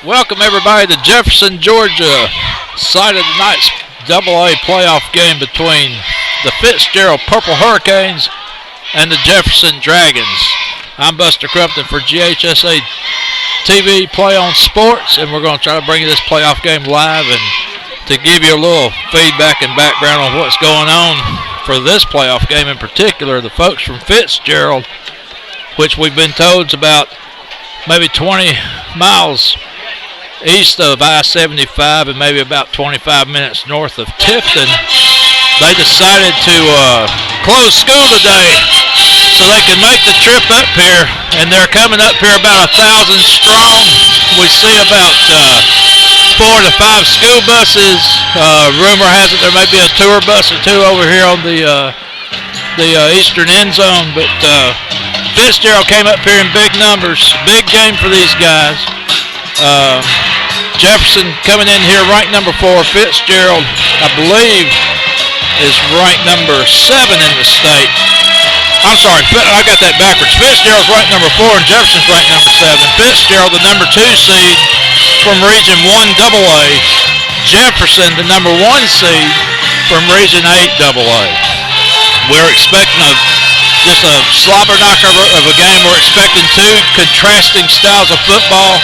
Welcome everybody to Jefferson, Georgia. Site of tonight's AA playoff game between the Fitzgerald Purple Hurricanes and the Jefferson Dragons. I'm Buster Crumpton for GHSA TV Play on Sports, and we're going to try to bring you this playoff game live and to give you a little feedback and background on what's going on for this playoff game in particular. The folks from Fitzgerald, which we've been told is about maybe 20 miles east of I-75 and maybe about 25 minutes north of Tifton, they decided to close school today so they can make the trip up here, and they're coming up here about 1,000 strong. We see about 4 to 5 school buses. Rumor has it there may be a tour bus or two over here on the eastern end zone, but Fitzgerald came up here in big numbers. Big game for these guys. Jefferson coming in here ranked number 4. Fitzgerald, I believe, is ranked number 7 in the state. I'm sorry, I got that backwards. Fitzgerald's ranked number 4 and Jefferson's ranked number 7. Fitzgerald, the number 2 seed from Region 1 AA. Jefferson, the number 1 seed from Region 8 AA. We're expecting just a slobber knocker of a game. We're expecting two contrasting styles of football.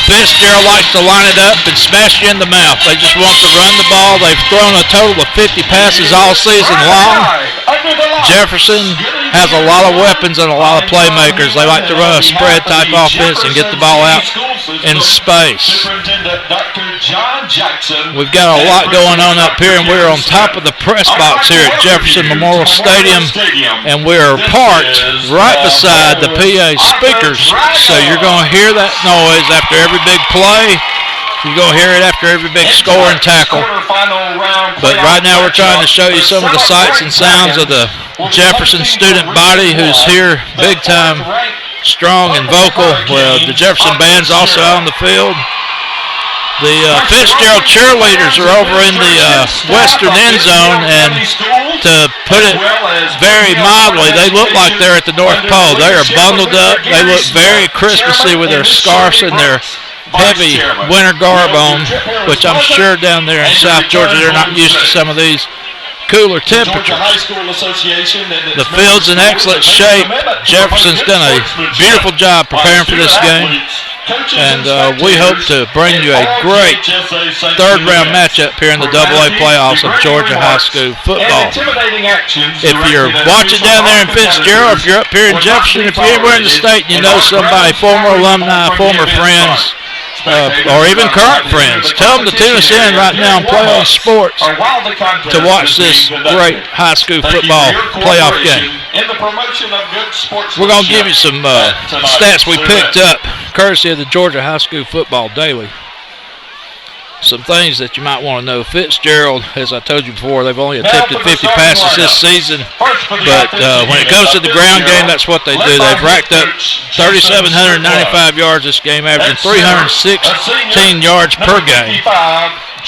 Fitzgerald likes to line it up and smash you in the mouth. They just want to run the ball. They've thrown a total of 50 passes all season long. Jefferson has a lot of weapons and a lot of playmakers. They like to run a spread type offense and get the ball out in space. We've got a lot going on up here, and we're on top of the press box here at Jefferson Memorial Stadium, and we're parked right beside the PA speakers. So you're going to hear that noise after every big play. You're going to hear it after every big score and tackle. But right now we're trying to show you some of the sights and sounds of the Jefferson student body who's here big time, strong and vocal. Well, the Jefferson band's also out on the field. The Fitzgerald cheerleaders are over in the western end zone, and to put it very mildly, they look like they're at the North Pole. They are bundled up. They look very Christmassy with their scarves and their heavy winter garb on, which I'm sure down there in South Georgia they're not used to some of these cooler temperatures. The field's in excellent shape. Jefferson's done a beautiful job preparing for this game, and we hope to bring you a great third-round matchup here in the AA playoffs of Georgia high school football. If you're watching down there in Fitzgerald, if you're up here in Jefferson, if you're anywhere in the state and you know somebody, former alumni, former friends, or even current friends, tell them to tune us in right now and Play on Sports to watch this great high school football playoff game. We're going to give you some stats we picked up courtesy of the Georgia High School Football Daily. Some things that you might want to know. Fitzgerald, as I told you before, they've only attempted 50 passes this season, but when it comes to the ground game, that's what they do. They've racked up 3,795 yards this game, averaging 316 yards per game.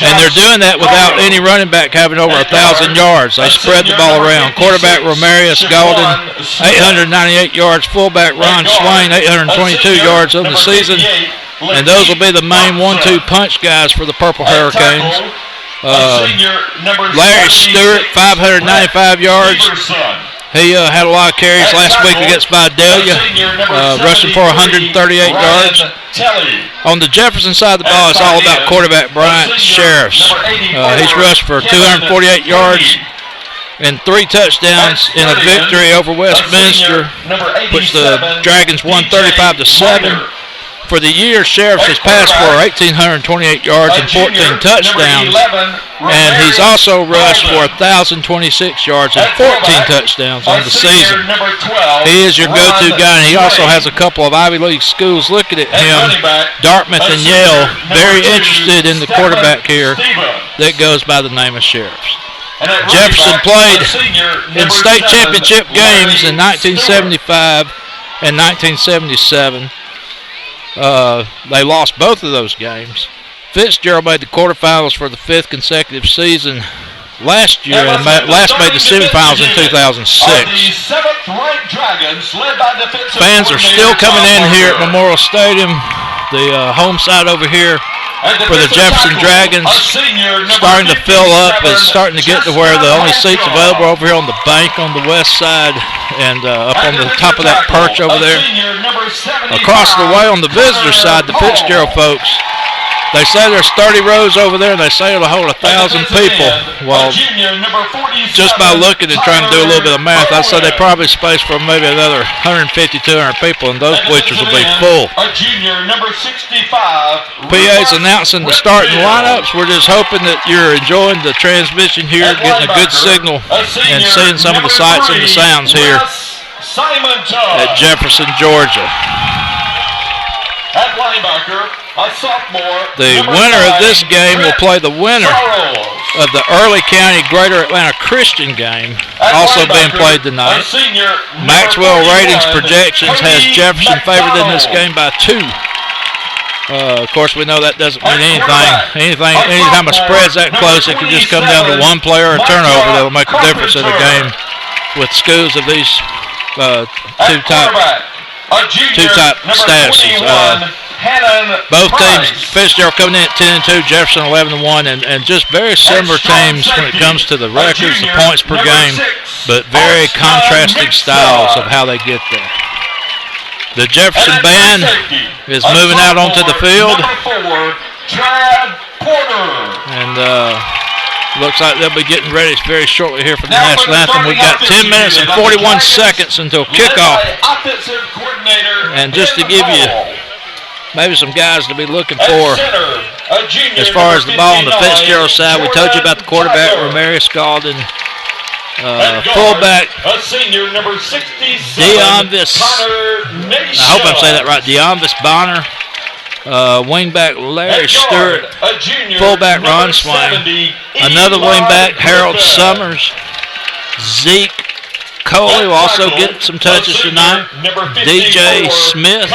And they're doing that without any running back having over 1,000 yards. They spread the ball around. Quarterback Romarius Golden, 898 yards. Fullback Ron Swain, 822 yards on the season. And those will be the main 1-2 punch guys for the Purple Hurricanes. Larry Stewart, 595 yards. He had a lot of carries last week against Vidalia, rushing for 138 yards. On the Jefferson side of the ball, it's all about quarterback Bryant Sheriffs. He's rushed for 248 yards and 3 touchdowns in a victory over Westminster, which the Dragons won 35-7. For the year, Sheriffs has passed for 1,828 yards and 14 touchdowns, and he's also rushed for 1,026 yards and 14 touchdowns on the season. He is your go-to guy, and he also has a couple of Ivy League schools looking at him. Dartmouth and Yale, very interested in the quarterback here that goes by the name of Sheriffs. Jefferson played in state championship games in 1975 and 1977. They lost both of those games. Fitzgerald made the quarterfinals for the 5th consecutive season last year and last made the semifinals in 2006. Fans are still coming in here at Memorial Stadium. The home side over here for the Jefferson Dragons starting to fill up. It's starting to get to where the only seats available over here on the bank on the west side and up on the top of that perch over there. Across the way on the visitor side, the Fitzgerald folks, they say there's 30 rows over there, and they say it'll hold 1,000 people. Well, just by looking and trying to do a little bit of math, I'd say they probably space for maybe another 150, 200 people, and those bleachers will be full. PA's announcing the starting lineups. We're just hoping that you're enjoying the transmission here, getting a good signal, and seeing some of the sights and the sounds here at Jefferson, Georgia. At linebacker, a sophomore. The winner of this game will play the winner of the Early County Greater Atlanta Christian game, also being played tonight. Maxwell Ratings Projections has Jefferson favored in this game by 2. Of course, we know that doesn't mean anything. Anytime a spread's that close, it can just come down to one player or a turnover that'll make a difference in the game with schools of these two-type statuses. Both teams, Fitzgerald coming in at 10-2, Jefferson 11-1, and just very similar teams when it comes to the records, the points per game, but very contrasting styles of how they get there. The Jefferson band is moving out onto the field, and looks like they'll be getting ready very shortly here for the national anthem. We've got 10 minutes and 41 seconds until kickoff. And just to give you maybe some guys to be looking for as far as the ball on the Fitzgerald side, we told you about the quarterback, Romarius Gaulden. Fullback, Deonvis, I hope I'm saying that right, Deonvis Bonner. Wingback Larry Stewart, fullback Ron Swain, another wingback Harold Summers, Zeke Coley will also get some touches tonight, DJ Smith,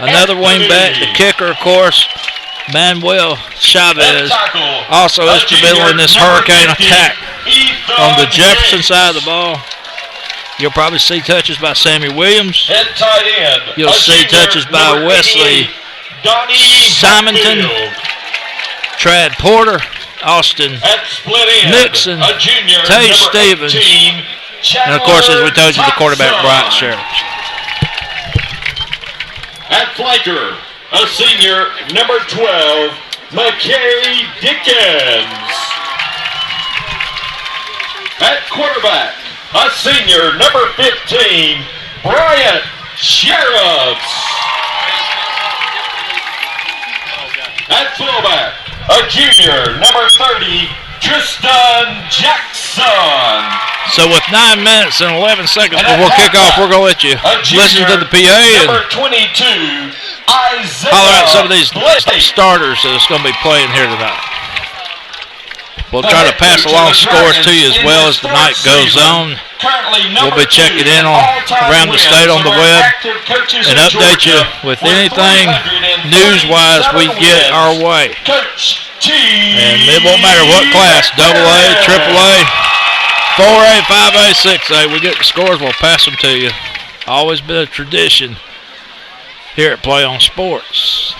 another wingback, the kicker of course, Manuel Chavez, also instrumental in this hurricane attack. On the Jefferson side of the ball, you'll probably see touches by Sammy Williams, you'll see touches by Wesley Simonton, Trad Porter, Austin Nixon, Tay Stevens, and of course, as we told you, the quarterback Bryant Sheriff. At flanker, a senior, number 12, McKay Dickens. At quarterback, a senior, number 15, Bryant Sheriffs. At fullback, a junior, number 30, Tristan Jackson. So with 9 minutes and 11 seconds before kickoff, we're going to let you listen to the PA and holler out some of these starters that's going to be playing here tonight. We'll try to pass along scores to you as well as the night goes on. We'll be checking in around the state on the web and update you with anything news-wise we get our way. And it won't matter what class, AA, AAA, 4A, 5A, 6A, we get the scores, we'll pass them to you. Always been a tradition here at Play on Sports.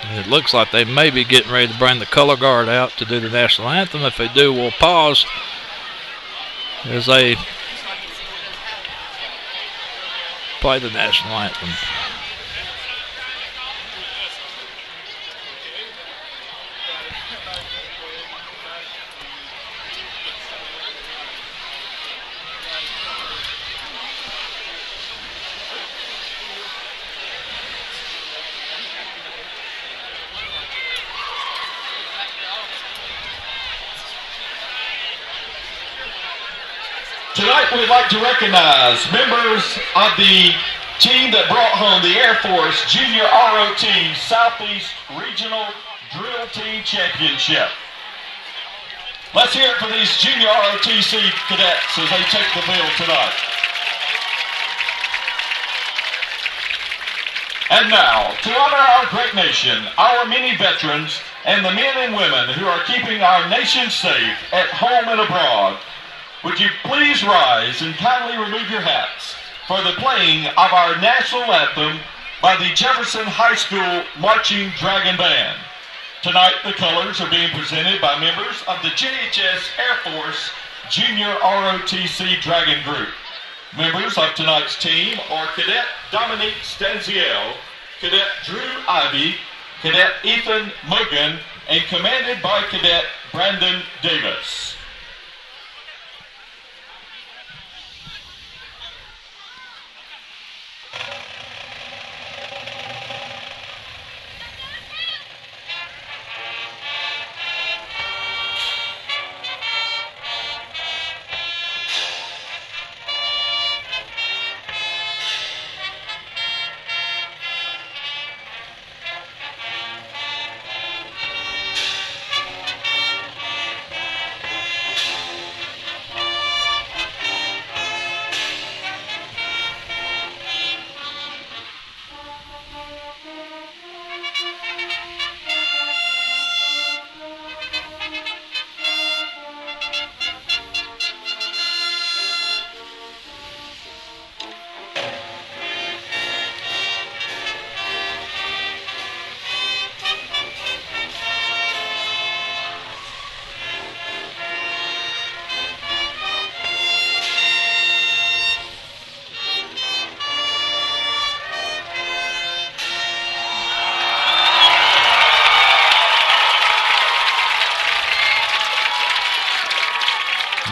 It looks like they may be getting ready to bring the color guard out to do the national anthem. If they do, we'll pause as they play the national anthem. Tonight we'd like to recognize members of the team that brought home the Air Force Junior ROT Southeast Regional Drill Team Championship. Let's hear it for these Junior ROTC cadets as they take the field tonight. And now, to honor our great nation, our many veterans, and the men and women who are keeping our nation safe at home and abroad, would you please rise and kindly remove your hats for the playing of our national anthem by the Jefferson High School Marching Dragon Band. Tonight, the colors are being presented by members of the JHS Air Force Junior ROTC Dragon Group. Members of tonight's team are Cadet Dominique Stanziel, Cadet Drew Ivy, Cadet Ethan Mogan, and commanded by Cadet Brandon Davis.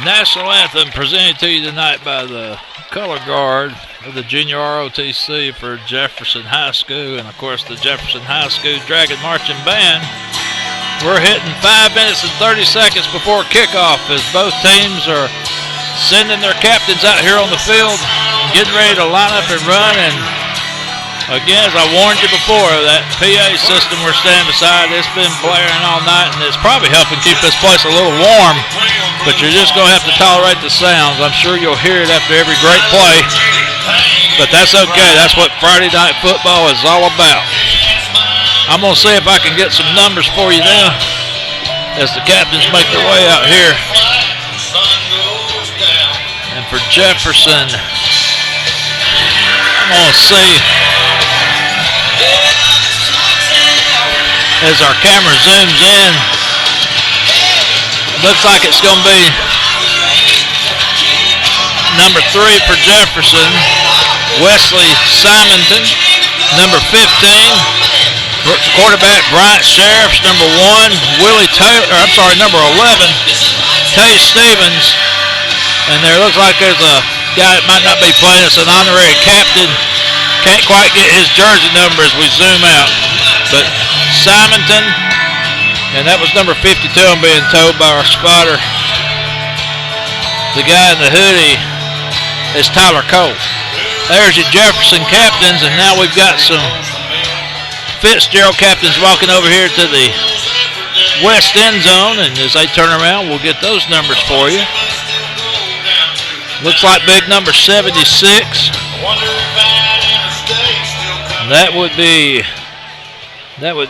National Anthem presented to you tonight by the color guard of the Junior ROTC for Jefferson High School and, of course, the Jefferson High School Dragon Marching Band. We're hitting 5 minutes and 30 seconds before kickoff as both teams are sending their captains out here on the field, getting ready to line up and run. And again, as I warned you before, that PA system we're standing beside, it's been blaring all night, and it's probably helping keep this place a little warm, but you're just going to have to tolerate the sounds. I'm sure you'll hear it after every great play, but that's okay. That's what Friday Night Football is all about. I'm going to see if I can get some numbers for you now as the captains make their way out here. And for Jefferson, I'm going to see as our camera zooms in. Looks like it's going to be number 3 for Jefferson, Wesley Simonton. Number 15, quarterback Bryant Sheriffs. Number 1, number 11, Tay Stevens. And there looks like there's a guy that might not be playing. It's an honorary captain. Can't quite get his jersey number as we zoom out. But Simonton, and that was number 52, I'm being told by our spotter. The guy in the hoodie is Tyler Cole. There's your Jefferson captains, and now we've got some Fitzgerald captains walking over here to the west end zone, and as they turn around, we'll get those numbers for you. Looks like big number 76. That would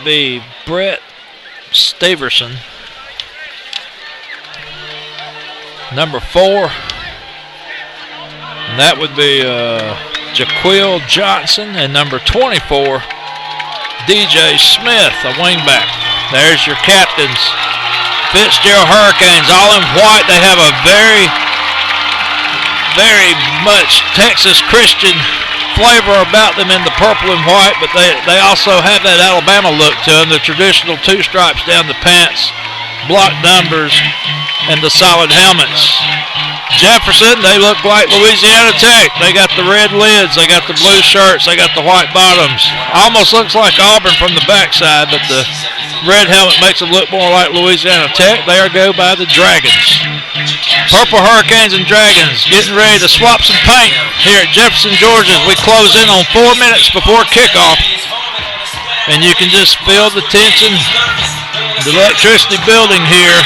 be Brett Staverson. Number 4. And that would be Jaquil Johnson. And number 24, DJ Smith, a wingback. There's your captains. Fitzgerald Hurricanes, all in white. They have a very, very much Texas Christian flavor about them in the purple and white, but they also have that Alabama look to them, the traditional 2 stripes down the pants, block numbers, and the solid helmets. Jefferson, they look like Louisiana Tech. They got the red lids, they got the blue shirts, they got the white bottoms. Almost looks like Auburn from the backside, but the red helmet makes them look more like Louisiana Tech. They are go by the Dragons. Purple Hurricanes and Dragons getting ready to swap some paint here at Jefferson, Georgia as we close in on 4 minutes before kickoff. And you can just feel the tension, the electricity building here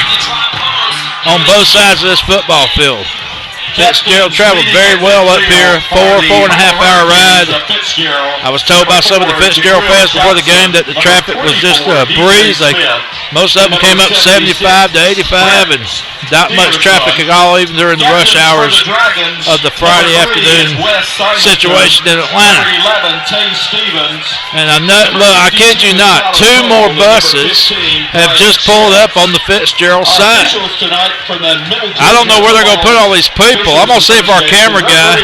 on both sides of this football field. Fitzgerald traveled very well up here, 4.5 hour ride. I was told by some of the Fitzgerald fans before the game that the traffic was just a breeze. They Most of them came up 75 to 85 and not much traffic at all, even during the rush hours of the Friday afternoon situation in Atlanta. And look, I kid you not, 2 more buses have just pulled up on the Fitzgerald side. I don't know where they're going to put all these people. I'm going to see if our camera guy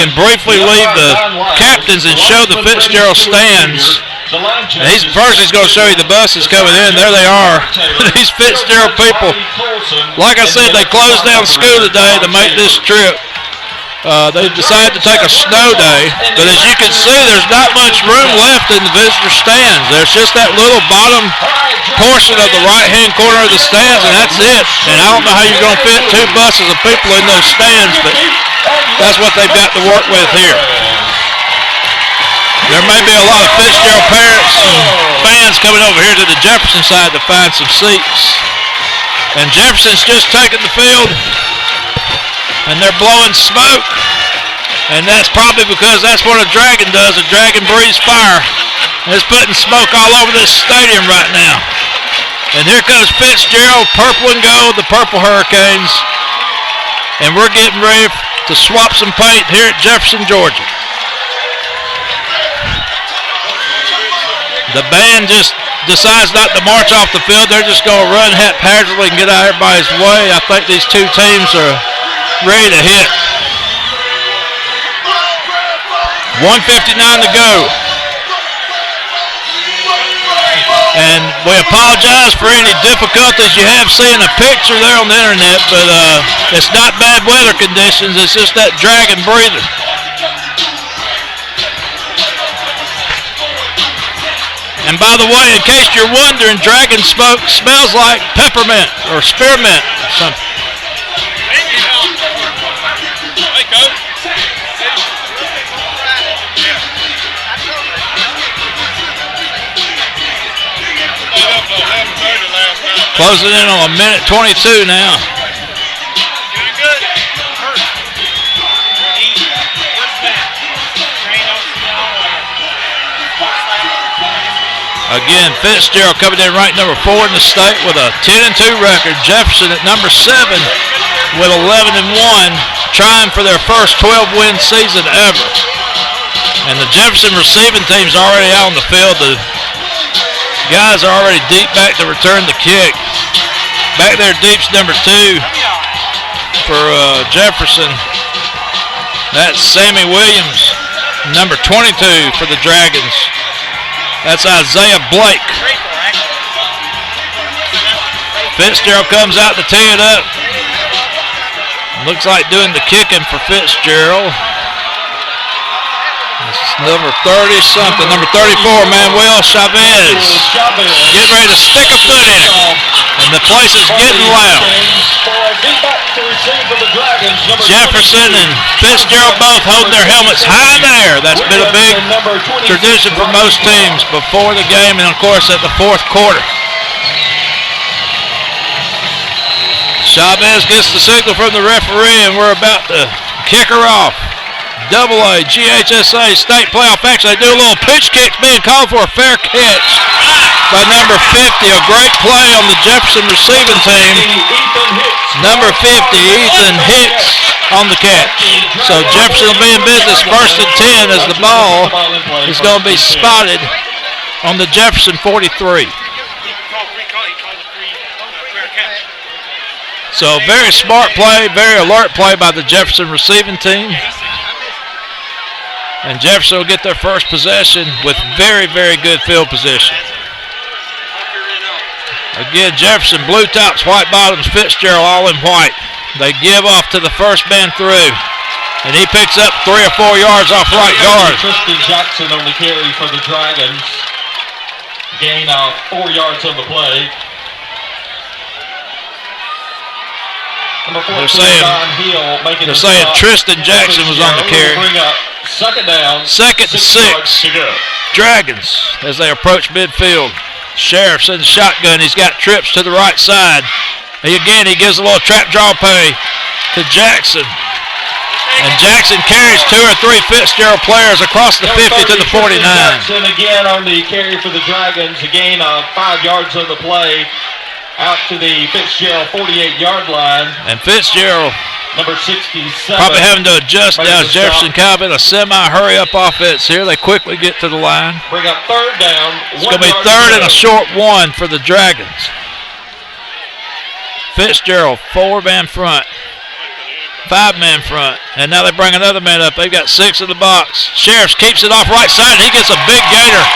can briefly leave the captains and show the Fitzgerald stands. And he's going to show you the buses coming in. There they are. These Fitzgerald people. Like I said, they closed down school today to make this trip. They decided to take a snow day. But as you can see, there's not much room left in the visitor stands. There's just that little bottom portion of the right-hand corner of the stands, and that's it. And I don't know how you're going to fit 2 buses of people in those stands, but that's what they've got to work with here. There may be a lot of Fitzgerald parents and fans coming over here to the Jefferson side to find some seats. And Jefferson's just taking the field, and they're blowing smoke. And that's probably because that's what a dragon does. A dragon breathes fire. And it's putting smoke all over this stadium right now. And here comes Fitzgerald, purple and gold, the Purple Hurricanes. And we're getting ready to swap some paint here at Jefferson, Georgia. The band just decides not to march off the field. They're just going to run haphazardly and get out of everybody's way. I think these 2 teams are ready to hit. 1:59 to go. And we apologize for any difficulties you have seeing a picture there on the internet, but it's not bad weather conditions. It's just that dragon breathing. And by the way, in case you're wondering, dragon smoke smells like peppermint or spearmint or something. Hey, Coach. Closing in on 1:22 now. Doing good. Again, Fitzgerald coming in ranked number 4 in the state with a 10-2 record. Jefferson at number 7 with 11-1, trying for their first 12-win season ever. And the Jefferson receiving team's already out on the field. The guys are already deep back to return the kick. Back there deep's number 2 for Jefferson. That's Sammy Williams, number 22 for the Dragons. That's Isaiah Blake. Fitzgerald comes out to tee it up. Looks like doing the kicking for Fitzgerald. This is number 30-something. Number 34, Manuel Chavez. Getting ready to stick a foot in it. And the place is getting loud. Jefferson and Fitzgerald both holding their helmets high in the air. That's been a big tradition for most teams before the game and, of course, at the 4th quarter. Chavez gets the signal from the referee, and we're about to kick her off. AA GHSA state playoff action. They do a little pitch kick being called for a fair catch by number 50. A great play on the Jefferson receiving team. Number 50, Ethan Hicks on the catch. So Jefferson will be in business 1st and 10 as the ball is going to be spotted on the Jefferson 43. So very smart play, very alert play by the Jefferson receiving team. And Jefferson will get their first possession with very, very good field position. Again, Jefferson, blue tops, white bottoms, Fitzgerald all in white. They give off to the first man through. And he picks up 3 or 4 yards off right guard. Tristan Jackson on the carry for the Dragons. Gain of 4 yards on the play. They're saying Tristan Jackson was on the carry. Second down. 2nd and 6. Dragons as they approach midfield. Sheriff's in the shotgun. He's got trips to the right side. He gives a little trap draw play to Jackson. And Jackson carries 2 or 3 Fitzgerald players across the 50 to the 49. Jackson again on the carry for the Dragons. A gain of 5 yards on the play. Out to the Fitzgerald 48-yard line. And Fitzgerald number 67. probably having to adjust now. Jefferson kind of in a semi-hurry-up offense here. They quickly get to the line. Bring up third down. It's going to be third and a short 1 for the Dragons. Fitzgerald, 4-man front. 5-man front. And now they bring another man up. They've got 6 in the box. Sheriffs keeps it off right side. He gets a big gainer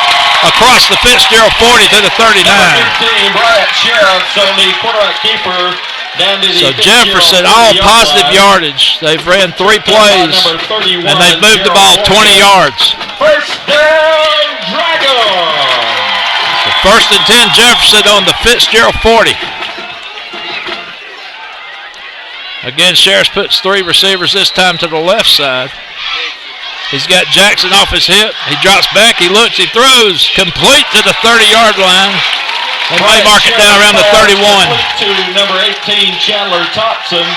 across the Fitzgerald 40 to the 39. Bryant Sheriffs on the quarterback keeper. So Jefferson, all positive yardage. They've ran 3 plays, and they've moved the ball 20 yards. First down, Dragons. So first and 10, Jefferson on the Fitzgerald 40. Again, Sheriffs puts 3 receivers this time to the left side. He's got Jackson off his hip. He drops back, he looks, he throws. Complete to the 30-yard line. They may mark it down around the 31. To number 18, Chandler Thompson.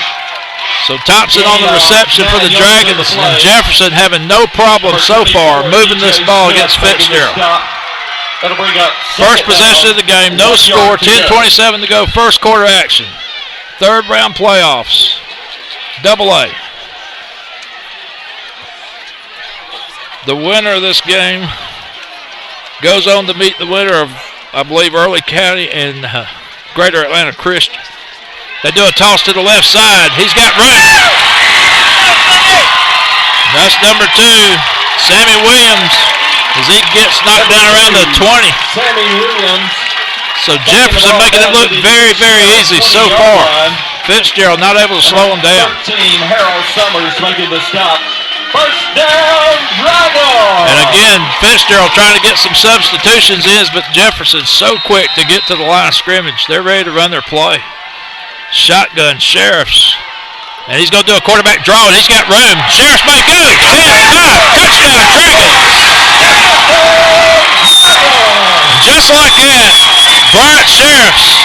So Thompson on the reception for the Dragons, and Jefferson having no problem so far moving this ball against Fitzgerald. First possession of the game, no score, 10:27 to go, first quarter action. Third round playoffs, AA. The winner of this game goes on to meet the winner of, I believe, Early County and Greater Atlanta Christian. They do a toss to the left side. He's got room. That's number 2, Sammy Williams, as he gets knocked down around the 20. Sammy Williams. So Jefferson making it look very, very easy so far. Fitzgerald not able to slow him down. 13, Harold Summers making the stop. First down, Dragons. And again, Fitzgerald trying to get some substitutions in, but Jefferson's so quick to get to the line of scrimmage. They're ready to run their play. Shotgun, Sheriffs. And he's going to do a quarterback draw, and he's got room. Sheriffs make go. 10-5, touchdown, Dragons. Just like that, Bryant Sheriffs,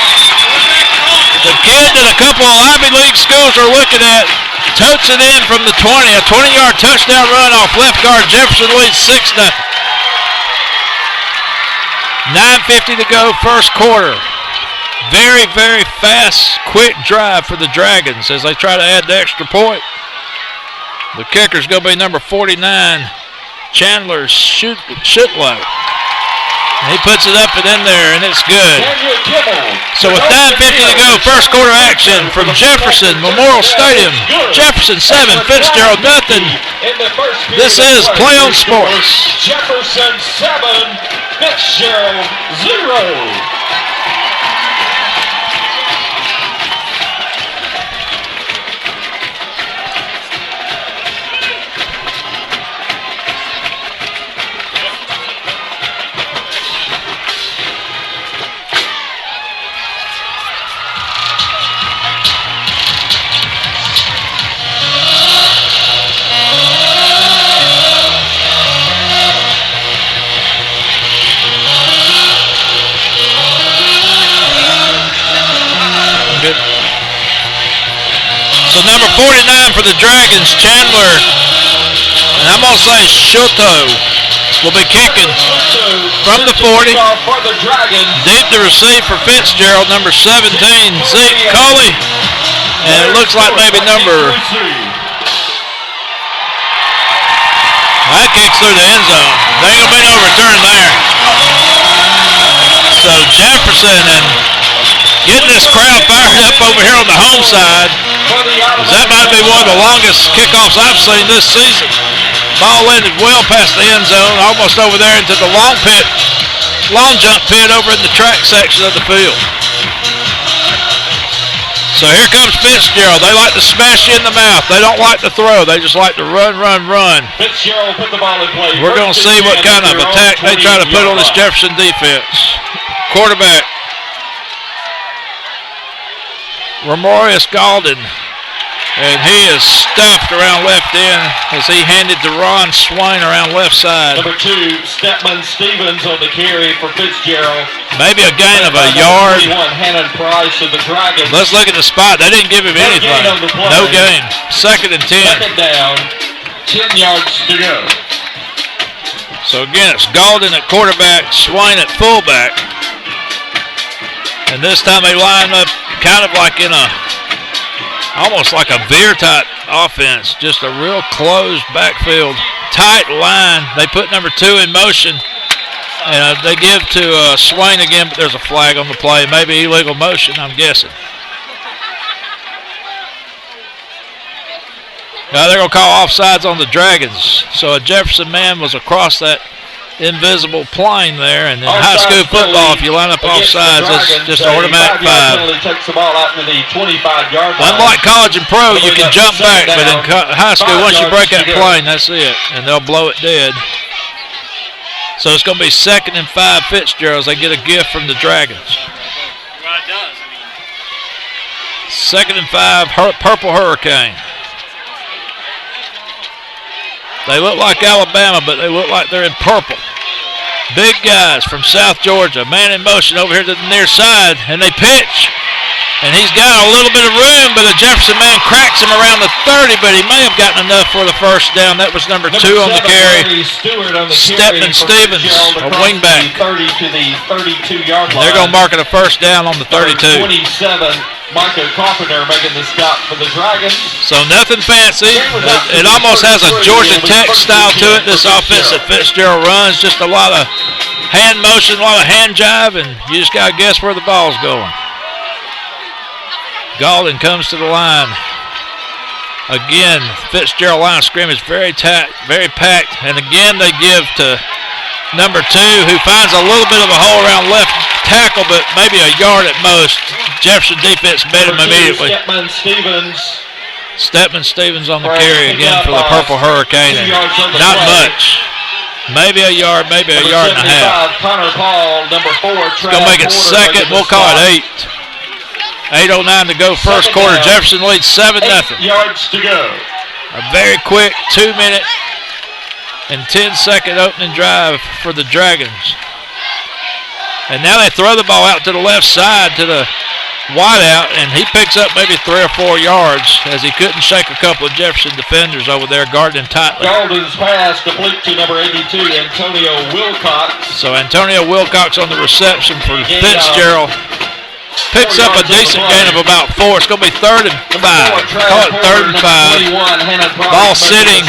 the kid that a couple of Ivy League schools are looking at, totes it in from the 20. A 20-yard touchdown run off left guard. Jefferson leads 6-0. 9:50 to go, first quarter. Very, very fast, quick drive for the Dragons as they try to add the extra point. The kicker's going to be number 49, Chandler Shitlow. And he puts it up and in there, and it's good. So with 9:50 to go, first quarter action from Jefferson Memorial Stadium. Jefferson 7, Fitzgerald nothing. This is Play on Sports. Jefferson 7, Fitzgerald 0. So number 49 for the Dragons, Chandler, and I'm going to say Shuto will be kicking from the 40. Deep to receive for Fitzgerald, number 17, Zeke Coley. And it looks like maybe that kicks through the end zone. There ain't going to be no return there. So Jefferson and getting this crowd fired up over here on the home side. That might be one of the longest kickoffs I've seen this season. Ball landed well past the end zone, almost over there into the long jump pit over in the track section of the field. So here comes Fitzgerald. They like to smash you in the mouth. They don't like to throw. They just like to run. Fitzgerald put the ball in play. We're going to see what kind of attack they try to put on this Jefferson defense. Quarterback, Ramorius Galden. And he is stuffed around left end as he handed to Ron Swain around left side. Number 2, Stepman Stevens on the carry for Fitzgerald. Maybe a gain of a yard. Hannon Price of the Dragons. Let's look at the spot. They didn't give him anything. No gain. 2nd and 10. Second down, 10 yards to go. So again, it's Gaulden at quarterback, Swain at fullback. And this time they line up kind of like in a, almost like a veer type offense. Just a real closed backfield, tight line. They put number 2 in motion. And they give to Swain again, but there's a flag on the play. Maybe illegal motion, I'm guessing. Now they're going to call offsides on the Dragons. So a Jefferson man was across that invisible plane there. And in high school football, if you line up offsides, it's just an automatic 5. Takes the ball out to the 25-yard line. Unlike college and pro, you can jump back, but in high school, once you break that plane, that's it. And they'll blow it dead. So it's going to be 2nd and 5 Fitzgerald. They get a gift from the Dragons. Well, it does. 2nd and 5, Purple Hurricane. They look like Alabama, but they look like they're in purple. Big guys from South Georgia. Man in motion over here to the near side, and they pitch. And he's got a little bit of room, but the Jefferson man cracks him around the 30, but he may have gotten enough for the first down. That was number 2 on the carry. Stepman Stevens, a wingback. 30 to the 32-yard line. They're going to mark it a first down on the 32. 27, Michael Carpenter making the stop for the Dragons. So nothing fancy. It almost has a Georgia Tech style to it, this offense that Fitzgerald runs. Just a lot of hand motion, a lot of hand jive, and you just got to guess where the ball's going. Gaulden comes to the line. Again, Fitzgerald line of scrimmage very packed. And again, they give to number 2, who finds a little bit of a hole around left tackle, but maybe a yard at most. Jefferson defense met him immediately. Stepman Stevens on the carry again for the Purple Hurricane. And not much. Maybe a yard, maybe a yard and a half. It's going to make it 2nd. We'll call it 8. 8:09 to go first quarter. Jefferson leads 7-0. 8 yards to go. A very quick 2-minute and 10-second opening drive for the Dragons. And now they throw the ball out to the left side to the wideout, and he picks up maybe 3 or 4 yards as he couldn't shake a couple of Jefferson defenders over there guarding him tightly. Gaulden's pass complete to number 82, Antonio Wilcox. So Antonio Wilcox on the reception for Fitzgerald. Picks up a decent gain of about 4. It's going to be 3rd and 5. Call it 3rd and 5. Ball sitting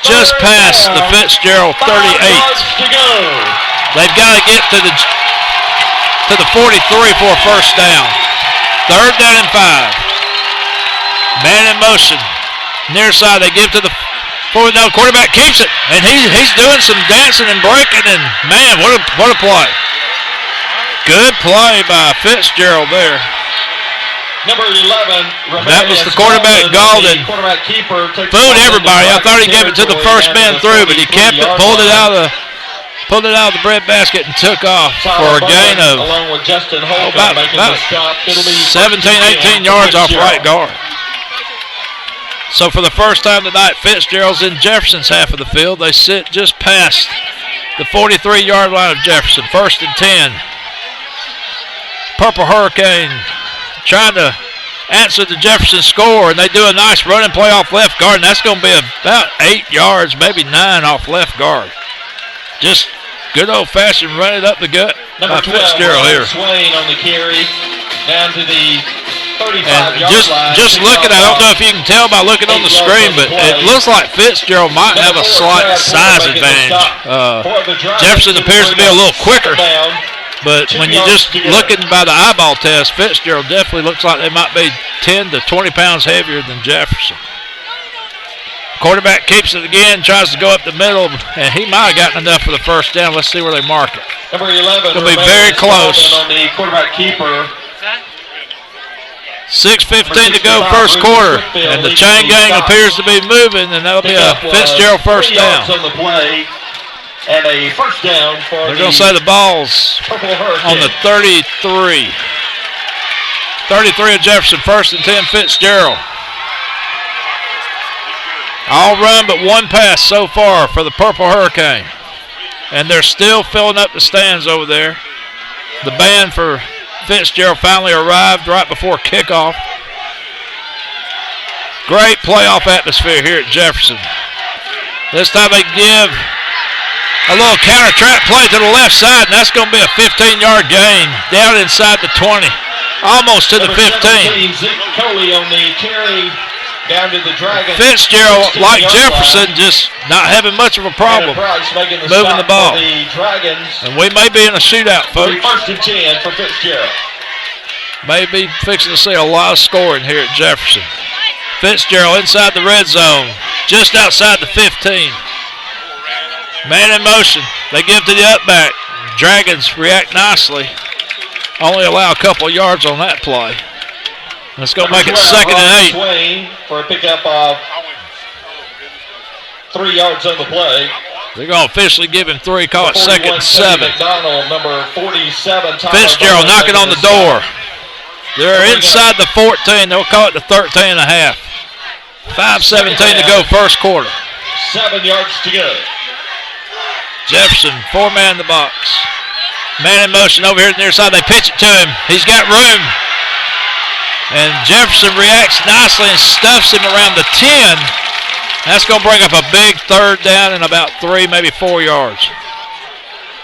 just past the Fitzgerald 38. They've got to get to the 43 for a first down. 3rd down and 5. Man in motion. Near side, they give to the forward. No, quarterback keeps it, and he's doing some dancing and breaking. And man, what a play! Good play by Fitzgerald there. Number 11. That was the quarterback, Gaulden. Fooled everybody. I thought he gave it to the first man through, but he kept it, pulled it out of the breadbasket, and took off for a gain of about 17, 18 yards off right guard. So for the first time tonight, Fitzgerald's in Jefferson's half of the field. They sit just past the 43-yard line of Jefferson. 1st and 10. Purple Hurricane trying to answer the Jefferson score, and they do a nice running play off left guard, and that's going to be about 8 yards, maybe 9 off left guard. Just good old-fashioned run it up the gut by Fitzgerald here. Swain on the carry down to the 35-yard line. Just looking, I don't know if you can tell by looking on the screen, but it looks like Fitzgerald might have a slight size advantage. Jefferson appears to be a little quicker. But when you're just looking by the eyeball test, Fitzgerald definitely looks like they might be 10 to 20 pounds heavier than Jefferson. Quarterback keeps it again, tries to go up the middle, and he might have gotten enough for the first down. Let's see where they mark it. Number 11. It'll be very close. On the quarterback keeper. 6:15 to go first quarter, and the chain gang appears to be moving, and that'll be a Fitzgerald first down. On the play. And a first down for They're going to say the ball's on the 33. 33 of Jefferson, 1st and 10 Fitzgerald. All run but one pass so far for the Purple Hurricane. And they're still filling up the stands over there. The band for Fitzgerald finally arrived right before kickoff. Great playoff atmosphere here at Jefferson. This time they give a little counter trap play to the left side, and that's going to be a 15-yard gain down inside the 20, almost to the 15. Zeke Coley on the carry down to the Dragons. Fitzgerald, like Jefferson, just not having much of a problem moving the ball. And we may be in a shootout, folks. 1st and 10 for Fitzgerald. Maybe fixing to see a lot of scoring here at Jefferson. Fitzgerald inside the red zone, just outside the 15. Man in motion. They give to the up-back. Dragons react nicely. Only allow a couple yards on that play. Let's go make it 2nd and 8. Swain for a pickup of 3 yards on the play. They're going to officially give him 3, call it 2nd and 7. McDonald, number 47. Fitzgerald knocking on the door. They're inside the 14. They'll call it the 13 and a half. 5:17 to go first quarter. 7 yards to go. Jefferson, 4-man in the box. Man in motion over here to the near side. They pitch it to him. He's got room. And Jefferson reacts nicely and stuffs him around the 10. That's going to bring up a big 3rd down and about 3, maybe 4 yards.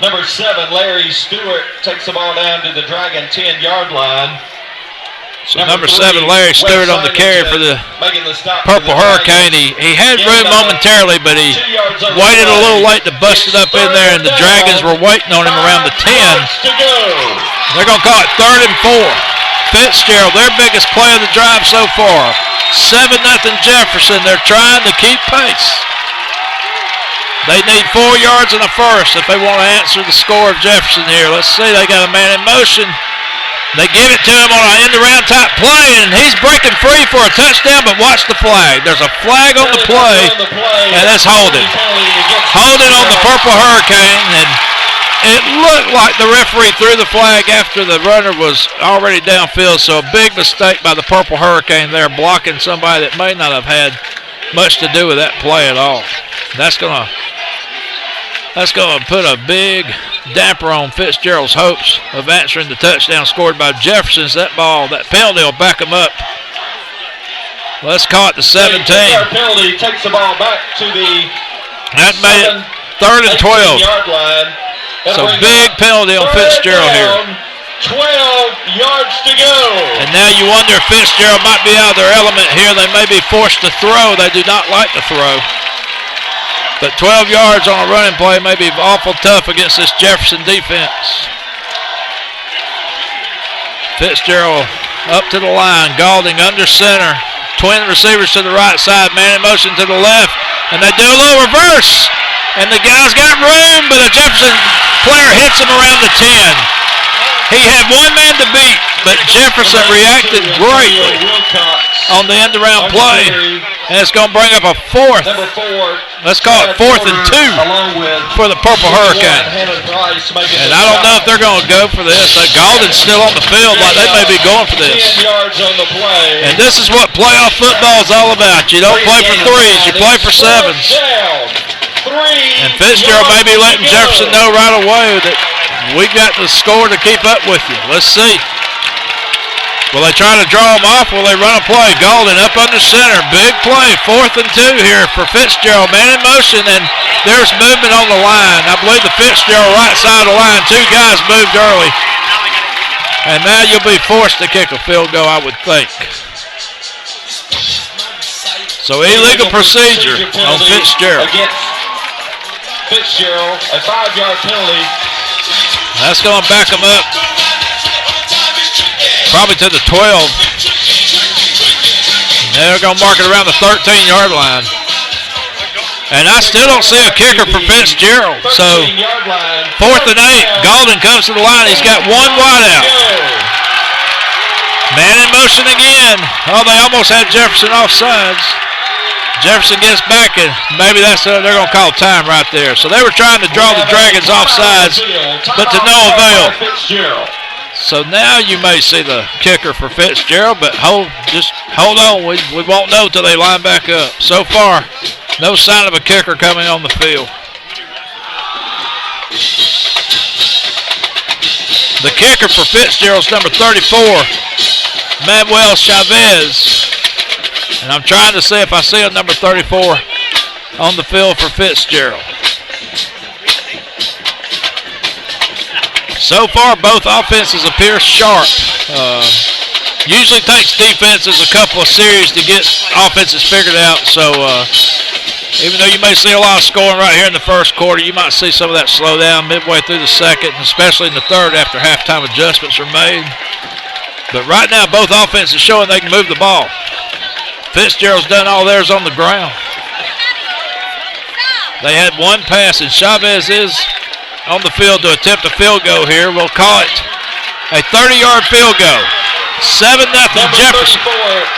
Number 7, Larry Stewart, takes the ball down to the Dragon 10-yard line. So number 7, Larry Stewart on the carry for the Purple Hurricane. He had room momentarily, but he waited a little late to bust it up in there, and the Dragons were waiting on him around the 10. They're going to call it 3rd and 4. Fitzgerald, their biggest play of the drive so far. 7-0 Jefferson. They're trying to keep pace. They need 4 yards and a first if they want to answer the score of Jefferson here. Let's see, they got a man in motion. They give it to him on an end-around type play, and he's breaking free for a touchdown, but watch the flag. There's a flag on the play, and that's holding. Holding on the Purple Hurricane, and it looked like the referee threw the flag after the runner was already downfield, so a big mistake by the Purple Hurricane there, blocking somebody that may not have had much to do with that play at all. That's gonna put a big damper on Fitzgerald's hopes of answering the touchdown scored by Jefferson. That penalty will back him up. Let's call it the 17. Penalty takes the ball back to the that made it 3rd and 12. So big penalty on Fitzgerald here. 12 yards to go. And now you wonder if Fitzgerald might be out of their element here. They may be forced to throw. They do not like to throw. But 12 yards on a running play may be awful tough against this Jefferson defense. Fitzgerald up to the line. Galding under center. Twin receivers to the right side. Man in motion to the left. And they do a little reverse. And the guy's got room, but a Jefferson player hits him around the 10. He had one man to beat, but Jefferson reacted greatly on the end-around play. And it's going to bring up a 4th. Let's call it 4th and 2 for the Purple Hurricane. And I don't know if they're going to go for this. Galding's still on the field like they may be going for this. And this is what playoff football is all about. You don't play for 3s, you play for 7s. And Fitzgerald may be letting Jefferson know right away that we got the score to keep up with you. Let's see. Will they try to draw him off? Will they run a play? Galding up under center. Big play. 4th and 2 here for Fitzgerald. Man in motion, and there's movement on the line. I believe the Fitzgerald right side of the line. 2 guys moved early. And now you'll be forced to kick a field goal, I would think. So illegal procedure on Fitzgerald. Fitzgerald, a 5-yard penalty. That's going to back him up probably to the 12. They're going to mark it around the 13-yard line. And I still don't see a kicker for Fitzgerald. So 4th and 8. Galding comes to the line. He's got one wide out. Man in motion again. Oh, they almost had Jefferson offsides. Jefferson gets back, and maybe that's they're going to call time right there. So they were trying to draw the Dragons offsides, but to no avail. So now you may see the kicker for Fitzgerald, but just hold on. We won't know till they line back up. So far, no sign of a kicker coming on the field. The kicker for Fitzgerald's number 34, Manuel Chavez. And I'm trying to see if I see a number 34 on the field for Fitzgerald. So far, both offenses appear sharp. Usually takes defenses a couple of series to get offenses figured out. So even though you may see a lot of scoring right here in the first quarter, you might see some of that slow down midway through the second, and especially in the third after halftime adjustments are made. But right now, both offenses showing they can move the ball. Fitzgerald's done all theirs on the ground. They had one pass, and Chavez is on the field to attempt a field goal here. We'll call it a 30-yard field goal. 7-0 Jefferson.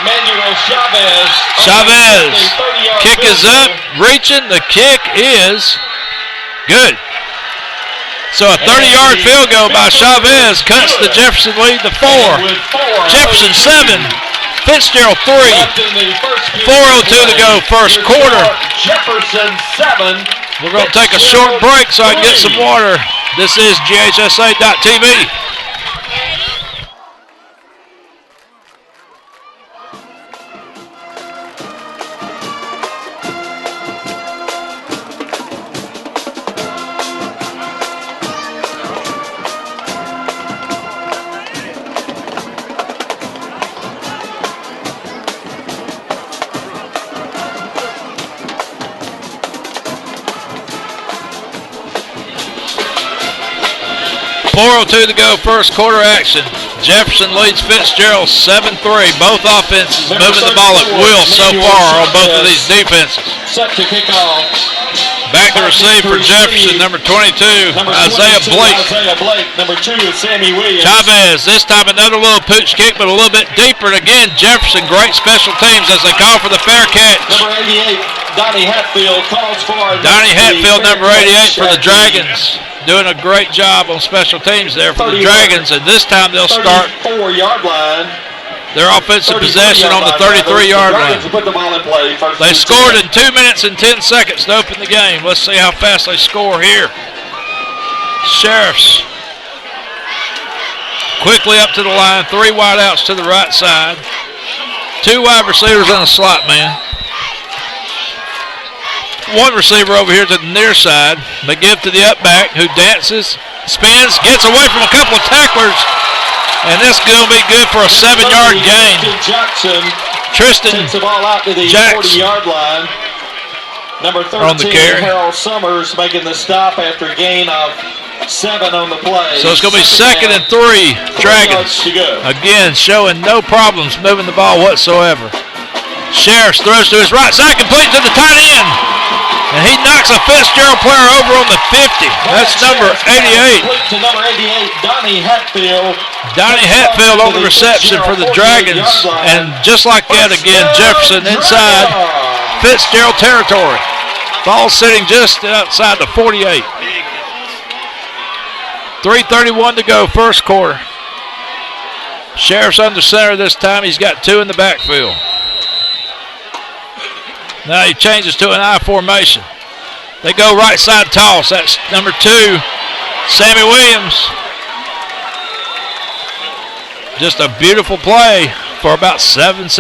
Manuel Chavez. Chavez. Kick is up, reaching. The kick is good. So a 30-yard field goal by Chavez cuts the Jefferson lead to 4. Jefferson 7. Fitzgerald 3. 4:02 to go first quarter. Jefferson 7. We're going to take a short break so I can get some water. This is GHSA.TV. .402 to go first quarter action. Jefferson leads Fitzgerald 7-3. Both offenses moving the ball at will so far on both of these defenses. Set to kick off. Back to receive for Jefferson, number 22, Isaiah Blake. Number 2 is Sammy Williams. Chavez, this time another little pooch kick, but a little bit deeper. And again, Jefferson, great special teams as they call for the fair catch. Number 88, Donnie Hatfield calls for. Donnie Hatfield, number 88 for the Dragons. Doing a great job on special teams there for the Dragons, and this time they'll start 34-yard line. Their offensive possession on the 33-yard line. They scored in 2 minutes and 10 seconds to open the game. Let's see how fast they score here. Sheriffs quickly up to the line. 3 wideouts to the right side. 2 wide receivers and a slot man. 1 receiver over here to the near side. They give to the up back who dances, spins, gets away from a couple of tacklers, and this is going to be good for a 7-yard gain. Tristan takes the ball out to the Jackson 40-yard line. Number 13, on the carry. Harold Summers making the stop after a gain of 7 on the play. So it's going to be 2nd and 3 Dragons. Again, showing no problems moving the ball whatsoever. Sheriffs throws to his right side, complete to the tight end. And he knocks a Fitzgerald player over on the 50. That's number 88. To number 88, Donnie Hatfield. Donnie Hatfield on the reception for the Dragons. And just like that again, Jefferson inside Fitzgerald territory. Ball sitting just outside the 48. 3:31 to go first quarter. Sheriff's under center this time. He's got 2 in the backfield. Now he changes to an I formation. They go right side toss. That's number 2, Sammy Williams. Just a beautiful play for about 7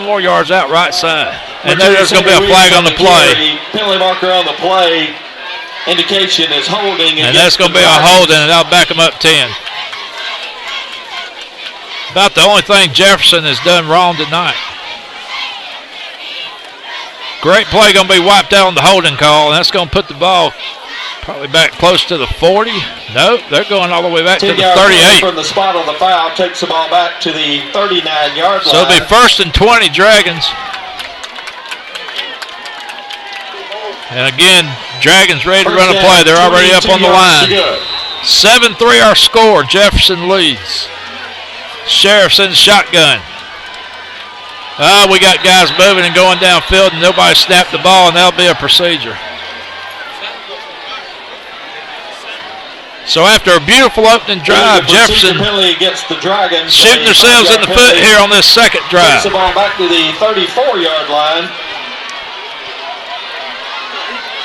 more yards out right side. And then there's going to be a flag on the play. Penalty marker on the play. Indication is holding. And that's going to be a holding, and that'll back them up 10. About the only thing Jefferson has done wrong tonight. Great play going to be wiped out on the holding call, and that's going to put the ball probably back close to the 40. Nope, they're going all the way back to the 38. From the spot on the foul, takes the ball back to the 39-yard line. So it'll be 1st and 20 Dragons. And again, Dragons ready to run a play. They're already up on the line. 7-3 our score. Jefferson leads. Sheriff's in the shotgun. We got guys moving and going downfield, and nobody snapped the ball, and that'll be a procedure. So after a beautiful opening drive, Jefferson against the Dragons, shooting themselves in the foot here on this second drive. Takes the ball back to the 34-yard line.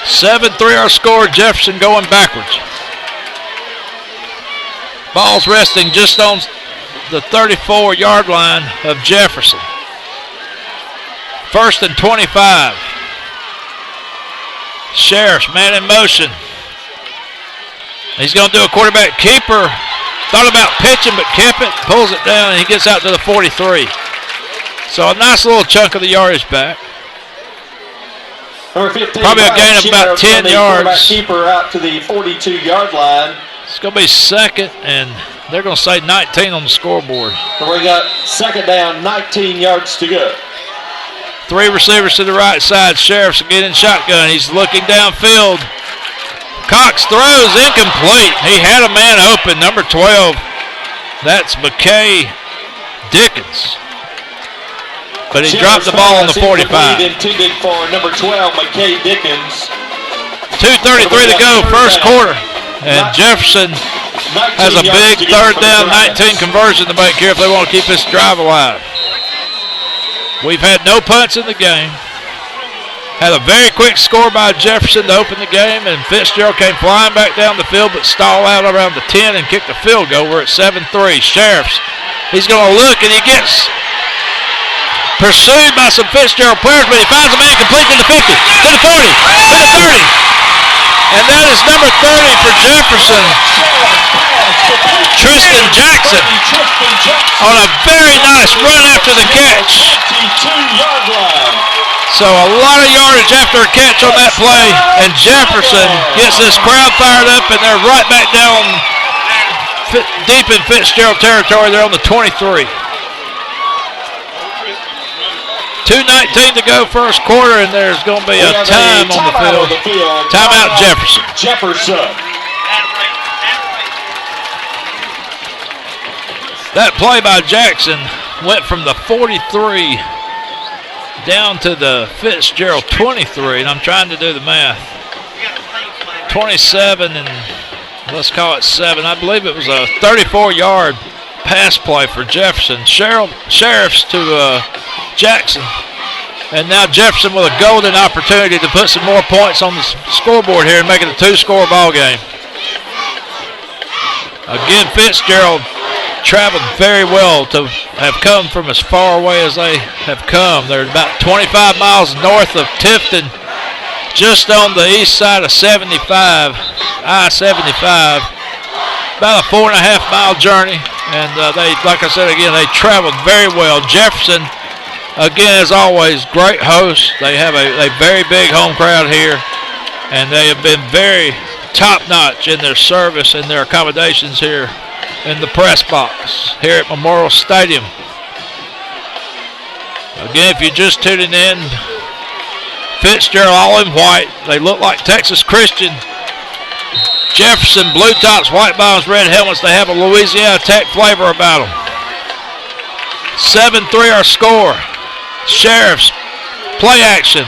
7-3 our score, Jefferson going backwards. Ball's resting just on the 34-yard line of Jefferson. 1st and 25. Sheriff's man in motion. He's going to do a quarterback keeper. Thought about pitching, but kept it, pulls it down, and he gets out to the 43. So a nice little chunk of the yardage back. Number 15, probably a gain of about 10 yards. Keeper out to the 42-yard line. It's going to be second, and they're going to say 19 on the scoreboard. So we got second down, 19 yards to go. 3 receivers to the right side. Sheriff's again in shotgun. He's looking downfield. Cox throws incomplete. He had a man open, number 12. That's McKay Dickens. But he dropped the ball on the 45. Intended for number 12, McKay Dickens. 2:33 to go, first quarter. And Jefferson has a big third down, 19 conversion to make here if they want to keep this drive alive. We've had no punts in the game. Had a very quick score by Jefferson to open the game, and Fitzgerald came flying back down the field but stalled out around the 10 and kicked a field goal. We're at 7-3. Sheriff's, he's going to look, and he gets pursued by some Fitzgerald players, but he finds a man complete to the 50, to the 40, to the 30. And that is number 30 for Jefferson, Tristan Jackson, on a very nice run after the catch. So a lot of yardage after a catch on that play, and Jefferson gets this crowd fired up, and they're right back down deep in Fitzgerald territory. They're on the 23. 2:19 to go first quarter, and there's going to be a time on the field. Timeout Jefferson. That play by Jackson went from the 43 down to the Fitzgerald 23, and I'm trying to do the math. 27 and let's call it 7. I believe it was a 34-yard pass play for Jefferson. Sheriff's to Jackson. And now Jefferson with a golden opportunity to put some more points on the scoreboard here and make it a 2-score ball game. Again, Fitzgerald traveled very well to have come from as far away as they have come. They're about 25 miles north of Tifton, just on the east side of 75, I-75. About a 4.5-mile journey, and they, like I said again, they traveled very well. Jefferson, again, as always, great hosts. They have a very big home crowd here, and they have been very top-notch in their service and their accommodations here in the press box here at Memorial Stadium. Again, if you're just tuning in, Fitzgerald all in white. They look like Texas Christian. Jefferson, blue tops, white bottoms, red helmets. They have a Louisiana Tech flavor about them. 7-3 our score. Sheriff's play action.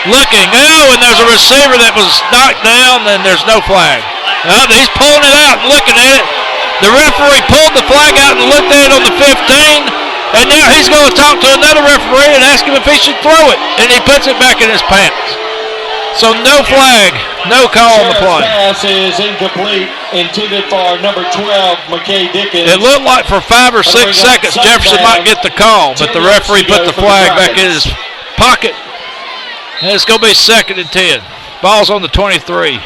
Looking, and there's a receiver that was knocked down, and there's no flag. He's pulling it out and looking at it. The referee pulled the flag out and looked at it on the 15, and now he's going to talk to another referee and ask him if he should throw it, and he puts it back in his pants. So no flag, no call on the play. Pass is incomplete, intended for number 12, McKay Dickens. It looked like for 5 or 6 seconds Jefferson might get the call, but the referee put the flag back in his pocket, and it's going to be 2nd and 10. Ball's on the 23.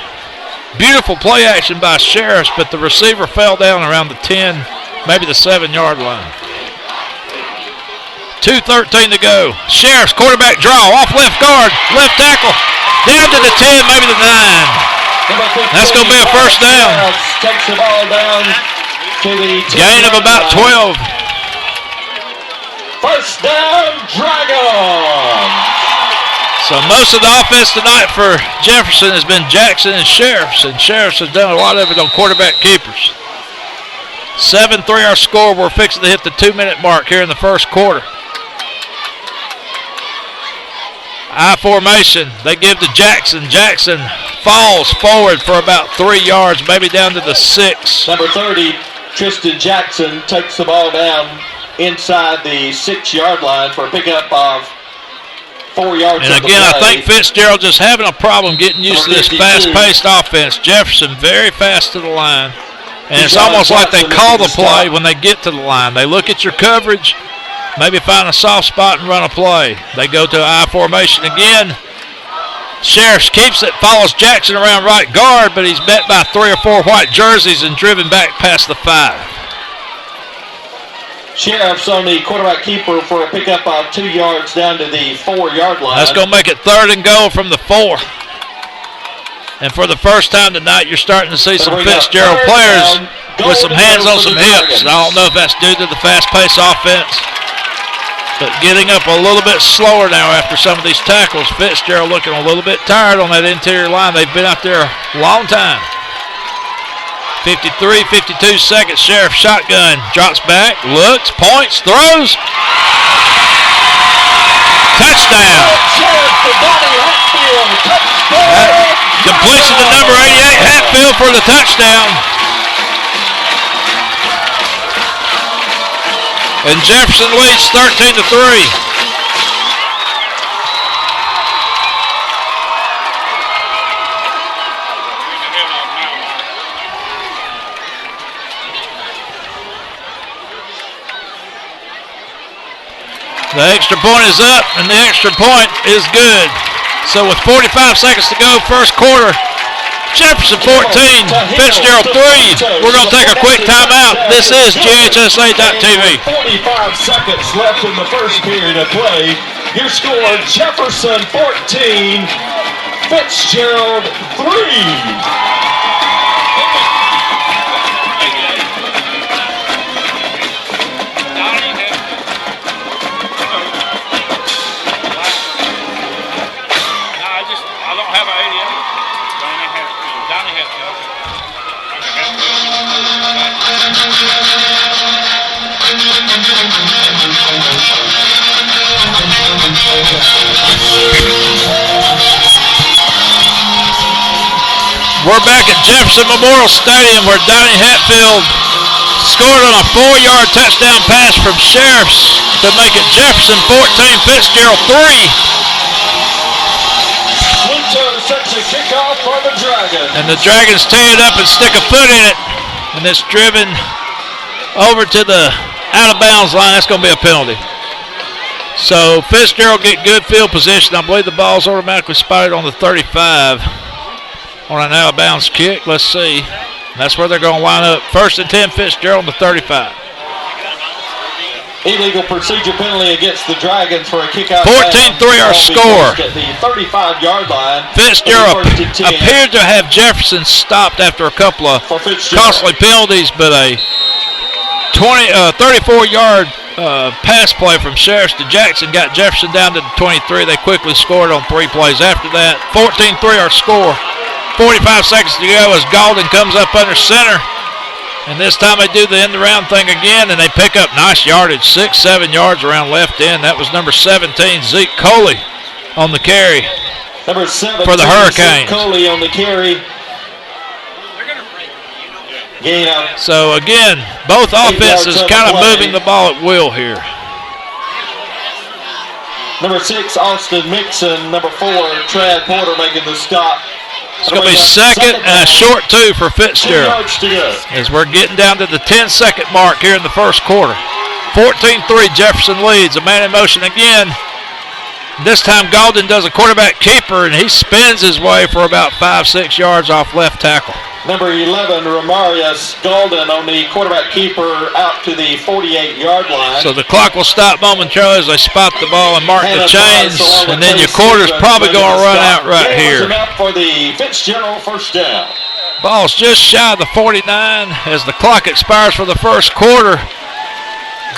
Beautiful play action by Sheriffs, but the receiver fell down around the 10, maybe the 7-yard line. 2:13 to go. Sheriffs quarterback draw off left guard, left tackle, down to the 10, maybe the 9. That's going to be a first down. Takes the ball down to the gain of about 12. First down, Dragons. So most of the offense tonight for Jefferson has been Jackson and Sheriffs has done a lot of it on quarterback keepers. 7-3 our score. We're fixing to hit the 2-minute mark here in the first quarter. I formation. They give to Jackson. Jackson falls forward for about 3 yards, maybe down to the 6. Number 30, Tristan Jackson, takes the ball down inside the 6-yard line for a pickup of 4 yards. And again, I think Fitzgerald just having a problem getting used to this fast-paced offense. Jefferson very fast to the line. And it's almost like they call the play when they get to the line. They look at your coverage, maybe find a soft spot and run a play. They go to I formation again. Sheriffs keeps it, follows Jackson around right guard, but he's met by 3 or 4 white jerseys and driven back past the 5. Sheriffs on the quarterback keeper for a pickup of 2 yards down to the 4-yard line. That's going to make it 3rd and goal from the 4. And for the first time tonight, you're starting to see some Fitzgerald players with some hands on some hips. And I don't know if that's due to the fast-paced offense, but getting up a little bit slower now after some of these tackles. Fitzgerald looking a little bit tired on that interior line. They've been out there a long time. 53, 52 seconds. Sheriff shotgun. Drops back, looks, points, throws. Touchdown. Completion to number 88, Hatfield, for the touchdown. And Jefferson leads 13-3. The extra point is up, and the extra point is good. So with 45 seconds to go, first quarter, Jefferson 14, Fitzgerald 3. We're going to take a quick timeout. This is GHSA.TV. 45 seconds left in the first period of play. Your score, Jefferson 14, Fitzgerald 3. We're back at Jefferson Memorial Stadium where Donnie Hatfield scored on a 4-yard touchdown pass from Sheriffs to make it Jefferson 14, Fitzgerald 3. Sets a kickoff for the Dragons. And the Dragons tee it up and stick a foot in it. And it's driven over to the out-of-bounds line. That's going to be a penalty. So Fitzgerald get good field position. I believe the ball's automatically spotted on the 35 on an out-of-bounds kick. Let's see. That's where they're going to line up. 1st and 10, Fitzgerald on the 35. Illegal procedure penalty against the Dragons for a kickout. 14-3 our score. At the 35-yard line. Fitzgerald appeared to have Jefferson stopped after a couple of costly penalties, but a 34-yard pass play from Sheriffs to Jackson got Jefferson down to the 23. They quickly scored on 3 plays after that. 14-3 our score. 45 seconds to go as Galden comes up under center. And this time they do the end-around thing again, and they pick up nice yardage, 6-7 yards around left end. That was number 17, Zeke Coley, on the carry number 17, for the Hurricanes. Zeke Coley on the carry. Gain up. So again, both offenses kind of moving the ball at will here. Number 6, Austin Mixon. Number 4, Trad Porter making the stop. It's going to be second and a short 2 for Fitzgerald. 2 yards to go. As we're getting down to the 10-second mark here in the first quarter. 14-3, Jefferson leads. A man in motion again. This time Galden does a quarterback keeper, and he spins his way for about 5-6 yards off left tackle. Number 11, Romarius Galden on the quarterback keeper out to the 48-yard line. So the clock will stop momentarily as they spot the ball and mark the chains, and then your quarter's probably going to run out right here. For the Fitzgerald first down. Ball's just shy of the 49 as the clock expires for the first quarter.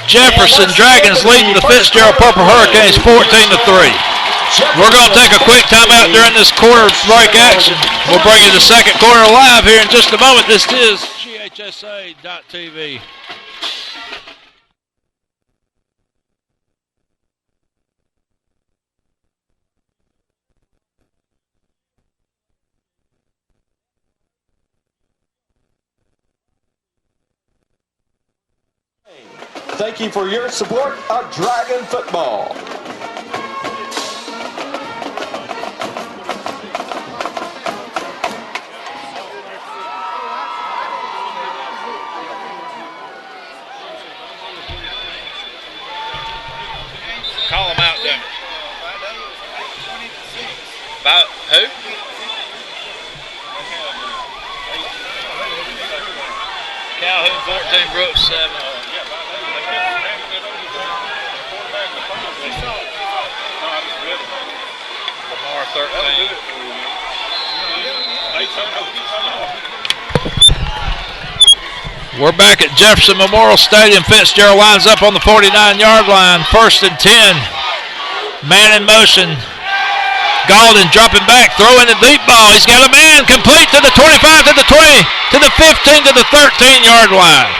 Jefferson Dragons leading the Fitzgerald Purple Hurricanes 14-3. We're going to take a quick timeout during this quarter break action. We'll bring you the second quarter live here in just a moment. This is GHSA.TV. thank you for your support of Dragon football. Call them out, Jimmy. About who? Calhoun 14, Brooks 7. Lamar 13. We're back at Jefferson Memorial Stadium. Fitzgerald lines up on the 49-yard line. 1st and 10. Man in motion. Golden dropping back, throwing the deep ball. He's got a man complete to the 25, to the 20, to the 15, to the 13-yard line.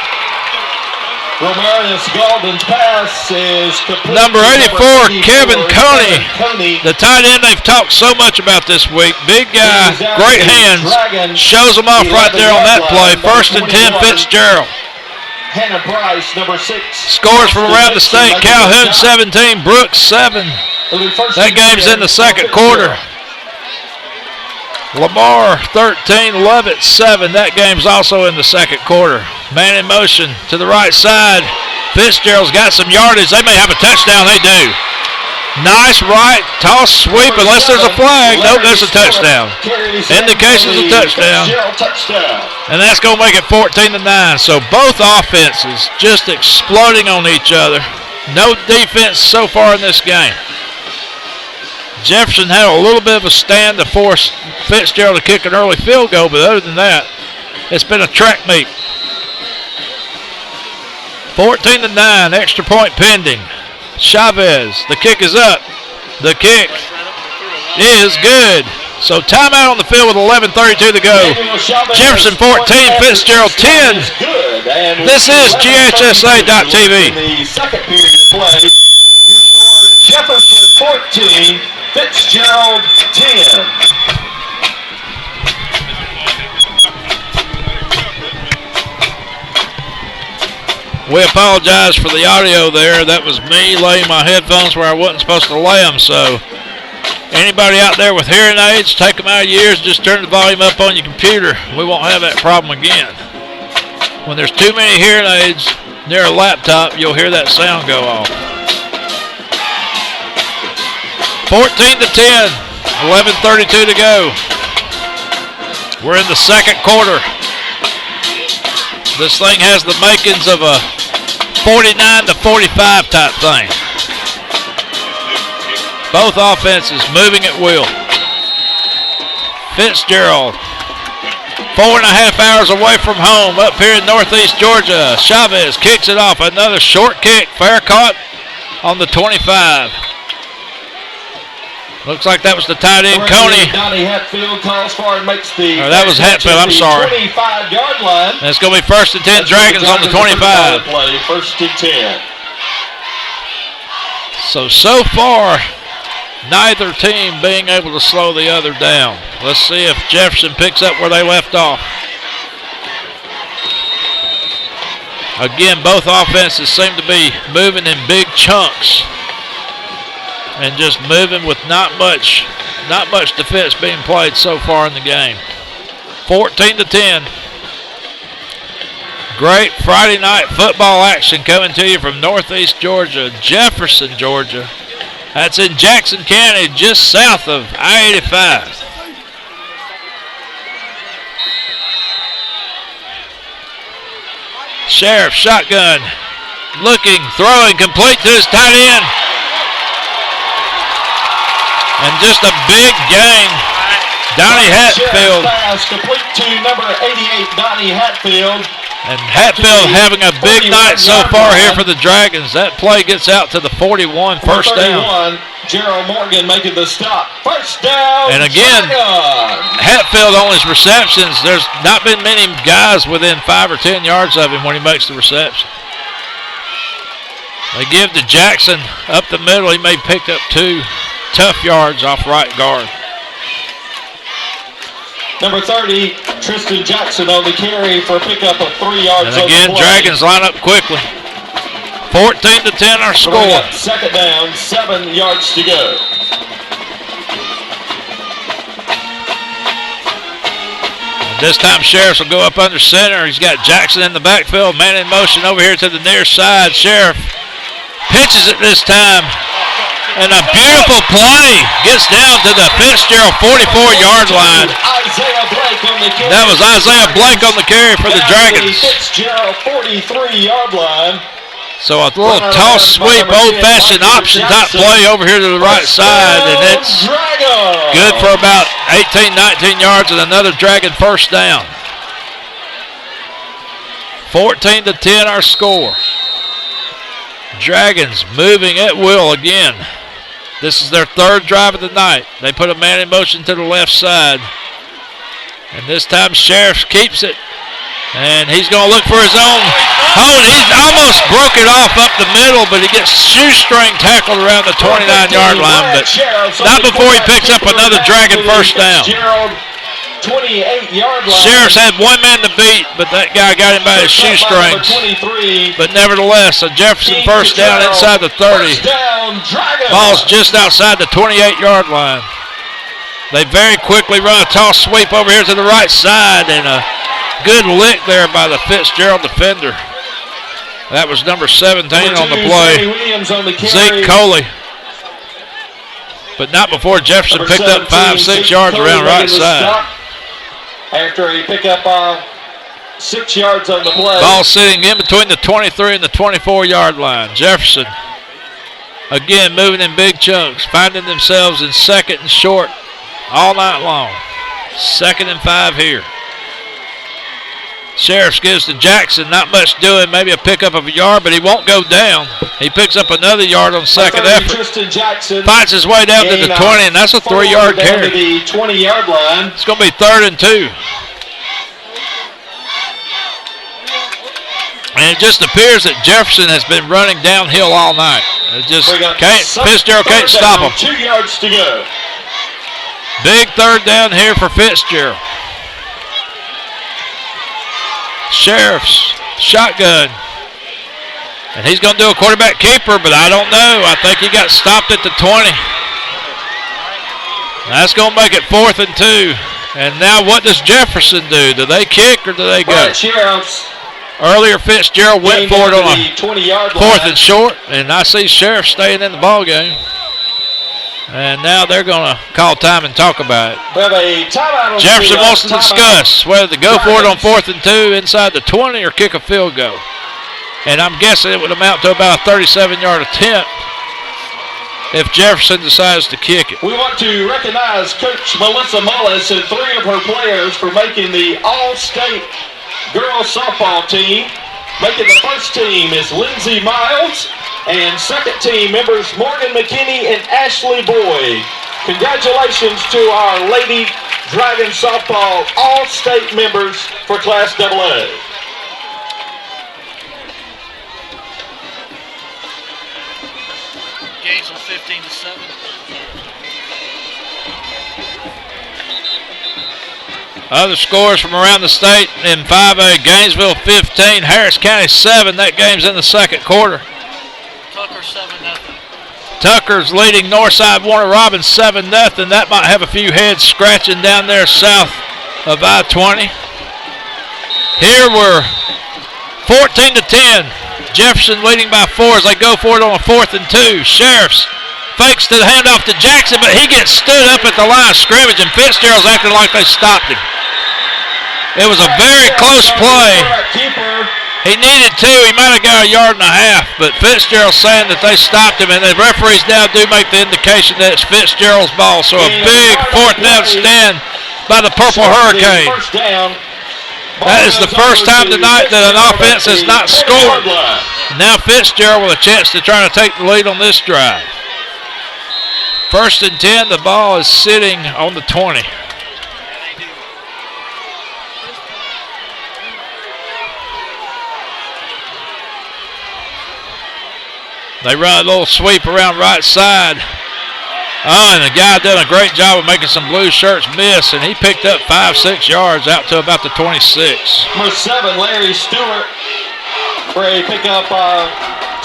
Romarius Golden's pass is complete. Number 84, Kevin Coney. The tight end they've talked so much about this week. Big guy, great hands. Shows them off right there on that play. 1st and 10, Fitzgerald. Hannah Price, number 6. Scores from around the state. Calhoun 17, Brooks 7. That game's in the second quarter. Lamar 13, Lovett 7. That game's also in the second quarter. Man in motion to the right side. Fitzgerald's got some yardage. They may have a touchdown. They do. Nice right toss sweep unless there's a flag. Nope, there's a touchdown. Indications of touchdown. And that's going to make it 14-9. So both offenses just exploding on each other. No defense so far in this game. Jefferson had a little bit of a stand to force Fitzgerald to kick an early field goal, but other than that, it's been a track meet. 14-9, extra point pending. Chavez, the kick is up. The kick is good. So timeout on the field with 11:32 to go. Jefferson 14, Fitzgerald 10. This is GHSA.TV. The second period of play, you scored Jefferson 14, Fitzgerald 10. We apologize for the audio there. That was me laying my headphones where I wasn't supposed to lay them. So anybody out there with hearing aids, take them out of your ears, just turn the volume up on your computer. We won't have that problem again. When there's too many hearing aids near a laptop, you'll hear that sound go off. 14-10, 11:32 to go. We're in the second quarter. This thing has the makings of a 49-45 type thing. Both offenses moving at will. Fitzgerald, 4.5 hours away from home up here in Northeast Georgia. Chavez kicks it off. Another short kick. Fair caught on the 25. Looks like that was the tight end, Coney. Donnie Hatfield calls for and makes the. That was Hatfield, I'm sorry. 25-yard line. And it's going to be 1st and 10 Dragons on the 25. Play, 1st and 10. So far, neither team being able to slow the other down. Let's see if Jefferson picks up where they left off. Again, both offenses seem to be moving in big chunks and just moving with not much defense being played so far in the game. 14-10. Great Friday night football action coming to you from Northeast Georgia, Jefferson, Georgia. That's in Jackson County, just south of I-85. Sheriff, shotgun, looking, throwing, complete to his tight end. And just a big game. Donnie Hatfield. Pass complete to number 88, Donnie Hatfield. And Hatfield having a big night so far here for the Dragons. That play gets out to the 41, first down. Gerald Morgan making the stop. First down. And again, Hatfield on his receptions, there's not been many guys within 5 or 10 yards of him when he makes the reception. They give to Jackson up the middle. He may pick up 2 tough yards off right guard. Number 30, Tristan Jackson on the carry for a pickup of 3 yards. And again, Dragons line up quickly. 14-10 our So we score. got second down, 7 yards to go. This time Sheriff will go up under center. He's got Jackson in the backfield, man in motion over here to the near side. Sheriff pitches it this time. And a beautiful play. Gets down to the Fitzgerald 44-yard line. That was Isaiah Blake on the carry for the Dragons. Fitzgerald 43-yard line. So a little toss sweep, old-fashioned option type play over here to the right side, and it's good for about 18, 19 yards and another Dragon first down. 14-10 our score. Dragons moving at will again. This is their third drive of the night. They put a man in motion to the left side. And this time Sheriff keeps it. And he's going to look for his own hole. He's almost broke it off up the middle, but he gets shoestring tackled around the 29-yard line. But not before he picks up another Dragon first down. 28-yard line. Sheriff's had one man to beat, but that guy got him by his shoestrings. But nevertheless, a Jefferson first down inside the 30. Ball's just outside the 28-yard line. They very quickly run a toss sweep over here to the right side, and a good lick there by the Fitzgerald defender. That was number 17 on the play, Zeke Coley. But not before Jefferson picked up 5-6 yards around right side. After he picked up 6 yards on the play. Ball sitting in between the 23 and the 24-yard line. Jefferson, again, moving in big chunks, finding themselves in second and short all night long. 2nd and 5 here. Sheriff gives to Jackson, not much doing, maybe a pickup of a yard, but he won't go down. He picks up another yard on second effort. Fights his way down to the 20, and that's a 3-yard carry. To the 20-yard line. It's going to be 3rd and 2. And it just appears that Jefferson has been running downhill all night. It just Fitzgerald can't stop him. 2 yards to go. Big 3rd down here for Fitzgerald. Sheriff's shotgun. And he's going to do a quarterback keeper, but I don't know. I think he got stopped at the 20. That's going to make it 4th and 2. And now what does Jefferson do? Do they kick or do they go? Earlier Fitzgerald went for it on a 4th and short, and I see Sheriff staying in the ball game. And now they're going to call time and talk about it. Jefferson wants to discuss whether to go for it on 4th and 2 inside the 20 or kick a field goal. And I'm guessing it would amount to about a 37-yard attempt if Jefferson decides to kick it. We want to recognize Coach Melissa Mullis and 3 of her players for making the All-State girls softball team. Making the first team is Lindsay Miles, and second team members Morgan McKinney and Ashley Boyd. Congratulations to our Lady Dragon Softball All-State members for Class AA. Gainesville 15-7. Other scores from around the state in 5A, Gainesville 15, Harris County 7. That game's in the second quarter. Tucker 7-0. Tucker's leading Northside Warner Robins 7-0. That might have a few heads scratching down there south of I-20. Here we're 14-10. Jefferson leading by 4 as they go for it on a 4th and 2. Sheriffs fakes to the handoff to Jackson, but he gets stood up at the line of scrimmage, and Fitzgerald's acting like they stopped him. It was a very close play. He needed 2. He might have got a yard and a half, but Fitzgerald's saying that they stopped him, and the referees now do make the indication that it's Fitzgerald's ball. So a big 4th down stand by the Purple Hurricane. That is the first time tonight that an offense has not scored. Now Fitzgerald with a chance to try to take the lead on this drive. 1st and 10, the ball is sitting on the 20. They run a little sweep around right side. Oh, and the guy done a great job of making some blue shirts miss, and he picked up 5-6 yards out to about the 26. Number 7, Larry Stewart, for a pickup of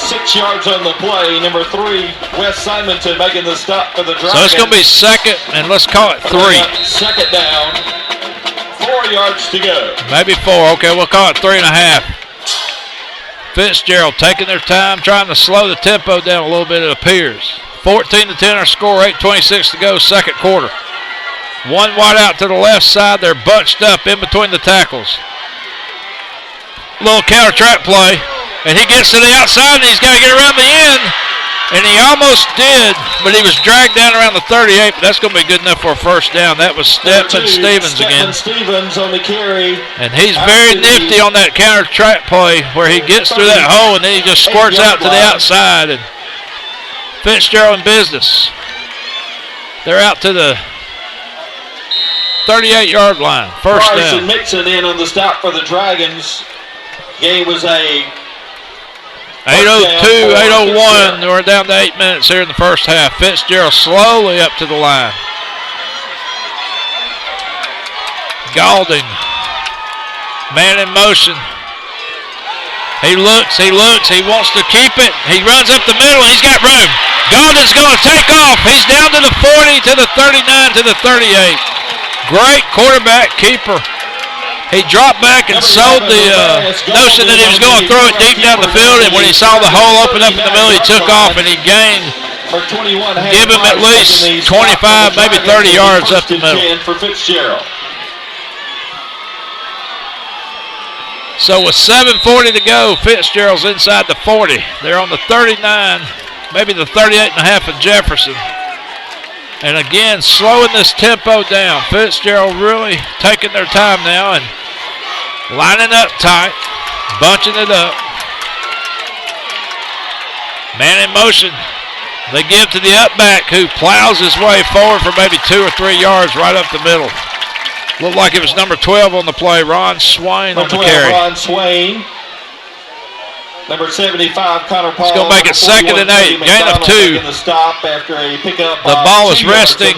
6 yards on the play. Number 3, Wes Simonton making the stop for the Dragons. So it's going to be second, and let's call it 3. Second down. 4 yards to go. Maybe 4. Okay, we'll call it 3.5. Fitzgerald taking their time, trying to slow the tempo down a little bit, it appears. 14-10 our score, 8:26 to go, second quarter. One wide out to the left side. They're bunched up in between the tackles. Little counter trap play. And he gets to the outside, and he's got to get around the end. And he almost did, but he was dragged down around the 38, but that's going to be good enough for a first down. That was Stephen Stevens again. Stevens on the carry. And he's very nifty on that counter trap play where he gets through that hole, and then he just squirts out to the outside. And Fitzgerald in business. They're out to the 38-yard line. First down. Mixon in on the stop for the Dragons. Game was a 8:02, 8:01. We're down to 8 minutes here in the first half. Fitzgerald slowly up to the line. Galding. Man in motion. He looks, he wants to keep it. He runs up the middle, and he's got room. Galding's going to take off. He's down to the 40, to the 39, to the 38. Great quarterback keeper. He dropped back and sold the notion that he was going to throw it deep down the field, and when he saw the hole open up in the middle, he took off and he gained, give him at least 25, maybe 30 yards up the middle. For Fitzgerald. So with 7:40 to go, Fitzgerald's inside the 40. They're on the 39, maybe the 38.5 of Jefferson. And again, slowing this tempo down. Fitzgerald really taking their time now and lining up tight, bunching it up. Man in motion. They give to the up back who plows his way forward for maybe 2 or 3 yards right up the middle. Looked like it was number 12 on the play, Ron Swain on the carry. Ron Swain. Number 75, Connor Paul. It's going to make it 2nd and 8, gain of 2. The stop after a pickup. The ball is resting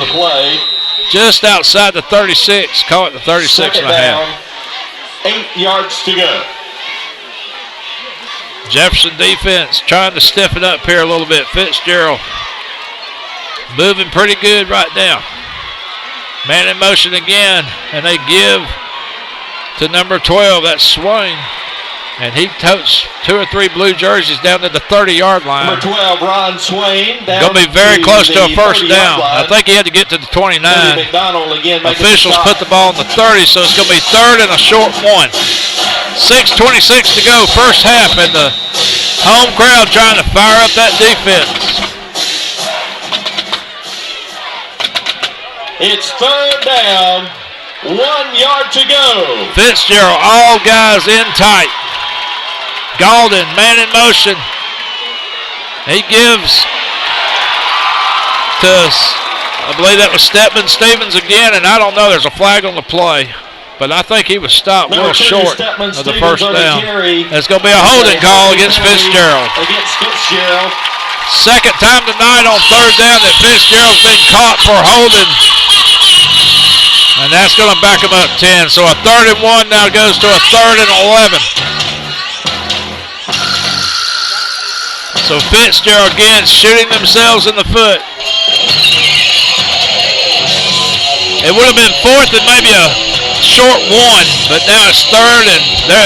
just outside the 36. Call it the 36.5. 8 yards to go. Jefferson defense trying to stiffen up here a little bit. Fitzgerald moving pretty good right now. Man in motion again, and they give to number 12. That's Swain. And he totes 2 or 3 blue jerseys down to the 30-yard line. Number 12, Ron Swain. Going to be very close to a first down. I think he had to get to the 29. Officials put the ball on the 30, so it's going to be 3rd and a short 1. 6:26 to go, first half, and the home crowd trying to fire up that defense. It's 3rd down, 1 yard to go. Fitzgerald, all guys in tight. Galding, man in motion. He gives to, I believe that was Stevens again, and I don't know, there's a flag on the play. But I think he was stopped a little short of the first down. It's going to be a holding call against Fitzgerald. Second time tonight on 3rd down that Fitzgerald's been caught for holding. And that's going to back him up 10. So a 3rd and 1 now goes to a 3rd and 11. So Fitzgerald again shooting themselves in the foot. It would have been 4th and maybe a short 1, but now it's 3rd, and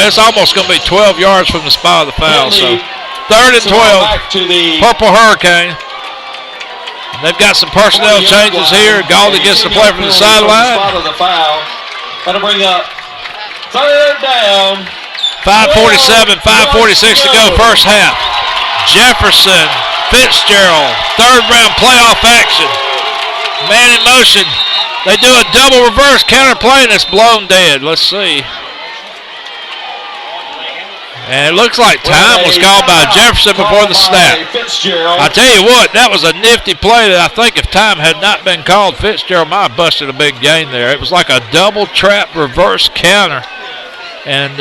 it's almost going to be 12 yards from the spot of the foul. So 3rd and 12, Purple Hurricane. And they've got some personnel changes here. Galding gets the play from the sideline. That'll bring up 3rd down. 5:47, 5:46 to go, first half. Jefferson, Fitzgerald, 3rd round playoff action. Man in motion. They do a double reverse counter play, and it's blown dead. Let's see. And it looks like time was called by Jefferson before the snap. I tell you what, that was a nifty play that I think if time had not been called, Fitzgerald might have busted a big gain there. It was like a double trap reverse counter. And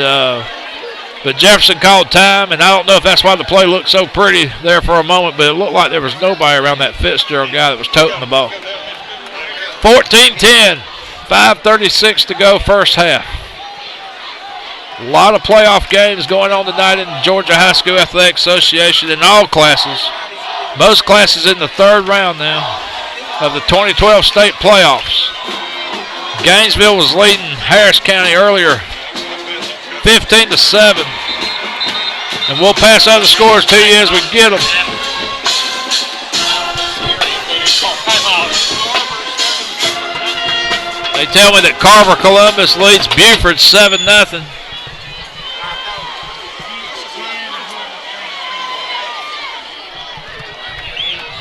but Jefferson called time, and I don't know if that's why the play looked so pretty there for a moment, but it looked like there was nobody around that Fitzgerald guy that was toting the ball. 14-10, 5:36 to go, first half. A lot of playoff games going on tonight in the Georgia High School Athletic Association in all classes. Most classes in the third round now of the 2012 state playoffs. Gainesville was leading Harris County earlier, 15-7. And we'll pass other scores to you as we get them. They tell me that Carver Columbus leads Buford 7-0.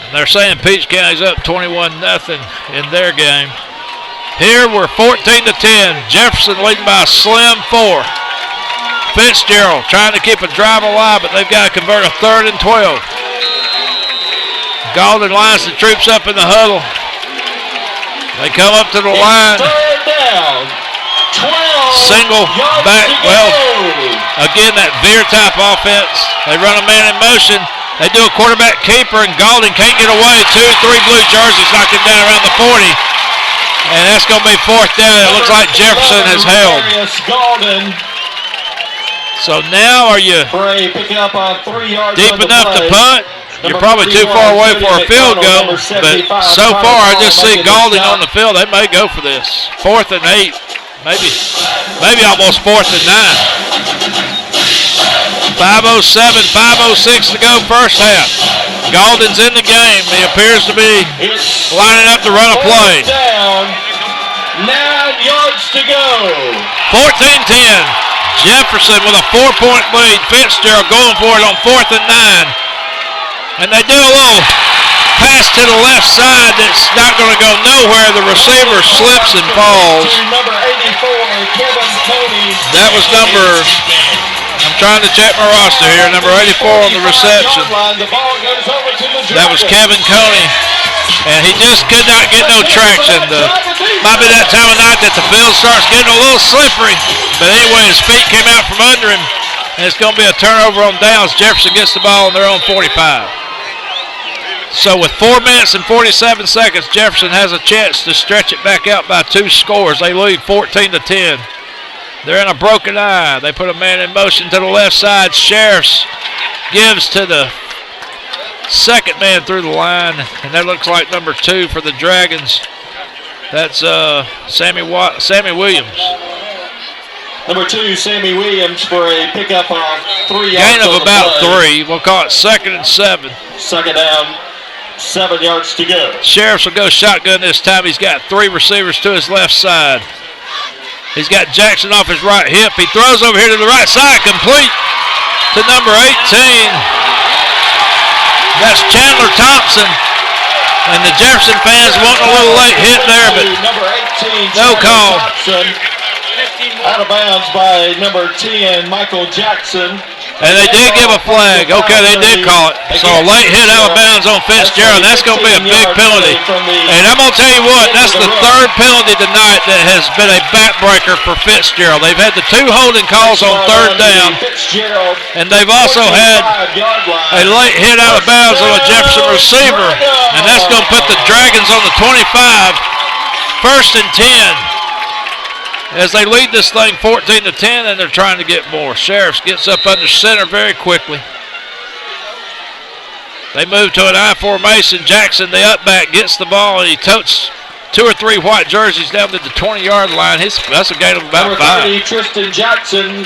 And they're saying Peach County's up 21-0 in their game. Here we're 14-10. Jefferson leading by a slim 4. Fitzgerald trying to keep a drive alive, but they've got to convert a 3rd and 12. Golden lines the troops up in the huddle. They come up to the line. Third down. 12 Single back. Well, again, that veer type offense. They run a man in motion. They do a quarterback keeper, and Golden can't get away. 2-3 blue jerseys knocked him down around the 40. And that's going to be 4th down. It looks like Jefferson has held. So now are you deep enough to punt? You're probably too far away for a field goal, but so far I just see Golden on the field. They may go for this. 4th and 8, maybe almost 4th and 9. 5:07, 5:06 to go first half. Golden's in the game. He appears to be lining up to run a play. 9 yards to go. 14-10. Jefferson with a 4-point lead. Fitzgerald going for it on 4th and 9. And they do a little pass to the left side that's not going to go nowhere. The receiver slips and falls. Number 84, Kevin Cody. That was I'm trying to check my roster here. Number 84 on the reception. That was Kevin Coney. And he just could not get no traction. Might be that time of night that the field starts getting a little slippery. But anyway, his feet came out from under him. And it's going to be a turnover on downs. Jefferson gets the ball on their own 45. So with 4 minutes and 47 seconds, Jefferson has a chance to stretch it back out by 2 scores. They lead 14-10. They're in a broken eye. They put a man in motion to the left side. Sheriffs gives to the second man through the line, and that looks like number 2 for the Dragons. That's Sammy Williams. Number 2, Sammy Williams for a pickup of 3 yards. Gain of about 3. We'll call it 2nd and 7. 2nd down, 7 yards to go. Sheriffs will go shotgun this time. He's got 3 receivers to his left side. He's got Jackson off his right hip. He throws over here to the right side, complete to number 18. That's Chandler Thompson. And the Jefferson fans wanting a little late hit there, but no call. Out of bounds by number 10, Michael Jackson. And they did give a flag. Okay, they did call it. So a late hit out of bounds on Fitzgerald. That's going to be a big penalty. And I'm going to tell you what, that's the 3rd penalty tonight that has been a backbreaker for Fitzgerald. They've had the 2 holding calls on 3rd down. And they've also had a late hit out of bounds on a Jefferson receiver. And that's going to put the Dragons on the 25. 1st and 10. As they lead this thing 14-10, and they're trying to get more. Sheriffs gets up under center very quickly. They move to an I formation. Jackson, the up back, gets the ball, and he totes 2 or 3 white jerseys down to the 20-yard line. That's a gain of about 5. 30, Tristan Jackson.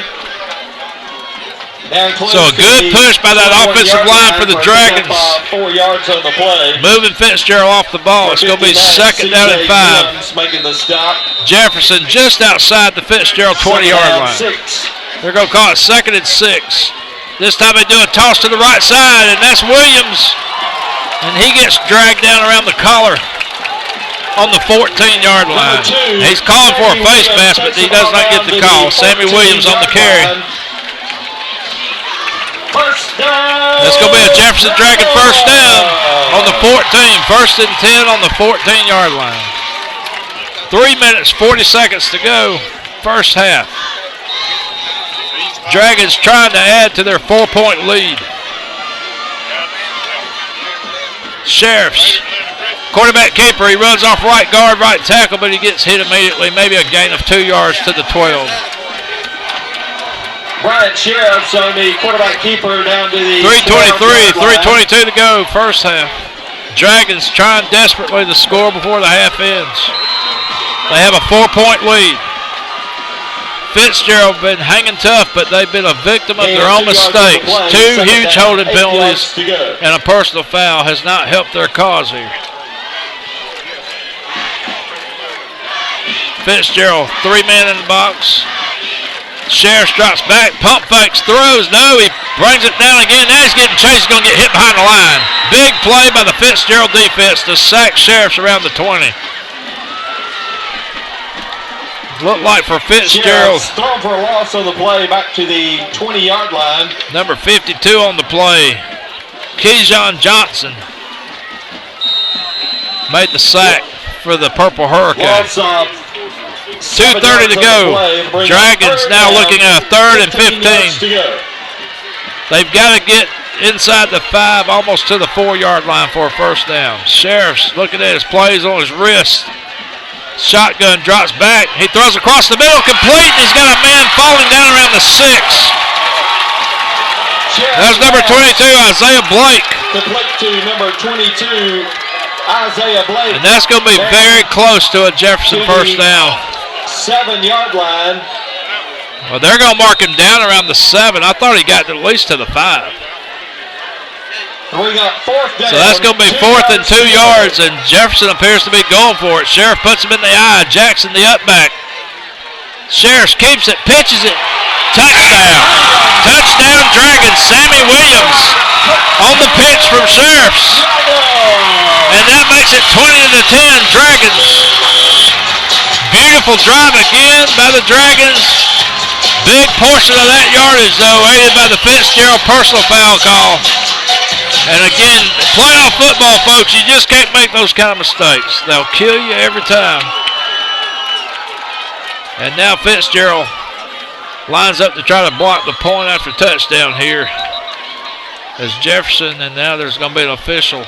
So a good push by that offensive line for the Dragons. 4 yards on the play. Moving Fitzgerald off the ball. It's going to be 2nd down and 5. Making the stop. Jefferson just outside the Fitzgerald 20-yard line. 6. They're going to call it 2nd and 6. This time they do a toss to the right side, and that's Williams. And he gets dragged down around the collar on the 14-yard line. He's calling for a face mask, but he does not get the call. Sammy Williams on the carry. That's going to be a Jefferson Dragon 1st down on the 14. 1st and 10 on the 14-yard line. 3 minutes, 40 seconds to go, first half. Dragons trying to add to their 4-point lead. Sheriffs. Quarterback keeper, he runs off right guard, right tackle, but he gets hit immediately. Maybe a gain of 2 yards to the 12. Bryant Sheriff's on the quarterback keeper down to the 3:23, 3:22 to go, first half. Dragons trying desperately to score before the half ends. They have a 4-point lead. Fitzgerald been hanging tough, but they've been a victim of their own mistakes. 2 huge holding penalties and a personal foul has not helped their cause here. Fitzgerald, 3-man in the box. Sheriff drops back, pump fakes, throws. No, he brings it down again. Now he's getting chased. He's going to get hit behind the line. Big play by the Fitzgerald defense to sack Sheriff's around the 20. Looked like for Fitzgerald. Thrown for a loss on the play back to the 20-yard line. Number 52 on the play, Keyshawn Johnson, made the sack for the Purple Hurricane. 2:30 to go. Dragons now looking at a 3rd and 15. They've got to get inside the 5, almost to the 4-yard line for a first down. Sheriff's looking at his plays on his wrist. Shotgun drops back. He throws across the middle, complete, and he's got a man falling down around the 6. That's number 22, Isaiah Blake. Complete to number 22, Isaiah Blake. And that's going to be very close to a Jefferson first down. 7-yard line. Well, they're going to mark him down around the 7. I thought he got at least to the 5. We got 4th down. So that's going to be 4th and 2 yards, and Jefferson appears to be going for it. Sheriff puts him in the eye. Jackson the upback. Sheriff keeps it, pitches it. Touchdown. Touchdown Dragons. Sammy Williams on the pitch from Sheriff's. And that makes it 20-10 Dragons. Beautiful drive again by the Dragons. Big portion of that yardage, though, aided by the Fitzgerald personal foul call. And again, playoff football, folks, you just can't make those kind of mistakes. They'll kill you every time. And now Fitzgerald lines up to try to block the point after touchdown here. As Jefferson, and now there's going to be an official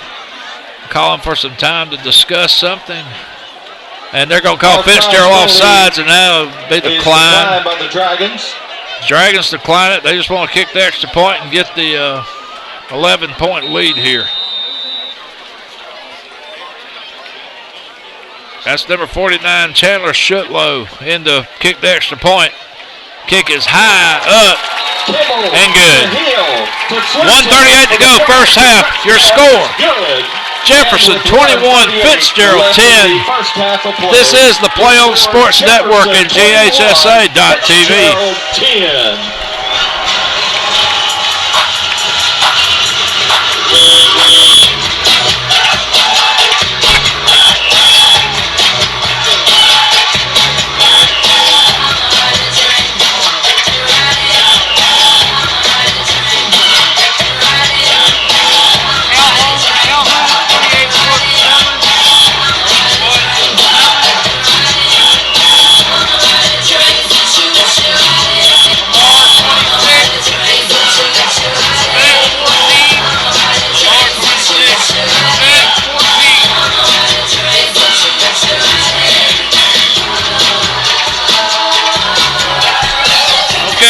calling for some time to discuss something. And they're going to call Fitzgerald offsides, and now it'll be decline. By the Dragons. Dragons decline it. They just want to kick the extra point and get the 11-point lead here. That's number 49, Chandler Shutlow, in to kick the extra point. Kick is high, up, and good. 1:38 to go, first half. Your score. Jefferson 21, Fitzgerald 10. This is the Play On Sports Network and GHSA.TV.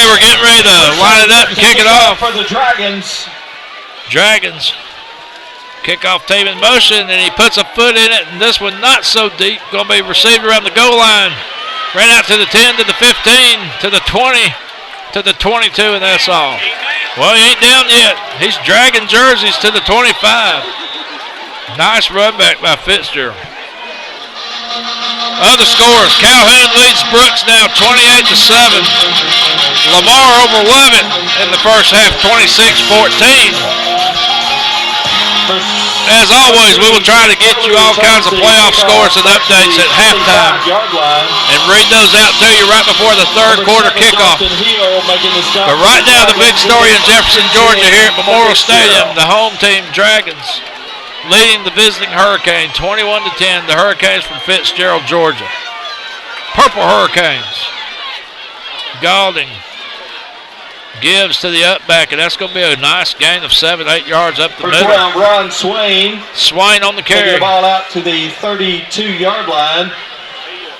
We're getting ready to line it up and kick it off. For the Dragons. Dragons. Kickoff team in motion, and he puts a foot in it, and this one not so deep. Going to be received around the goal line. Ran out to the 10, to the 15, to the 20, to the 22, and that's all. Well, he ain't down yet. He's dragging jerseys to the 25. Nice run back by Fitzgerald. Other scores, Calhoun leads Brooks now 28-7. Lamar over Lovett in the first half, 26-14. As always, we will try to get you all kinds of playoff scores and updates at halftime and read those out to you right before the third quarter kickoff. But right now, the big story in Jefferson, Georgia here at Memorial Stadium, the home team Dragons leading the visiting Hurricane 21-10. The Hurricanes from Fitzgerald, Georgia. Purple Hurricanes. Galding gives to the upback, and that's going to be a nice gain of 7-8 yards up the middle. Ron Swain. Swain on the carry. The ball out to the 32-yard line.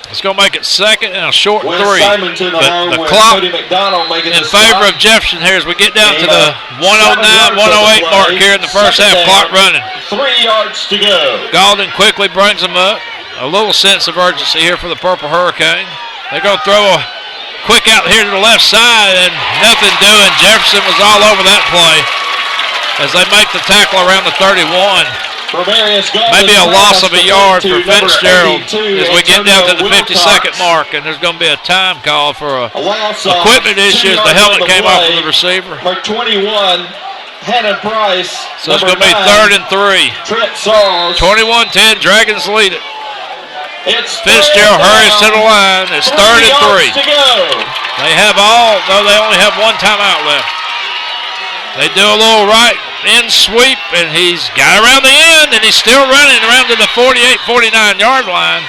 It's going to make it second and a short West three. Simonton along The with clock Cody McDonald making in the favor stop. of Jefferson here as we get down to Gain the of 109, 108 mark play. here in the first Second half. down. Clock running. 3 yards to go. Galden quickly brings them up. A little sense of urgency here for the Purple Hurricane. They're going to throw a quick out here to the left side and nothing doing. Jefferson was all over that play as they make the tackle around the 31. Maybe a loss of a yard for Fitzgerald as we get down to the 52nd mark, and there's going to be a time call for equipment issues. The helmet came off of the receiver. For 21, Hannon Price. So it's going to be 3rd and 3. Trent Sauls. 21-10, Dragons lead it. It's Fitzgerald hurries to the line. It's 3rd and 3. They have all, though they only have one timeout left. They do a little right end sweep, and he's got around the end, and he's still running around to the 48, 49-yard line.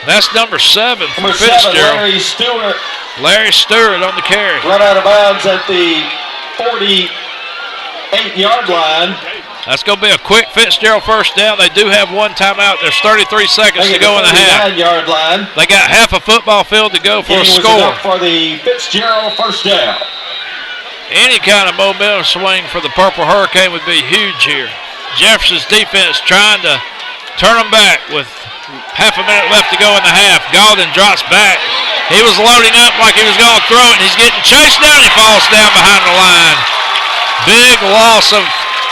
That's number 7 for Fitzgerald. Larry Stewart on the carry. Run out of bounds at the 48-yard line. That's going to be a quick Fitzgerald first down. They do have one timeout. There's 33 seconds to go in the half. 49-yard line. They got half a football field to go for a Getting score. for the Fitzgerald first down. Any kind of momentum swing for the Purple Hurricane would be huge here. Jefferson's defense trying to turn them back with half a minute left to go in the half. Galden drops back. He was loading up like he was going to throw it, and he's getting chased down. He falls down behind the line. Big loss of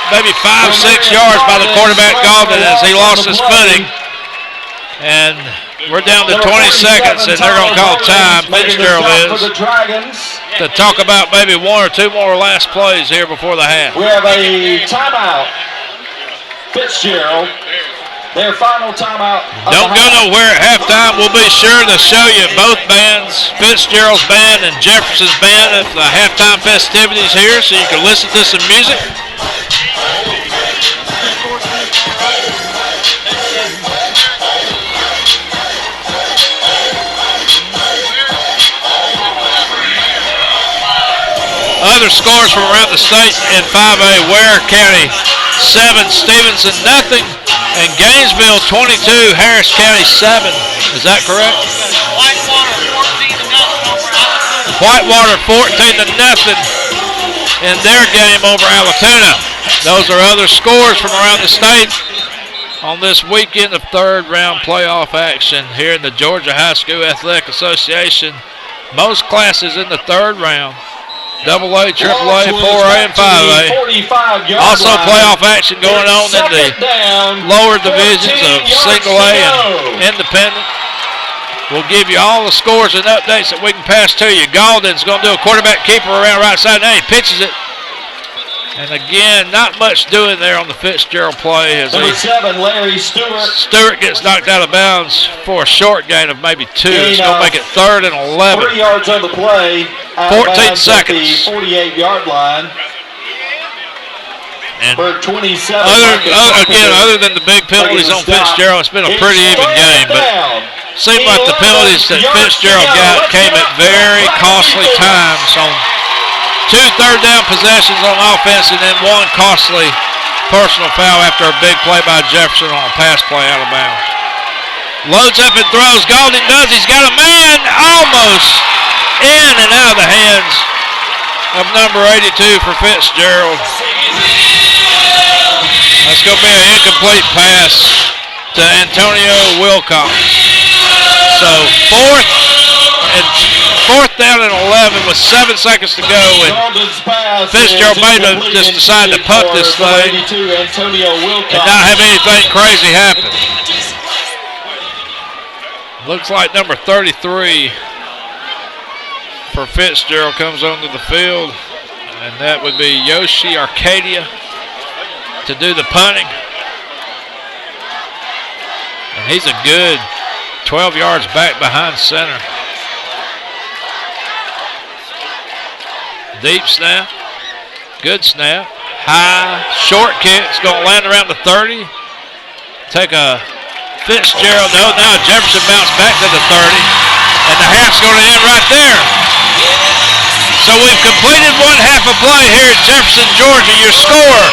maybe 5-6 yards by the quarterback Galden as he lost his footing. And we're down to 20 seconds, and they're going to call time. Fitzgerald is to talk about maybe 1 or 2 more last plays here before the half. We have a timeout. Fitzgerald, their final timeout. Don't go nowhere at halftime. We'll be sure to show you both bands, Fitzgerald's band and Jefferson's band, at the halftime festivities here, so you can listen to some music. Other scores from around the state in 5A: Ware County 7, Stevenson nothing, and Gainesville 22, Harris County 7. Is that correct? Whitewater 14-0 in their game over Alatoona. Those are other scores from around the state on this weekend of third round playoff action here in the Georgia High School Athletic Association. Most classes in the third round. AA, AAA, 4A, and 5A. Also playoff action going on in the lower divisions of single A and independent. We'll give you all the scores and updates that we can pass to you. Galden's going to do a quarterback keeper around right side. Now he pitches it. And again, not much doing there on the Fitzgerald play. As Number 7, Larry Stewart. Stewart gets knocked out of bounds for a short gain of maybe 2. It's going to make it 3rd and 11. 3 yards on the play. 14 seconds. The 48-yard line. And for 27 other than the big penalties on Fitzgerald, it's been a pretty even game. But it seemed like the penalties that Fitzgerald got came at very costly times on 2 third-down possessions on offense and then 1 costly personal foul after a big play by Jefferson on a pass play out of bounds. Loads up and throws. Galden does. He's got a man almost in and out of the hands of number 82 for Fitzgerald. That's going to be an incomplete pass to Antonio Wilcox. So fourth down and 11 with 7 seconds to go, and Fitzgerald may just decide to punt this thing and not have anything crazy happen. Looks like number 33 for Fitzgerald comes onto the field, and that would be Yoshi Arcadia to do the punting. And he's a good 12 yards back behind center. Deep snap. Good snap. High, short kick. It's going to land around the 30. Take a Fitzgerald. No, now Jefferson bounced back to the 30. And the half's going to end right there. So we've completed 1 half of play here at Jefferson, Georgia. Your score,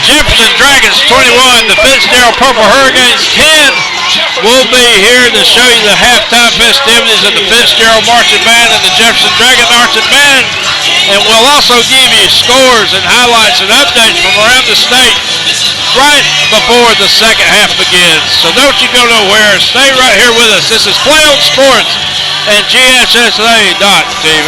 Jefferson Dragons 21, the Fitzgerald Purple Hurricanes 10. We'll be here to show you the halftime festivities of the Fitzgerald Marching Band and the Jefferson Dragon Marching Band. And we'll also give you scores and highlights and updates from around the state right before the second half begins. So don't you go nowhere. Stay right here with us. This is Play on Sports and GHSA.TV.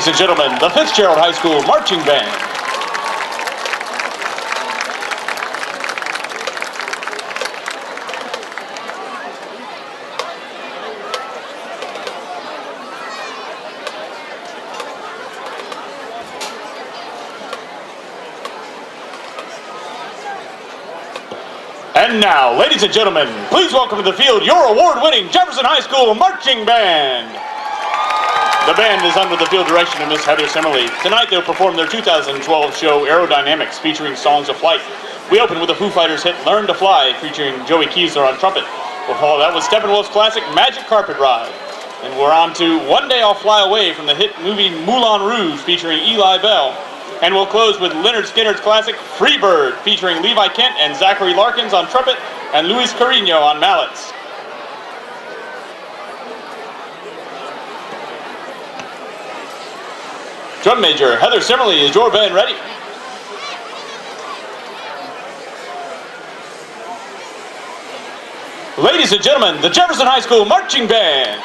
Ladies and gentlemen, the Fitzgerald High School Marching Band. And now, ladies and gentlemen, please welcome to the field your award-winning Jefferson High School Marching Band. The band is under the field direction of Miss Heather Simmerly. Tonight they'll perform their 2012 show Aerodynamics, featuring songs of flight. We open with the Foo Fighters hit Learn to Fly, featuring Joey Kiesler on trumpet. We'll follow that with Steppenwolf's classic Magic Carpet Ride. And we're on to One Day I'll Fly Away from the hit movie Moulin Rouge, featuring Eli Bell. And we'll close with Leonard Skinner's classic Free Bird, featuring Levi Kent and Zachary Larkins on trumpet and Luis Carino on mallets. Drum major Heather Simmerly, is your band ready? Ladies and gentlemen, the Jefferson High School Marching Band.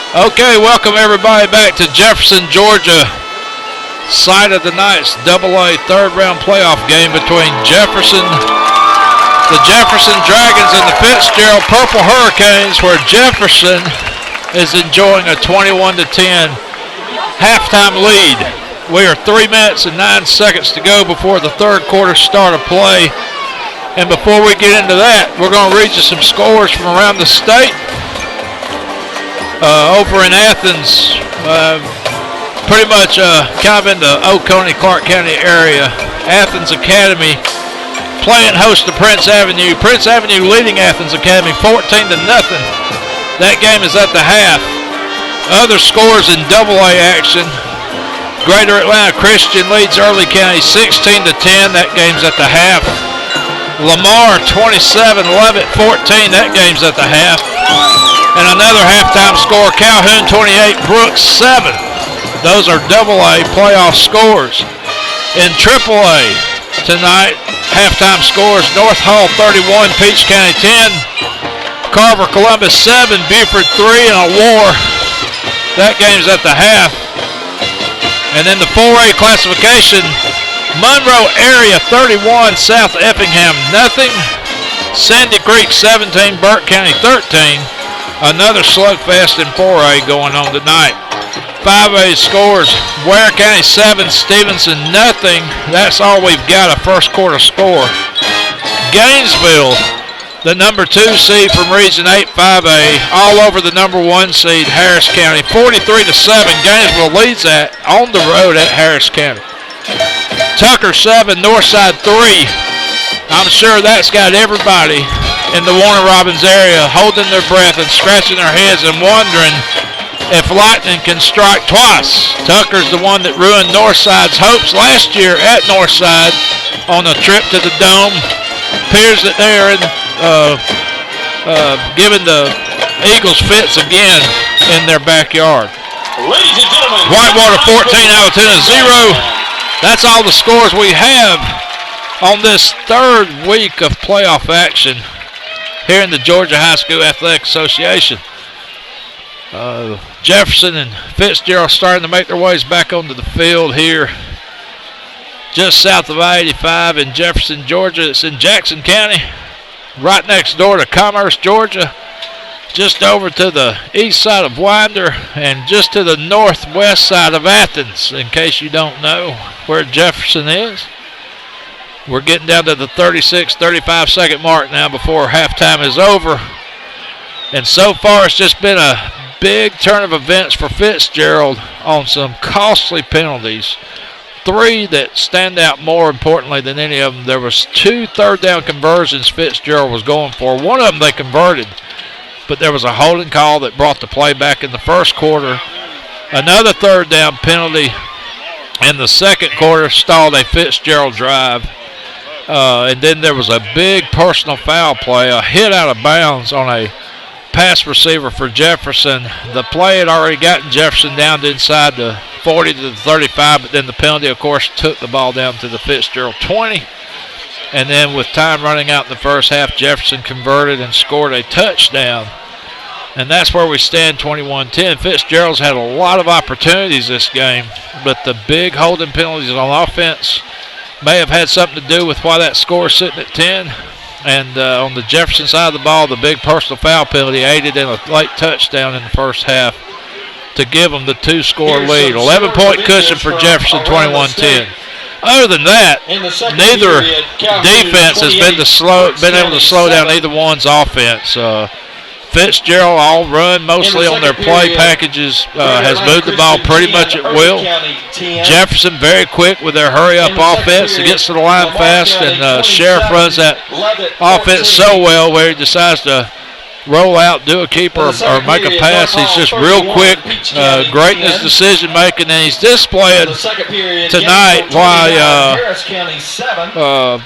Okay, welcome everybody back to Jefferson, Georgia. Site of the night's AA third round playoff game between Jefferson, the Jefferson Dragons, and the Fitzgerald Purple Hurricanes, where Jefferson is enjoying a 21-10 halftime lead. We are 3 minutes and 9 seconds to go before the third quarter start of play. And before we get into that, we're going to read you some scores from around the state. Over in Athens, pretty much kind of in the Oconee, Clark County area, Athens Academy playing host to Prince Avenue. Prince Avenue leading Athens Academy 14-0. That game is at the half. Other scores in AA action. Greater Atlanta Christian leads Early County 16-10. That game's at the half. Lamar 27, Levitt 14. That game's at the half. And another halftime score, Calhoun 28, Brooks 7. Those are AA playoff scores. In AAA tonight, halftime scores, North Hall 31, Peach County 10. Carver Columbus 7, Buford 3, and a war. That game's at the half. And then the 4A classification, Monroe area 31, South Effingham nothing. Sandy Creek 17, Burke County 13. Another slugfest in 4A going on tonight. 5A scores, Ware County 7, Stevenson nothing. That's all we've got, a first quarter score. Gainesville, the number 2 seed from Region 8 5A, all over the number 1 seed, Harris County, 43-7. Gainesville leads that on the road at Harris County. Tucker 7, Northside 3. I'm sure that's got everybody in the Warner Robins area holding their breath and scratching their heads and wondering if lightning can strike twice. Tucker's the one that ruined Northside's hopes last year at Northside on a trip to the Dome. Appears that they are giving the Eagles fits again in their backyard. Ladies and gentlemen, Whitewater 14, Alatoona 0. That's all the scores we have on this third week of playoff action here in the Georgia High School Athletic Association. Jefferson and Fitzgerald starting to make their ways back onto the field here just south of I-85 in Jefferson, Georgia. It's in Jackson County, right next door to Commerce, Georgia, just over to the east side of Winder and just to the northwest side of Athens, in case you don't know where Jefferson is. We're getting down to the 35 second mark now before halftime is over. And so far it's just been a big turn of events for Fitzgerald on some costly penalties. 3 that stand out more importantly than any of them. There was 2 third down conversions Fitzgerald was going for. One of them they converted, but there was a holding call that brought the play back in the first quarter. Another third down penalty in the second quarter stalled a Fitzgerald drive. And then there was a big personal foul play, a hit out of bounds on a pass receiver for Jefferson. The play had already gotten Jefferson down to inside the 40 to the 35, but then the penalty, of course, took the ball down to the Fitzgerald 20. And then with time running out in the first half, Jefferson converted and scored a touchdown. And that's where we stand, 21-10. Fitzgerald's had a lot of opportunities this game, but the big holding penalties on offense may have had something to do with why that score is sitting at 10. And on the Jefferson side of the ball, the big personal foul penalty aided in a late touchdown in the first half to give them the 2-score lead. 11-point cushion for Jefferson, 21-10. Other than that, neither defense has been able to slow down either one's offense. Fitzgerald, all run mostly on their play packages, has moved the ball pretty much at will. Jefferson very quick with their hurry-up offense. He gets to the line fast, and Sheriff runs that offense so well where he decides to roll out, do a keeper, or make a pass. He's just real quick, great in his decision-making, and he's displaying tonight why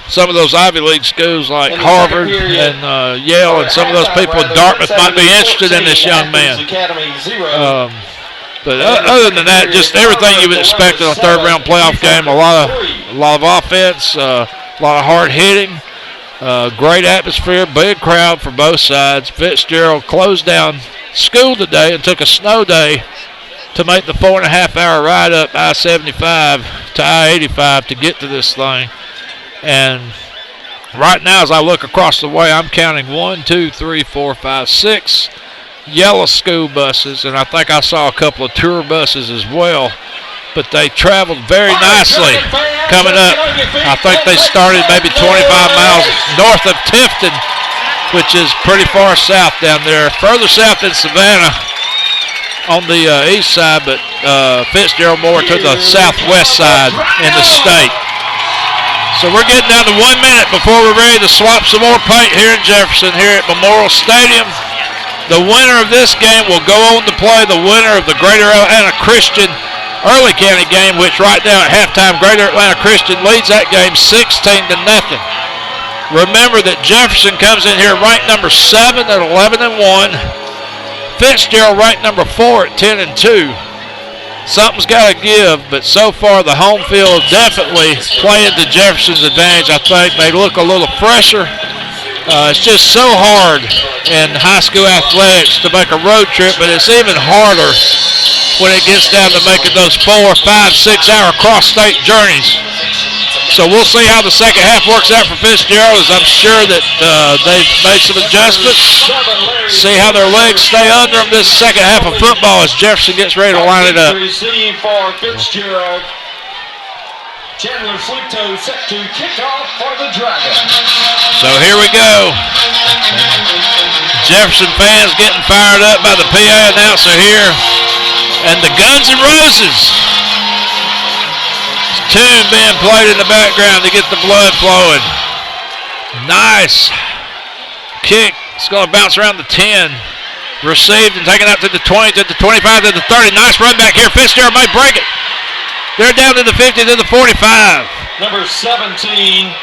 some of those Ivy League schools like Harvard and Yale and some of those people in Dartmouth might be interested in this young man. But other than that, just everything you would expect in a third-round playoff game, a lot of offense, a lot of hard hitting. Great atmosphere, big crowd for both sides. Fitzgerald closed down school today and took a snow day to make the 4.5-hour ride up I-75 to I-85 to get to this thing. And right now, as I look across the way, I'm counting 1, 2, 3, 4, 5, 6 yellow school buses, and I think I saw a couple of tour buses as well. But they traveled very nicely coming up. I think they started maybe 25 miles north of Tifton, which is pretty far south down there. Further south than Savannah on the east side, but Fitzgerald more to the southwest side in the state. So we're getting down to 1 minute before we're ready to swap some more paint here in Jefferson, here at Memorial Stadium. The winner of this game will go on to play the winner of the Greater Atlanta Christian Early County game, which right now at halftime, Greater Atlanta Christian leads that game 16-0. Remember that Jefferson comes in here ranked number 7 at 11-1. Fitzgerald ranked number 4 at 10-2. Something's got to give, but so far the home field definitely playing to Jefferson's advantage. I think they look a little fresher. It's just so hard in high school athletics to make a road trip, but it's even harder when it gets down to making those 4, 5, 6-hour cross-state journeys. So we'll see how the second half works out for Fitzgerald, as I'm sure that they've made some adjustments. See how their legs stay under them this second half of football as Jefferson gets ready to line it up. Chandler Fluto set to kick off for the Dragons. So here we go. Jefferson fans getting fired up by the PA announcer here. And the Guns N' Roses tune being played in the background to get the blood flowing. Nice kick. It's going to bounce around the 10. Received and taken out to the 20, to the 25, to the 30. Nice run back here. Fitzgerald might break it. They're down to the 50, to the 45. Number 17,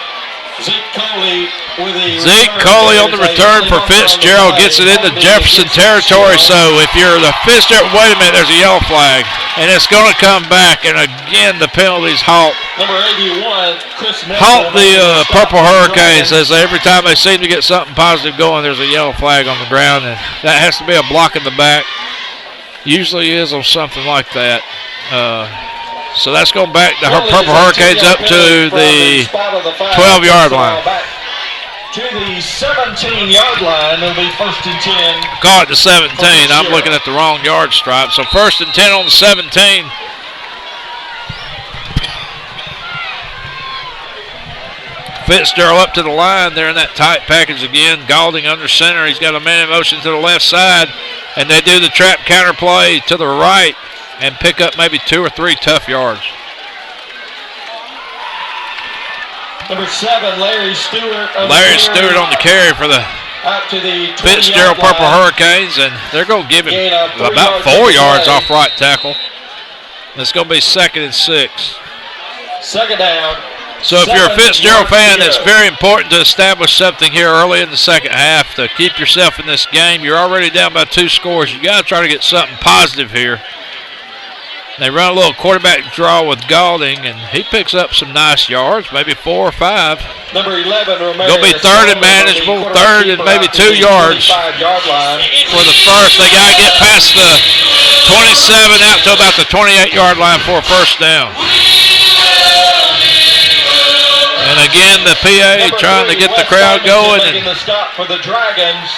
Zeke Coley with the Zeke Coley on the return for Fitzgerald, gets it into Jefferson territory. So if you're the Fitzgerald, wait a minute, there's a yellow flag, and it's going to come back. And again, the penalties halt. Number 81, Chris Halt the Purple Hurricanes, as every time they seem to get something positive going, there's a yellow flag on the ground, and that has to be a block in the back. Usually is on something like that. So that's going back to Purple Hurricanes up to the 12-yard line. To the 17-yard line, it'll be 1st and 10. Call it the 17. I'm looking at the wrong yard stripe. So 1st and 10 on the 17. Fitzgerald up to the line there in that tight package again. Galding under center. He's got a man in motion to the left side. And they do the trap counter play to the right and pick up maybe 2 or 3 tough yards. Number 7, Larry Stewart. Larry Stewart on the carry for the Fitzgerald Purple Hurricanes, and they're going to give him about 4 yards off right tackle. It's going to be 2nd and 6. Second down. So if you're a Fitzgerald fan, it's very important to establish something here early in the second half to keep yourself in this game. You're already down by 2 scores. You got to try to get something positive here. They run a little quarterback draw with Galding, and he picks up some nice yards, maybe 4 or 5. Number 11, Going to be 3rd and manageable, 3rd and maybe 2 yards for the first. They got to get past the 27 out to about the 28-yard line for a first down. And again, the PA trying to get the crowd going. And the stop for the Dragons.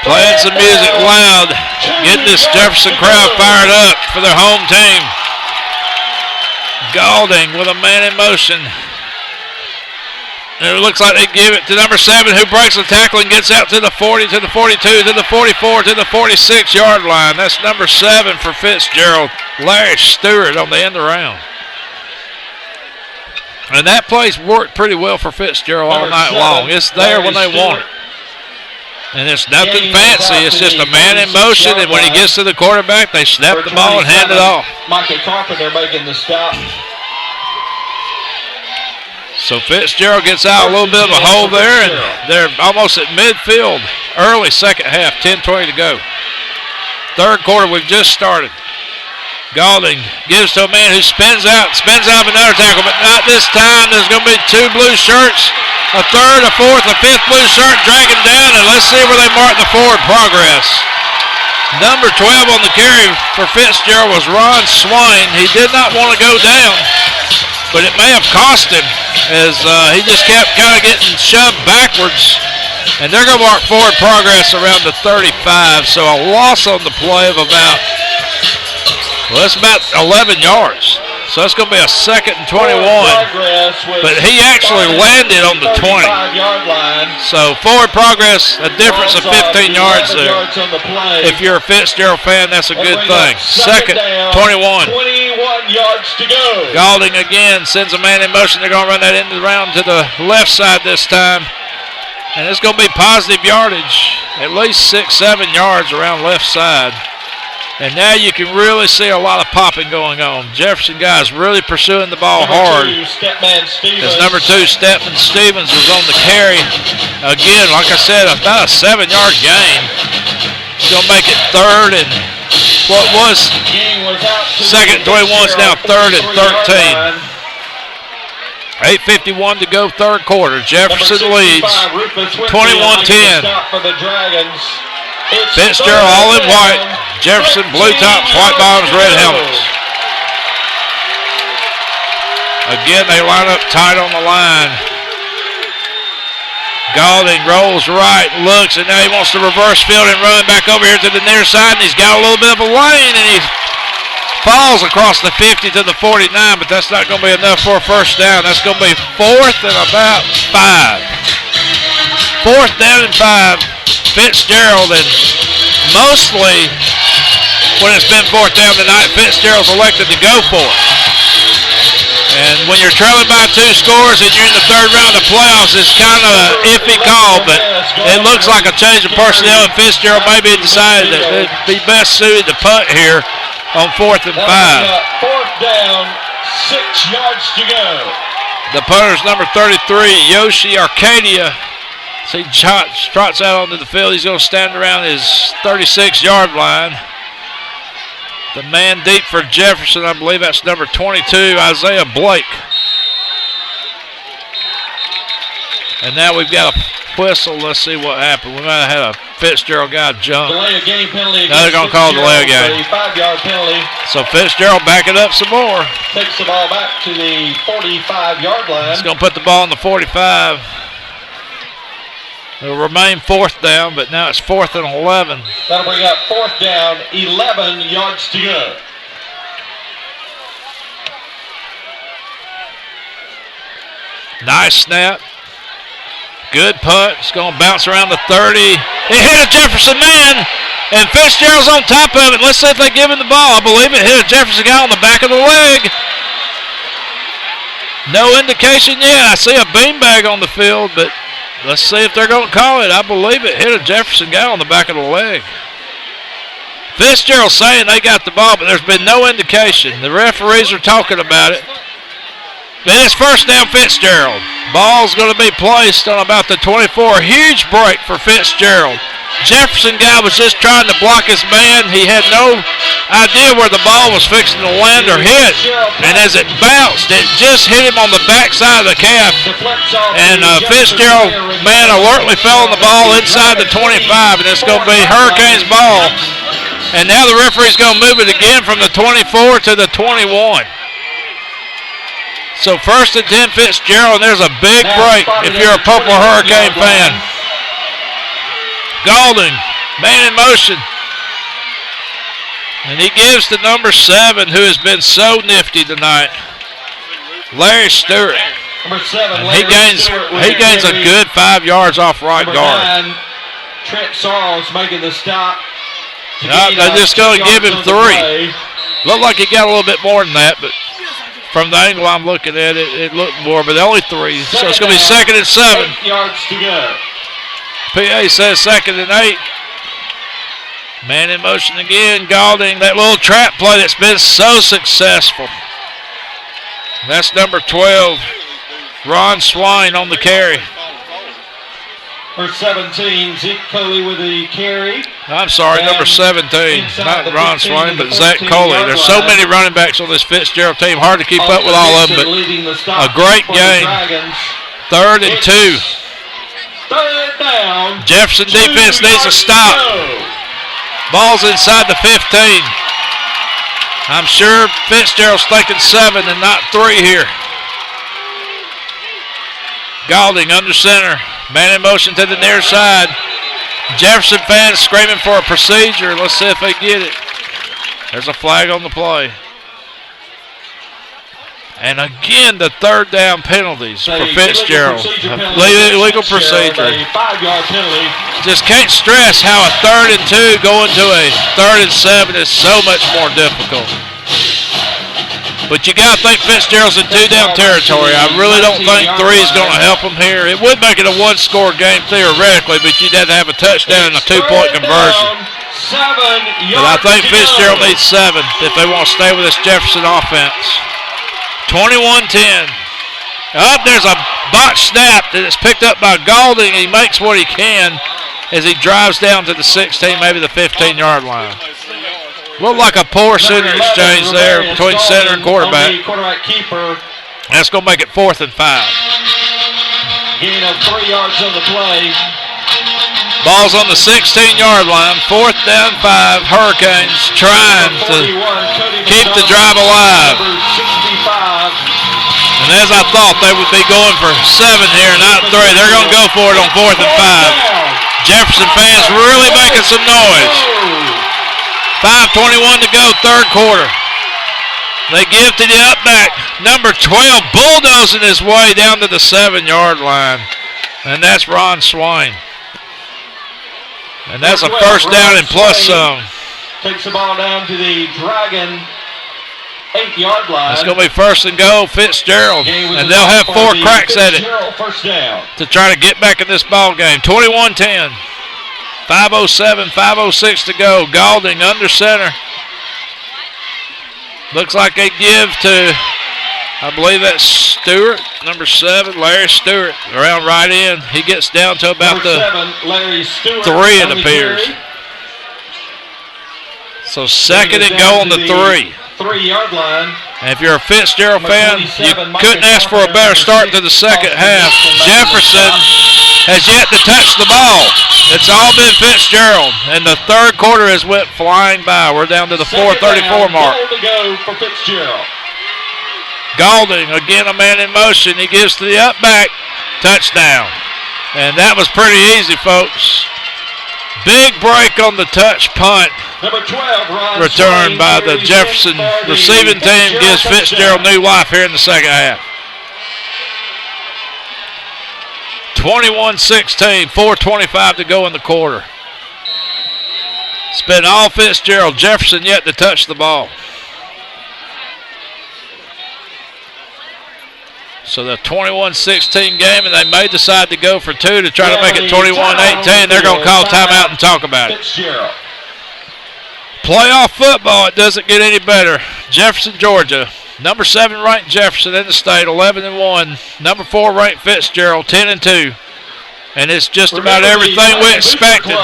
Playing some music loud, getting this Jefferson crowd fired up for their home team. Galding with a man in motion. And it looks like they give it to number 7, who breaks the tackle and gets out to the 40, to the 42, to the 44, to the 46-yard line. That's number 7 for Fitzgerald, Larry Stewart on the end around. And that place worked pretty well for Fitzgerald all night long. It's there when they want it. And it's nothing fancy. It's just a man in motion, and when he gets to the quarterback, they snap the ball and hand it off. Michael Carpenter making the stop. So Fitzgerald gets out a little bit of a hole there, and they're almost at midfield. Early second half, 10:20 to go. Third quarter, we've just started. Galding gives to a man who spins out of another tackle, but not this time. There's going to be 2 blue shirts, a third, a fourth, a fifth blue shirt dragging down, and let's see where they mark the forward progress. Number 12 on the carry for Fitzgerald was Ron Swain. He did not want to go down, but it may have cost him as he just kept kind of getting shoved backwards. And they're going to mark forward progress around the 35, so a loss on the play of about, well, that's about 11 yards. So it's going to be a 2nd and 21. But he actually landed on the 20. So forward progress, a difference of 15 yards there. If you're a Fitzgerald fan, that's a good thing. 2nd, 21. 21 yards to go. Galding again sends a man in motion. They're going to run that into the round to the left side this time. And it's going to be positive yardage, at least 6-7 yards around left side. And now you can really see a lot of popping going on. Jefferson guys really pursuing the ball hard. As number 2, Stepman Stevens was on the carry. Again, like I said, about a 7-yard gain. It's going to make it 3rd and what was 2nd and 21 is now 3rd and 13. 8:51 to go, third quarter. Jefferson leads 21-10. Fitzgerald all in white. Jefferson blue tops, white bottoms, red helmets. Again, they line up tight on the line. Galding rolls right, looks, and now he wants to reverse field and run back over here to the near side, and he's got a little bit of a lane, and he falls across the 50 to the 49, but that's not going to be enough for a first down. That's going to be 4th and about 5. 4th down and 5. Fitzgerald, and mostly when it's been 4th down tonight, Fitzgerald's elected to go for it. And when you're trailing by 2 scores and you're in the 3rd round of playoffs, it's kind of an iffy call, but it looks like a change of personnel, and Fitzgerald maybe decided that it'd be best suited to punt here on 4th and 5. 4th down, 6 yards to go. The punter's number 33, Yoshi Arcadia. So he trots out onto the field. He's going to stand around his 36-yard line. The man deep for Jefferson, I believe that's number 22, Isaiah Blake. And now we've got a whistle. Let's see what happened. We might have had a Fitzgerald guy jump. Delay of game penalty. Now they're going to call a delay of game. 5-yard penalty. So Fitzgerald back it up some more. Takes the ball back to the 45-yard line. He's going to put the ball on the 45. It'll remain 4th down, but now it's 4th and 11. That'll bring up 4th down, 11 yards to go. Nice snap. Good punt. It's going to bounce around the 30. It hit a Jefferson man, and Fitzgerald's on top of it. Let's see if they give him the ball. I believe it hit a Jefferson guy on the back of the leg. No indication yet. I see a beanbag on the field, but let's see if they're going to call it. I believe it hit a Jefferson guy on the back of the leg. Fitzgerald saying they got the ball, but there's been no indication. The referees are talking about it. Then it's 1st down Fitzgerald. Ball's going to be placed on about the 24. Huge break for Fitzgerald. Jefferson guy was just trying to block his man. He had no idea where the ball was fixing to land or hit. And as it bounced, it just hit him on the backside of the calf. And Fitzgerald, man, alertly fell on the ball inside the 25. And it's going to be Hurricanes ball. And now the referee's going to move it again from the 24 to the 21. So 1st and 10 Fitzgerald, and there's a big break if you're a Purple Hurricane fan. Galding Man in motion. And he gives to number 7, who has been so nifty tonight, Larry Stewart. Number 7, and he gains a good 5 yards off right guard. 9, Trent Sarles making the stop. No, they're just going to give him 3. Looked like he got a little bit more than that, but from the angle I'm looking at it, it looked more, but only 3. So it's going to be 2nd and 7. 8 yards to go. PA says 2nd and 8. Man in motion again, Galding, that little trap play that's been so successful. That's number 12, Ron Swine on the carry. Number 17, Zeke Coley with the carry. I'm sorry, number 17, not Ron Swine, but Zach Coley. There's so many running backs on this Fitzgerald team, hard to keep up with all of them, but a great game. 3rd and 2. 3rd down. Jefferson defense needs a stop. Ball's inside the 15. I'm sure Fitzgerald's thinking 7 and not 3 here. Galding under center. Man in motion to the near side. Jefferson fans screaming for a procedure. Let's see if they get it. There's a flag on the play. And again, the 3rd down penalties for Fitzgerald. Illegal procedure. A 5-yard penalty. Just can't stress how a 3rd and 2 going to a 3rd and 7 is so much more difficult. But you got to think Fitzgerald's in 2-down territory. I really don't think 3 is going to help him here. It would make it a 1-score game theoretically, but you'd have to have a touchdown and a 2-point conversion. But I think Fitzgerald needs 7 if they want to stay with this Jefferson offense. 21-10. Up, there's a botch snap that is picked up by Galding. He makes what he can as he drives down to the 16, maybe the 15-yard line. Looked like a poor center exchange there between center and quarterback. That's going to make it 4th and 5. Gain of 3 yards on the play. Ball's on the 16-yard line. 4th down 5. Hurricanes trying to keep the drive alive. And as I thought, they would be going for 7 here, not 3. They're going to go for it on 4th and 5. Jefferson fans really making some noise. 5:21 to go, 3rd quarter. They give to the up back. Number 12 bulldozing his way down to the 7-yard line. And that's Ron Swine. And that's a 1st down and plus some. Takes the ball down to the Dragon 8-yard line. It's going to be 1st and goal, Fitzgerald. And they'll have 4 cracks at it to try to get back in this ball game. 21-10. 5:07, 5:06 to go. Galding under center. Looks like they give to, I believe that's Stewart, number 7, Larry Stewart, around right in. He gets down to about the 3, it appears. So 2nd and goal on the 3. 3-yard line. And if you're a Fitzgerald fan, you couldn't ask for a better start to the second half. Jefferson has yet to touch the ball. It's all been Fitzgerald. And the 3rd quarter has went flying by. We're down to the 4:34 mark. To go for Fitzgerald. Galding, again a man in motion. He gives to the up back. Touchdown. And that was pretty easy, folks. Big break on the touch punt. Number 12, Ron returned by the Jefferson receiving team, gives Fitzgerald new life here in the second half. 21-16, 4:25 to go in the quarter. It's been all Fitzgerald. Jefferson yet to touch the ball. So the 21-16 game, and they may decide to go for 2 to try to make it 21-18. They're going to call timeout and talk about it. Playoff football, it doesn't get any better. Jefferson, Georgia. Number 7 ranked Jefferson in the state, 11-1. Number 4 ranked Fitzgerald, 10-2. And it's just about everything we expected. 2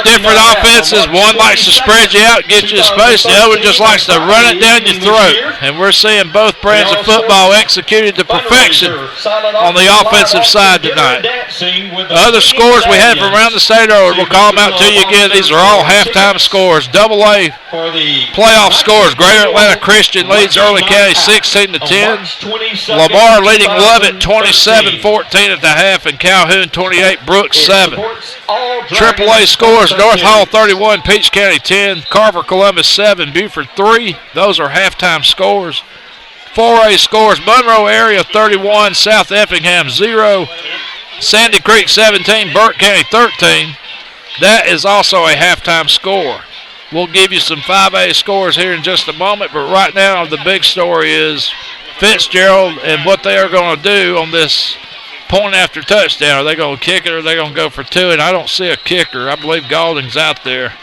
different offenses. One likes to spread you out, get you to space. The other just likes to run it down your throat. And we're seeing both brands of football executed to perfection on the offensive side tonight. The other scores we had from around the state earlier, we'll call them out to you again. These are all halftime scores. AA playoff scores. Greater Atlanta Christian leads Early County 16-10. Lamar leading Lovett 27-14 at the half. And 7. Calhoun 28. Brooks 7. AAA scores: North Hall 31, Peach County 10, Carver Columbus 7, Buford 3. Those are halftime scores. 4A scores: Monroe area 31, South Effingham 0, Sandy Creek 17, Burke County 13. That is also a halftime score. We'll give you some 5A scores here in just a moment, but right now the big story is Fitzgerald and what they are going to do on this point after touchdown. Are they going to kick it or are they going to go for 2? And I don't see a kicker. I believe Galding's out there.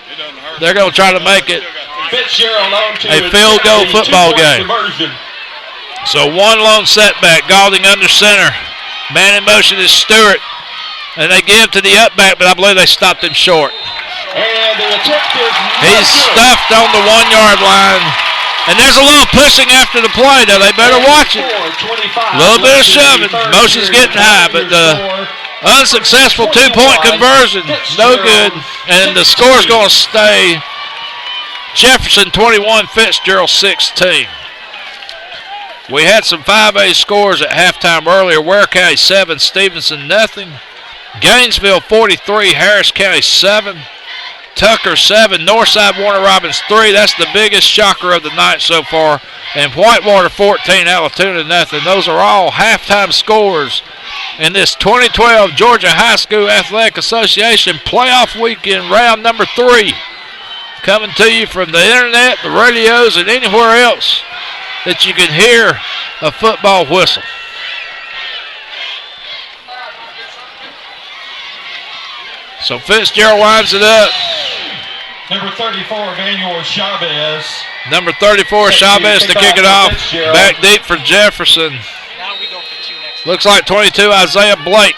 They're going to try to make it a field goal football game. So one lone setback. Galding under center. Man in motion is Stewart. And they give to the up back, but I believe they stopped him short. And the attempt is He's stuffed on the 1 yard line. And there's a little pushing after the play, though. They better watch it. A little bit of shoving. Motion's getting high, but the unsuccessful 2-point conversion, no good. And the score's going to stay Jefferson 21, Fitzgerald 16. We had some 5A scores at halftime earlier. Ware County 7, Stevenson nothing. Gainesville 43, Harris County 7. Tucker 7, Northside Warner Robins 3. That's the biggest shocker of the night so far. And Whitewater 14, Allatoona nothing. Those are all halftime scores in this 2012 Georgia High School Athletic Association playoff weekend, round number 3. Coming to you from the internet, the radios, and anywhere else that you can hear a football whistle. So Fitzgerald winds it up. Number 34, Emmanuel Chavez. Number 34, Chavez to kick it off. Back deep for Jefferson. Now we go for 2 next. Looks like 22, Isaiah Blake.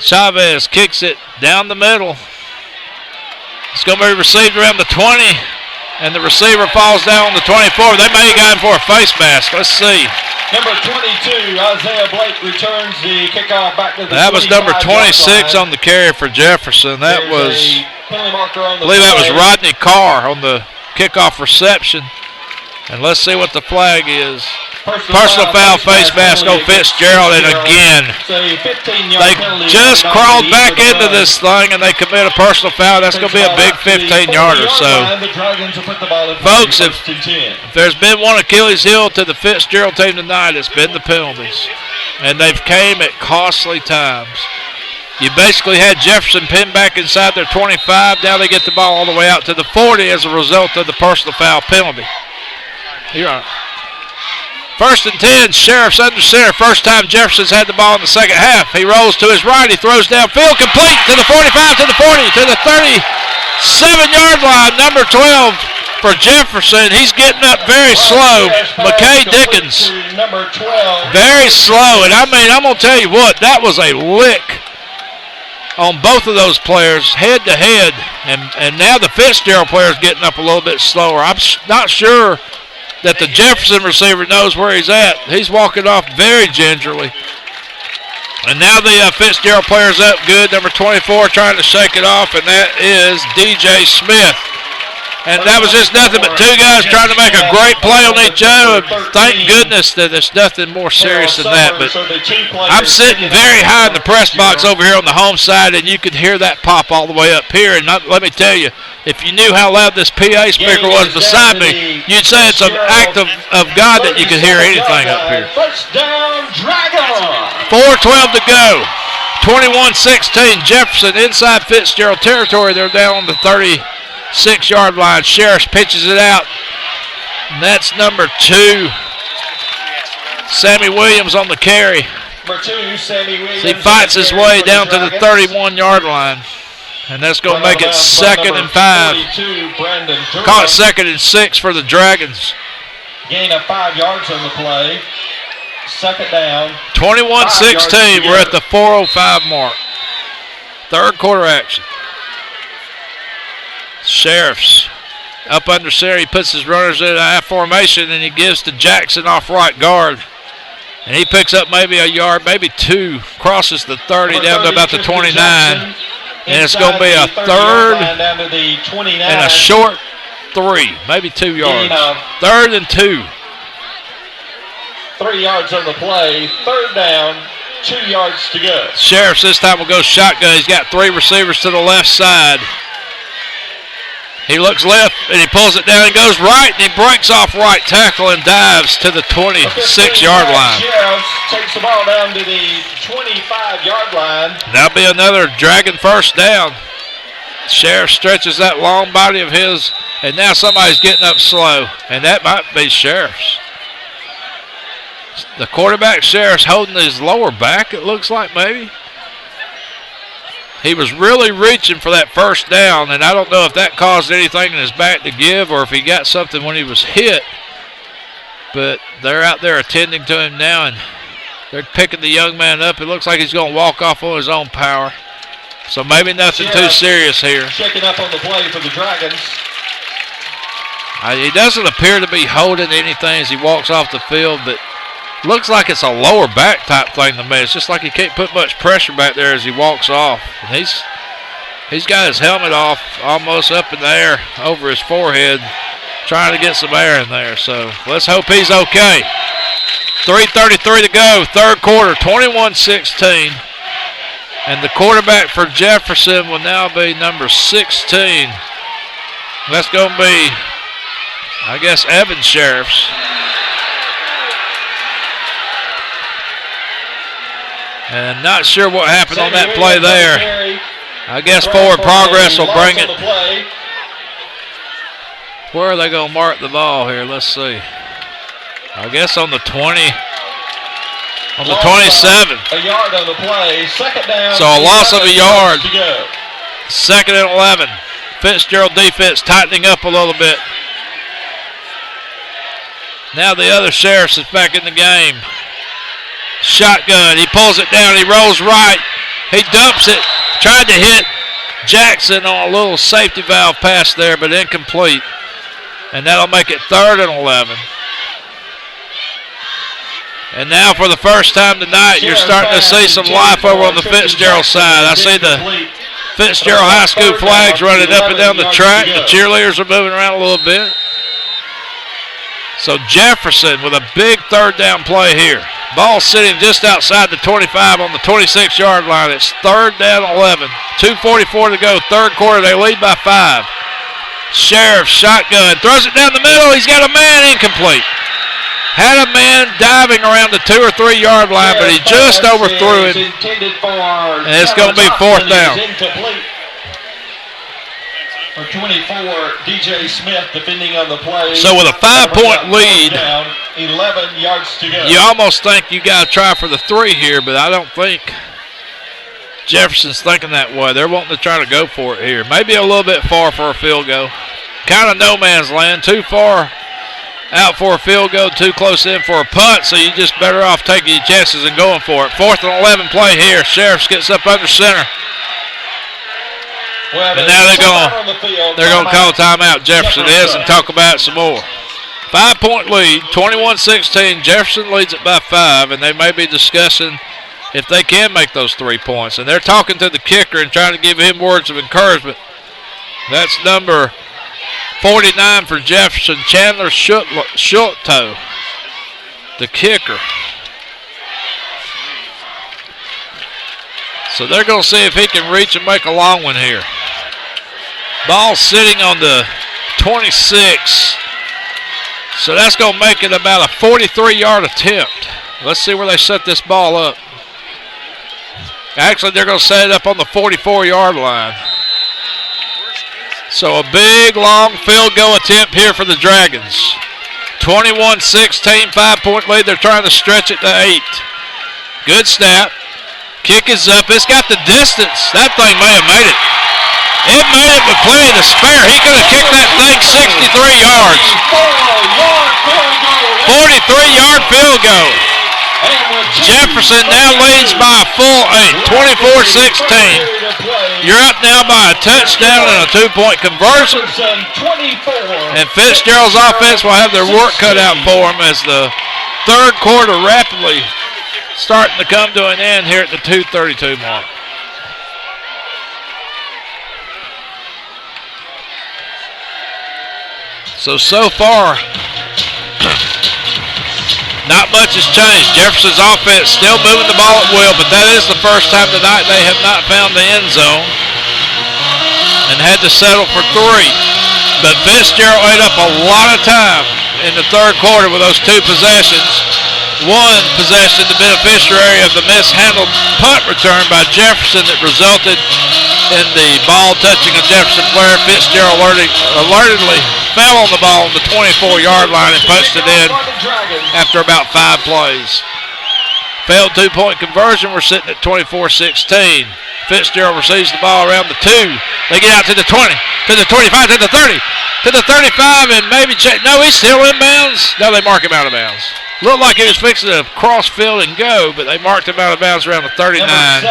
Chavez kicks it down the middle. It's going to be received around the 20, and the receiver falls down on the 24. They may have got him for a face mask. Let's see. Number 22, Isaiah Blake returns the kickoff back to the That was number 26 on the carry for Jefferson. That was, I believe that was Rodney Carr on the kickoff reception. And let's see what the flag is. Personal foul, face mask on Fitzgerald, and again, they just crawled back into this thing and they commit a personal foul. That's going to be a big 15-yarder. So, folks, if there's been one Achilles heel to the Fitzgerald team tonight, it's been the penalties. And they've came at costly times. You basically had Jefferson pinned back inside their 25. Now they get the ball all the way out to the 40 as a result of the personal foul penalty. You're right. 1st and 10, Sheriff's under center. First time Jefferson's had the ball in the second half. He rolls to his right. He throws downfield, complete to the 45, to the 40, to the 37-yard line. Number 12 for Jefferson. He's getting up very slow. McKay Dickens. Very slow. And I mean, I'm going to tell you what, that was a lick on both of those players, head to head. And now the Fitzgerald player's getting up a little bit slower. I'm not sure that the Jefferson receiver knows where he's at. He's walking off very gingerly. And now the Fitzgerald player's up good. Number 24 trying to shake it off, and that is DJ Smith. And that was just nothing but two guys trying to make a great play on each other. Thank goodness that there's nothing more serious than that. But I'm sitting very high in the press box over here on the home side, and you could hear that pop all the way up here. And let me tell you, if you knew how loud this PA speaker was beside me, you'd say it's an act of God that you could hear anything up here. 4:12 to go. 21-16. Jefferson inside Fitzgerald territory. They're down on the 36-yard line. Sheriff pitches it out. And that's number 2. Sammy Williams on the carry. Number 2, Sammy Williams. He fights his way down to the 31-yard line. And that's going to make it 2nd and 5. Call it 2nd and 6 for the Dragons. Gain of 5 yards on the play. 2nd down. 21-16. We're at the 4:05 mark. Third quarter action. Sheriffs up under center. He puts his runners in a high formation, and he gives to Jackson off right guard. And he picks up maybe a yard, maybe 2. Crosses the 30 down to about the 29. And it's going to be a 3rd and a short 3, maybe 2 yards. 3rd and 2. 3 yards on the play. Third down, 2 yards to go. Sheriffs this time will go shotgun. He's got 3 receivers to the left side. He looks left, and he pulls it down and goes right, and he breaks off right tackle and dives to the 26-yard line. Sheriffs takes the ball down to the 25-yard line. That'll be another Dragon first down. Sheriff stretches that long body of his, and now somebody's getting up slow, and that might be Sheriff's. The quarterback, Sheriff's, holding his lower back, it looks like maybe. He was really reaching for that first down, and I don't know if that caused anything in his back to give or if he got something when he was hit. But they're out there attending to him now, and they're picking the young man up. It looks like he's going to walk off on his own power. So maybe nothing too serious here. Checking up on the play for the Dragons. He doesn't appear to be holding anything as he walks off the field, but looks like it's a lower back type thing to me. It's just like he can't put much pressure back there as he walks off. And he's got his helmet off almost up in the air over his forehead, trying to get some air in there. So let's hope he's okay. 3:33 to go, third quarter, 21-16. And the quarterback for Jefferson will now be number 16. That's going to be, I guess, Evan Sheriffs. And not sure what happened on that play there. I guess forward progress will bring it. Where are they going to mark the ball here? Let's see. I guess on the 20. On the 27. A yard on the play. Second down. So a loss of a yard. Second and 11. Fitzgerald defense tightening up a little bit. Now the other Sheriffs is back in the game. Shotgun. He pulls it down. He rolls right. He dumps it. Tried to hit Jackson on a little safety valve pass there, but incomplete. And that'll make it 3rd and 11. And now for the first time tonight, you're starting to see some life over on the Fitzgerald side. I see the Fitzgerald High School flags running up and down the track. The cheerleaders are moving around a little bit. So Jefferson with a big third down play here. Ball sitting just outside the 25 on the 26-yard line. It's 3rd down 11. 2:44 to go, third quarter. They lead by 5. Sheriff shotgun, throws it down the middle. He's got a man, incomplete. Had a man diving around the 2 or 3 yard line, but he just overthrew him. And it's going to be 4th down. For 24, DJ Smith defending on the play. So with a 5-point lead, 11 yards to go. You almost think you got to try for the 3 here, but I don't think Jefferson's thinking that way. They're wanting to try to go for it here. Maybe a little bit far for a field goal. Kind of no man's land. Too far out for a field goal, too close in for a punt, so you're just better off taking your chances and going for it. 4th and 11 play here. Sheriffs gets up under center. Well, and now they're going to call timeout. Jefferson is, and talk about it some more. 5-point lead, 21-16. Jefferson leads it by 5, and they may be discussing if they can make those 3 points. And they're talking to the kicker and trying to give him words of encouragement. That's number 49 for Jefferson, Chandler Schulto, the kicker. So they're going to see if he can reach and make a long one here. Ball sitting on the 26. So that's going to make it about a 43-yard attempt. Let's see where they set this ball up. Actually, they're going to set it up on the 44-yard line. So a big, long field goal attempt here for the Dragons. 21-16, 5-point lead. They're trying to stretch it to 8. Good snap. Kick is up. It's got the distance. That thing may have made it. It made it with plenty to spare. He could have kicked that thing 63 yards. 43-yard field goal. Jefferson now leads by a full 8, 24-16. You're up now by a touchdown and a 2-point conversion. And Fitzgerald's offense will have their work cut out for them as the third quarter rapidly starting to come to an end here at the 2:32 mark. So far, Not much has changed. Jefferson's offense still moving the ball at will, but that is the first time tonight they have not found the end zone and had to settle for 3. But Fitzgerald ate up a lot of time in the third quarter with those 2 possessions. One possession, the beneficiary of the mishandled punt return by Jefferson that resulted in the ball touching a Jefferson player. Fitzgerald alertedly fell on the ball on the 24-yard line and punched it in after about 5 plays. Failed 2-point conversion. We're sitting at 24-16. Fitzgerald receives the ball around the 2. They get out to the 20, to the 25, to the 30, to the 35, and maybe check. No, he's still in bounds. No, they mark him out of bounds. Looked like he was fixing to cross field and go, but they marked him out of bounds around the 39. Number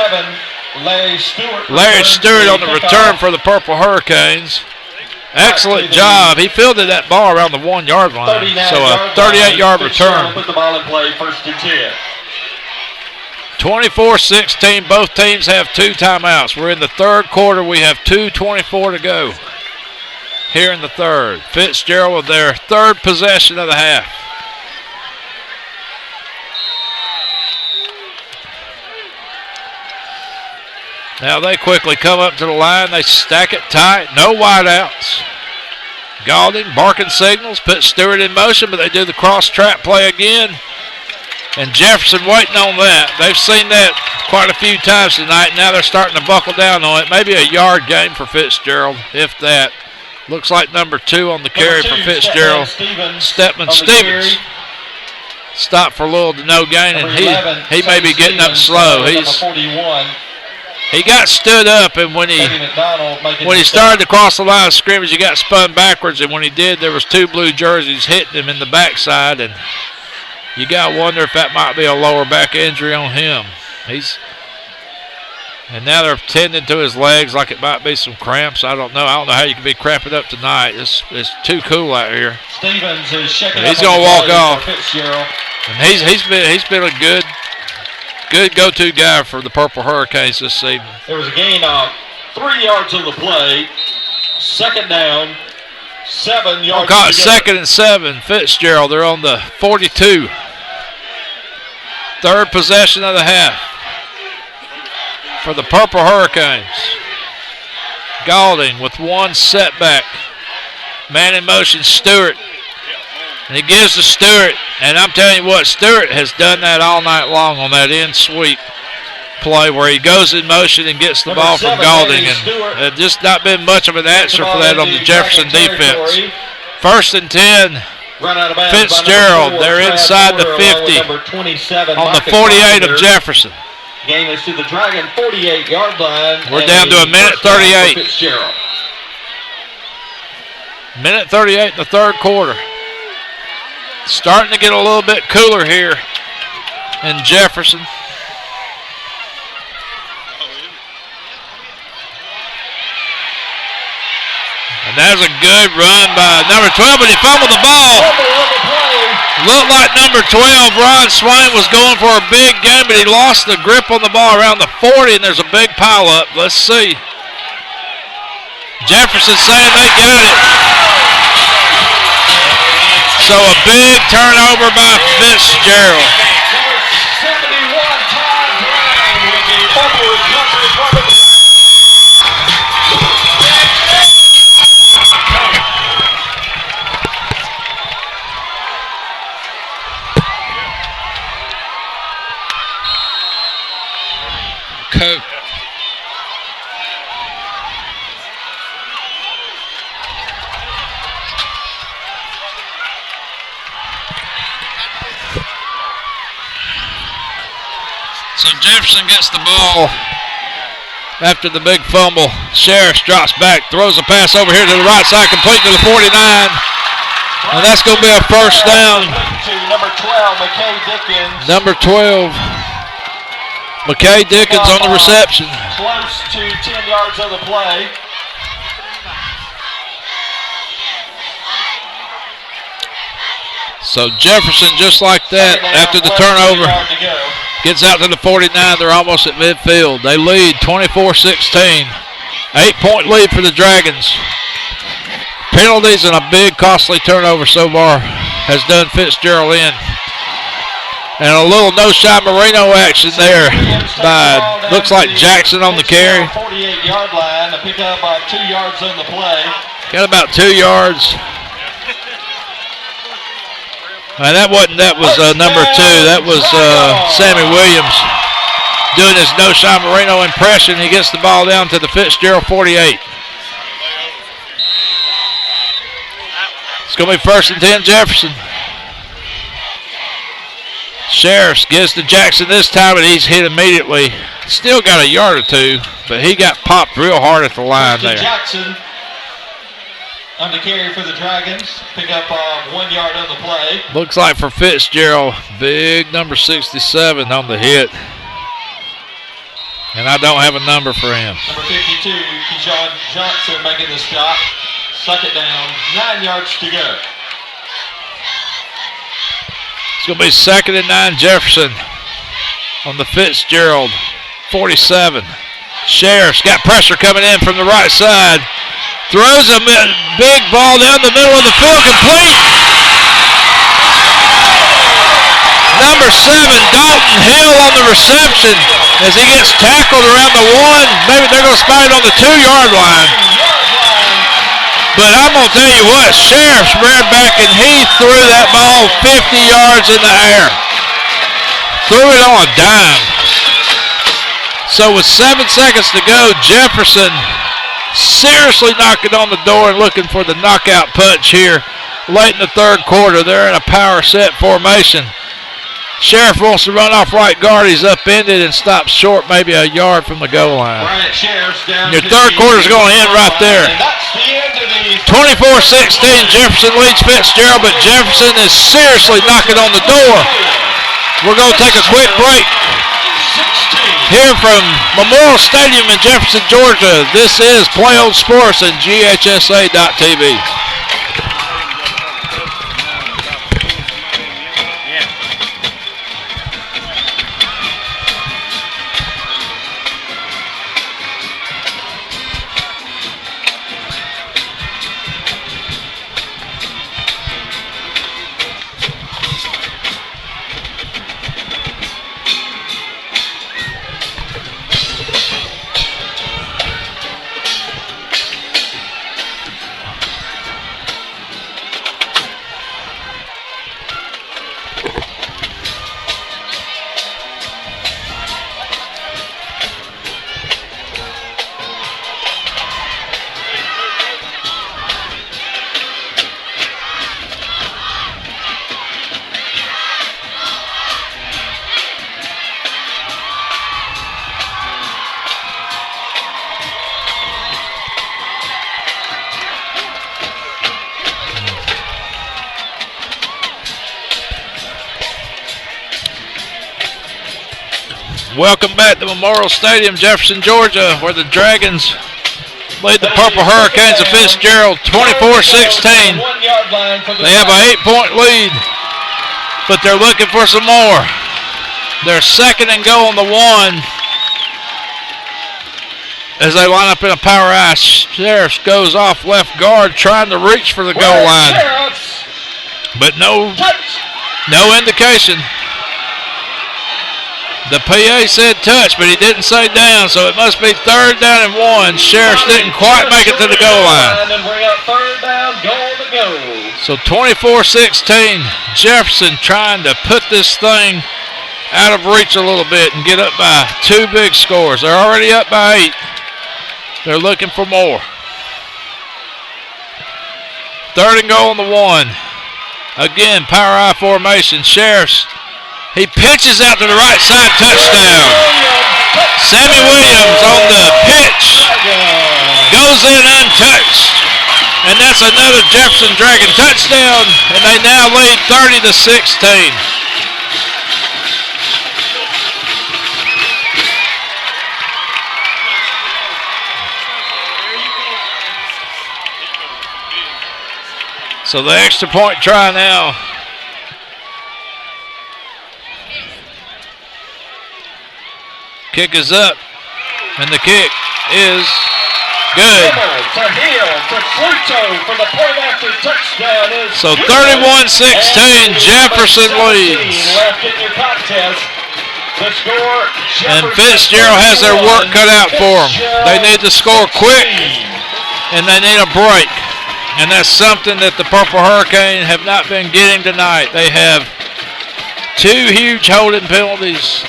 7, Larry Stewart. Larry Stewart on the return for the Purple Hurricanes. Excellent job. He fielded that ball around the 1-yard line. So a 38-yard return. Put the ball in play, 1st and 10. 24-16. Both teams have 2 timeouts. We're in the third quarter. We have 2:24 to go here in the third. Fitzgerald with their 3rd possession of the half. Now they quickly come up to the line. They stack it tight. No wideouts. Gaulding barking signals. Put Stewart in motion, but they do the cross-trap play again. And Jefferson waiting on that. They've seen that quite a few times tonight. Now they're starting to buckle down on it. Maybe a yard gain for Fitzgerald, if that. Looks like number 2 on the carry for Fitzgerald. Stepman Stevens. Stopped for little to no gain, and he may be getting up slow. He got stood up, and when he started to cross the line of scrimmage, he got spun backwards, and when he did, there was 2 blue jerseys hitting him in the backside, and you got to wonder if that might be a lower back injury on him. And now they're tending to his legs like it might be some cramps. I don't know. I don't know how you can be cramping up tonight. It's too cool out here. Stevens is shaking. He's going to walk off. And he's been a good go-to guy for the Purple Hurricanes this season. There was a gain of 3 yards on the play. 2nd down, 7 yards. Call it 2nd and 7. Fitzgerald, they're on the 42. 3rd possession of the half for the Purple Hurricanes. Gaulding with 1 setback. Man in motion, Stewart. And he gives to Stewart. And I'm telling you what, Stewart has done that all night long on that end sweep play where he goes in motion and gets the ball from Gaulding. And there's just not been much of an answer for that on the Jefferson defense. 1st and 10. Fitzgerald, they're inside the 50 on the 48 of Jefferson. Game is to the Dragon 48-yard line. We're down to a minute 38. Fitzgerald. Minute 38 in the third quarter. Starting to get a little bit cooler here in Jefferson. And that's a good run by number 12, but he fumbled the ball. Looked like number 12, Ron Swain, was going for a big game, but he lost the grip on the ball around the 40, and there's a big pileup. Let's see. Jefferson saying they got it. So a big turnover by Fitzgerald. Coach. So Jefferson gets the ball after the big fumble. Sheriff drops back, throws a pass over here to the right side, complete to the 49. And that's going to be a first down. Number 12, McKay Dickens. Number 12, McKay Dickens on the reception. Close to 10 yards of the play. So Jefferson, just like that, after the turnover, gets out to the 49. They're almost at midfield. They lead 24-16. 8-point lead for the Dragons. Penalties and a big costly turnover so far has done Fitzgerald in. And a little no-shot Marino action there by, looks like Jackson on the carry. 48-yard line to pick up 2 yards on the play. Got about 2 yards. That was number 2. That was Sammy Williams doing his no-shot Marino impression. He gets the ball down to the Fitzgerald 48. It's going to be 1st and 10 Jefferson. Sheriffs gives to Jackson this time, and he's hit immediately. Still got a yard or 2, but he got popped real hard at the line there. Jackson on the carry for the Dragons. Pick up 1 yard on the play. Looks like for Fitzgerald, big number 67 on the hit. And I don't have a number for him. Number 52, Keyshawn Johnson making the stop. 2nd down, 9 yards to go. It's going to be 2nd and 9 Jefferson on the Fitzgerald 47. Sheriff's got pressure coming in from the right side. Throws a big ball down the middle of the field, complete. Number 7, Dalton Hill on the reception as he gets tackled around the 1. Maybe they're going to spot it on the 2-yard line. But I'm going to tell you what, Sheriff's ran back and he threw that ball 50 yards in the air. Threw it on a dime. So with 7 seconds to go, Jefferson seriously knocking on the door and looking for the knockout punch here late in the 3rd quarter. They're in a power set formation. Sheriff wants to run off right guard. He's upended and stops short, maybe a yard from the goal line. Your 3rd quarter is going to end right there. 24-16, Jefferson leads Fitzgerald, but Jefferson is seriously knocking on the door. We're going to take a quick break. Here from Memorial Stadium in Jefferson, Georgia, this is Play On Sports and GHSA.TV. Welcome back to Memorial Stadium, Jefferson, Georgia, where the Dragons lead the Purple Hurricanes of Fitzgerald 24-16. They have an 8-point lead, but they're looking for some more. They're 2nd and goal on the 1 as they line up in a power eye. Sheriff goes off left guard trying to reach for the goal line, but no indication. The PA said touch, but he didn't say down, so it must be 3rd down and 1. Sheriffs didn't quite make it to the goal line. So 24-16, Jefferson trying to put this thing out of reach a little bit and get up by 2 big scores. They're already up by 8. They're looking for more. 3rd and goal on the 1. Again, power eye formation. Sheriffs. He pitches out to the right side, touchdown. Sammy Williams on the pitch. Goes in untouched. And that's another Jefferson Dragon touchdown. And they now lead 30-16. So the extra point try now. Kick is up, and the kick is Good. To Hill to Pluto for the point after touchdown is So 31-16, Jefferson leads. Left in your contest. The score, And Fitzgerald has their work cut out for them. They need to score quick, and they need a break. And that's something that the Purple Hurricane have not been getting tonight. They have 2 huge holding penalties.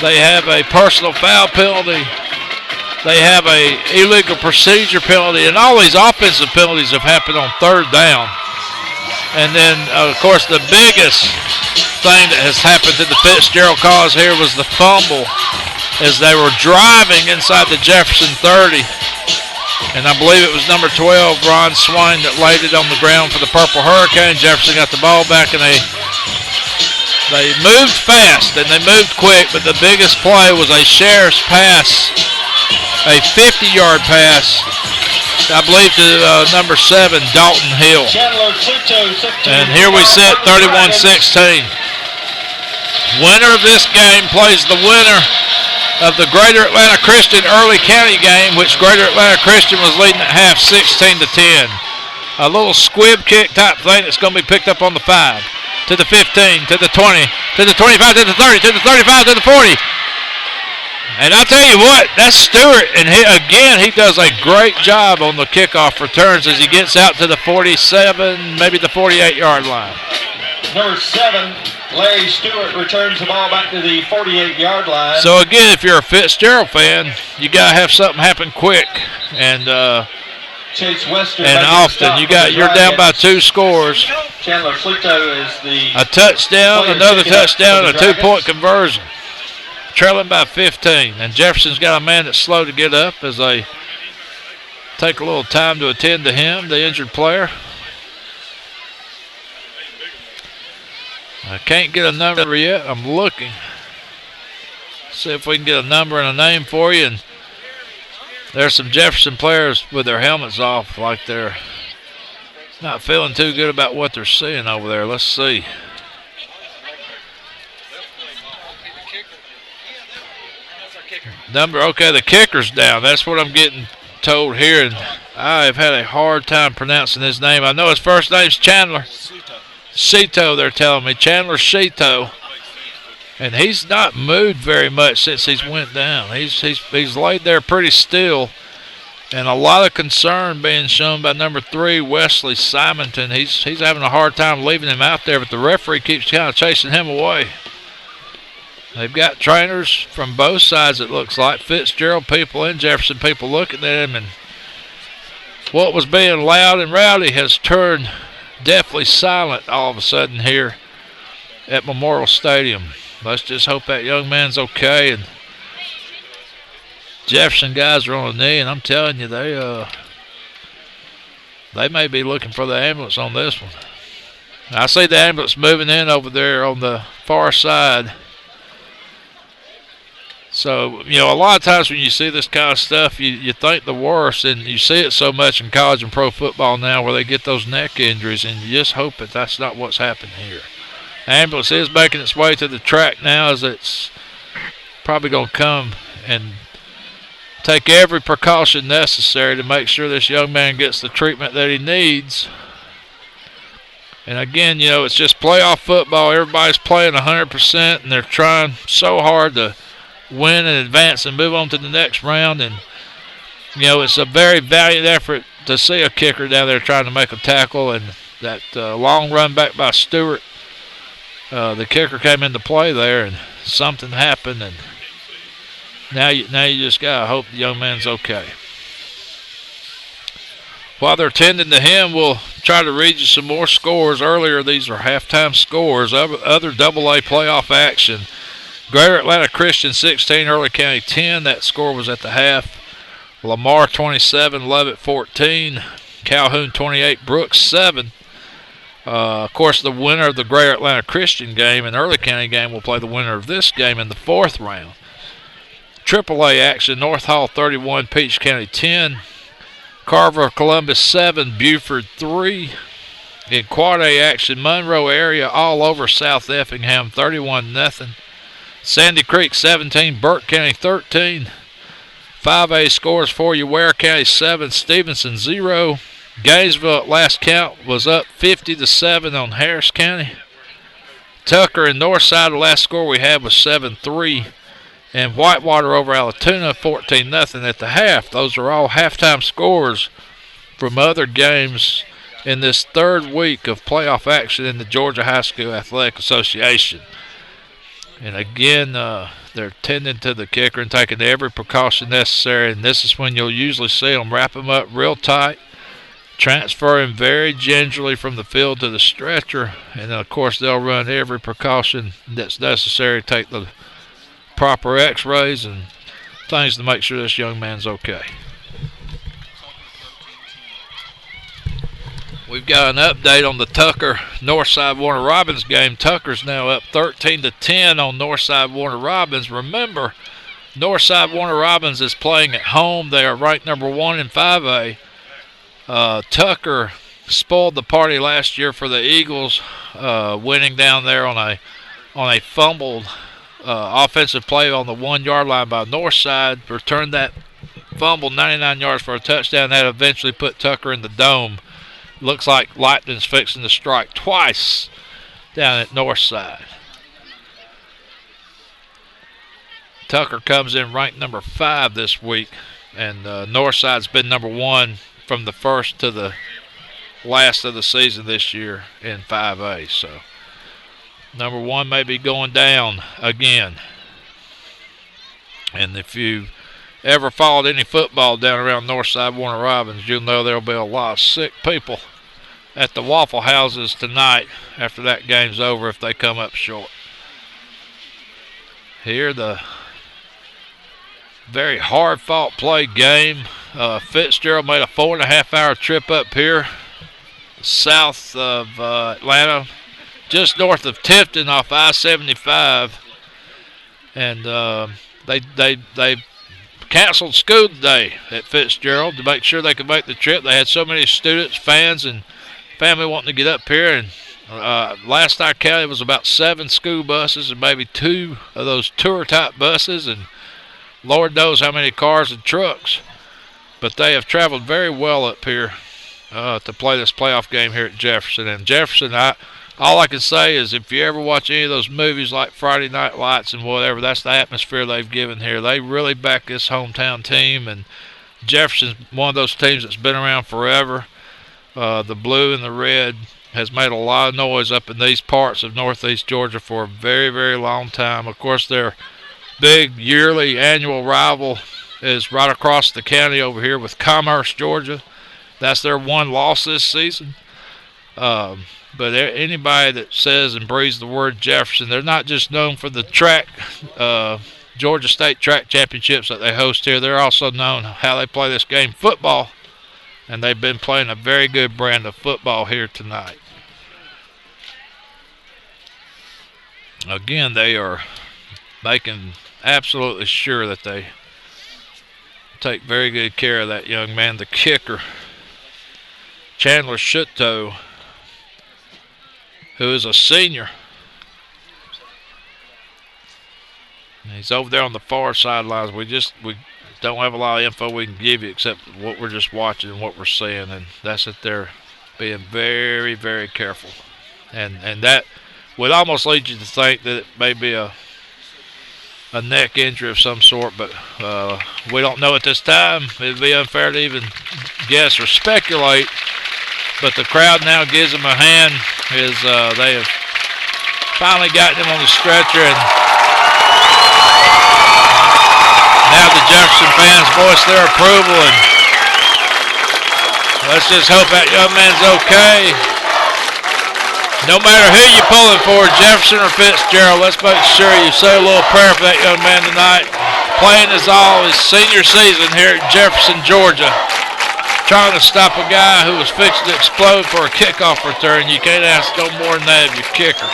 They have a personal foul penalty. They have a illegal procedure penalty, and all these offensive penalties have happened on 3rd down. And then, of course, the biggest thing that has happened to the Fitzgerald cause here was the fumble as they were driving inside the Jefferson 30. And I believe it was number 12, Ron Swain, that laid it on the ground for the Purple Hurricane. Jefferson got the ball back, and they moved fast and they moved quick, but the biggest play was a Sheriff's pass, a 50-yard pass, I believe, to number 7, Dalton Hill. And here we sit, 31-16. Winner of this game plays the winner of the Greater Atlanta Christian Early County game, which Greater Atlanta Christian was leading at half 16-10. A little squib kick type thing that's going to be picked up on the 5, to the 15, to the 20, to the 25, to the 30, to the 35, to the 40. And I'll tell you what, that's Stewart, and he does a great job on the kickoff returns as he gets out to the 47, maybe the 48-yard line. Number 7, Larry Stewart, returns the ball back to the 48-yard line. So again, if you're a Fitzgerald fan, you got to have something happen quick, and Chase Western often you're down by 2 scores. Chandler Fluto is a touchdown, another touchdown, and a 2-point conversion. Trailing by 15, and Jefferson's got a man that's slow to get up as they take a little time to attend to him, the injured player. I can't get a number yet. I'm looking. See if we can get a number and a name for you. And there's some Jefferson players with their helmets off, like they're not feeling too good about what they're seeing over there. Let's see. Number, okay, the kicker's down. That's what I'm getting told here, and I've had a hard time pronouncing his name. I know his first name's Chandler. Cito, they're telling me. Chandler Cito. And he's not moved very much since he's went down. He's laid there pretty still. And a lot of concern being shown by number 3, Wesley Simonton. He's having a hard time leaving him out there, but the referee keeps kind of chasing him away. They've got trainers from both sides, it looks like. Fitzgerald people and Jefferson people looking at him, and what was being loud and rowdy has turned deathly silent all of a sudden here at Memorial Stadium. Let's just hope that young man's okay. And Jefferson guys are on a knee, and I'm telling you, they may be looking for the ambulance on this one. I see the ambulance moving in over there on the far side. So, you know, a lot of times when you see this kind of stuff, you think the worst, and you see it so much in college and pro football now where they get those neck injuries, and you just hope that that's not what's happened here. The ambulance is making its way to the track now, as it's probably going to come and take every precaution necessary to make sure this young man gets the treatment that he needs. And again, you know, it's just playoff football. Everybody's playing 100%, and they're trying so hard to win and advance and move on to the next round. And, you know, it's a very valiant effort to see a kicker down there trying to make a tackle. And that long run back by Stewart, the kicker came into play there, and something happened. And now you just got to hope the young man's okay. While they're tending to him, we'll try to read you some more scores. Earlier, these are halftime scores. Other AA playoff action. Greater Atlanta Christian 16, Early County 10. That score was at the half. Lamar 27, Lovett 14. Calhoun 28, Brooks 7. Of course, the winner of the Greater Atlanta Christian game and Early County game will play the winner of this game in the 4th round. AAA action, North Hall 31, Peach County 10. Carver Columbus 7, Buford 3. In Quad A action, Monroe area all over South Effingham 31-0. Sandy Creek 17, Burke County 13. 5A scores for you. Ware County 7, Stevenson 0. Gainesville at last count was up 50-7 on Harris County. Tucker and Northside, the last score we had was 7-3. And Whitewater over Allatoona 14-0 at the half. Those are all halftime scores from other games in this third week of playoff action in the Georgia High School Athletic Association. And again, they're tending to the kicker and taking every precaution necessary. And this is when you'll usually see them wrap him up real tight, transfer him very gingerly from the field to the stretcher. And then, of course, they'll run every precaution that's necessary to take the proper x-rays and things to make sure this young man's okay. We've got an update on the Tucker Northside Warner Robins game. Tucker's now up 13-10 on Northside Warner Robins. Remember, Northside Warner Robins is playing at home. They are ranked number 1 in 5A. Tucker spoiled the party last year for the Eagles, winning down there on a fumbled offensive play on the 1-yard line by Northside. Returned that fumble 99 yards for a touchdown. That eventually put Tucker in the dome. Looks like Lightning's fixing to strike twice down at Northside. Tucker comes in ranked number 5 this week, and Northside's been number 1 from the first to the last of the season this year in 5A. So number 1 may be going down again. And if you ever followed any football down around Northside Warner Robins, you'll know there'll be a lot of sick people at the Waffle Houses tonight after that game's over if they come up short. Here, the very hard-fought play game. Fitzgerald made a 4.5-hour trip up here south of Atlanta, just north of Tifton off I-75, and they canceled school today at Fitzgerald to make sure they could make the trip. They had so many students, fans, and family wanting to get up here, and last I counted it was about 7 school buses and maybe 2 of those tour-type buses, and Lord knows how many cars and trucks. But they have traveled very well up here to play this playoff game here at Jefferson. And Jefferson, all I can say is if you ever watch any of those movies like Friday Night Lights and whatever, that's the atmosphere they've given here. They really back this hometown team, and Jefferson's one of those teams that's been around forever. The blue and the red has made a lot of noise up in these parts of northeast Georgia for a very, very long time. Of course, their big yearly annual rival is right across the county over here with Commerce, Georgia. That's their one loss this season. But anybody that says and breathes the word Jefferson, they're not just known for the track, Georgia State Track Championships that they host here. They're also known how they play this game, football, and they've been playing a very good brand of football here tonight. Again, they are making absolutely sure that they take very good care of that young man, the kicker, Chandler Schutow, who is a senior. He's over there on the far sidelines. We don't have a lot of info we can give you except what we're just watching and what we're seeing, and that's that they're being very, very careful. And that would almost lead you to think that it may be a neck injury of some sort, but we don't know at this time. It would be unfair to even guess or speculate. But the crowd now gives him a hand as they have finally gotten him on the stretcher, and now the Jefferson fans voice their approval, and let's just hope that young man's okay. No matter who you're pulling for, Jefferson or Fitzgerald, let's make sure you say a little prayer for that young man tonight. Playing his all his senior season here at Jefferson, Georgia. Trying to stop a guy who was fixing to explode for a kickoff return. You can't ask no more than that of your kicker.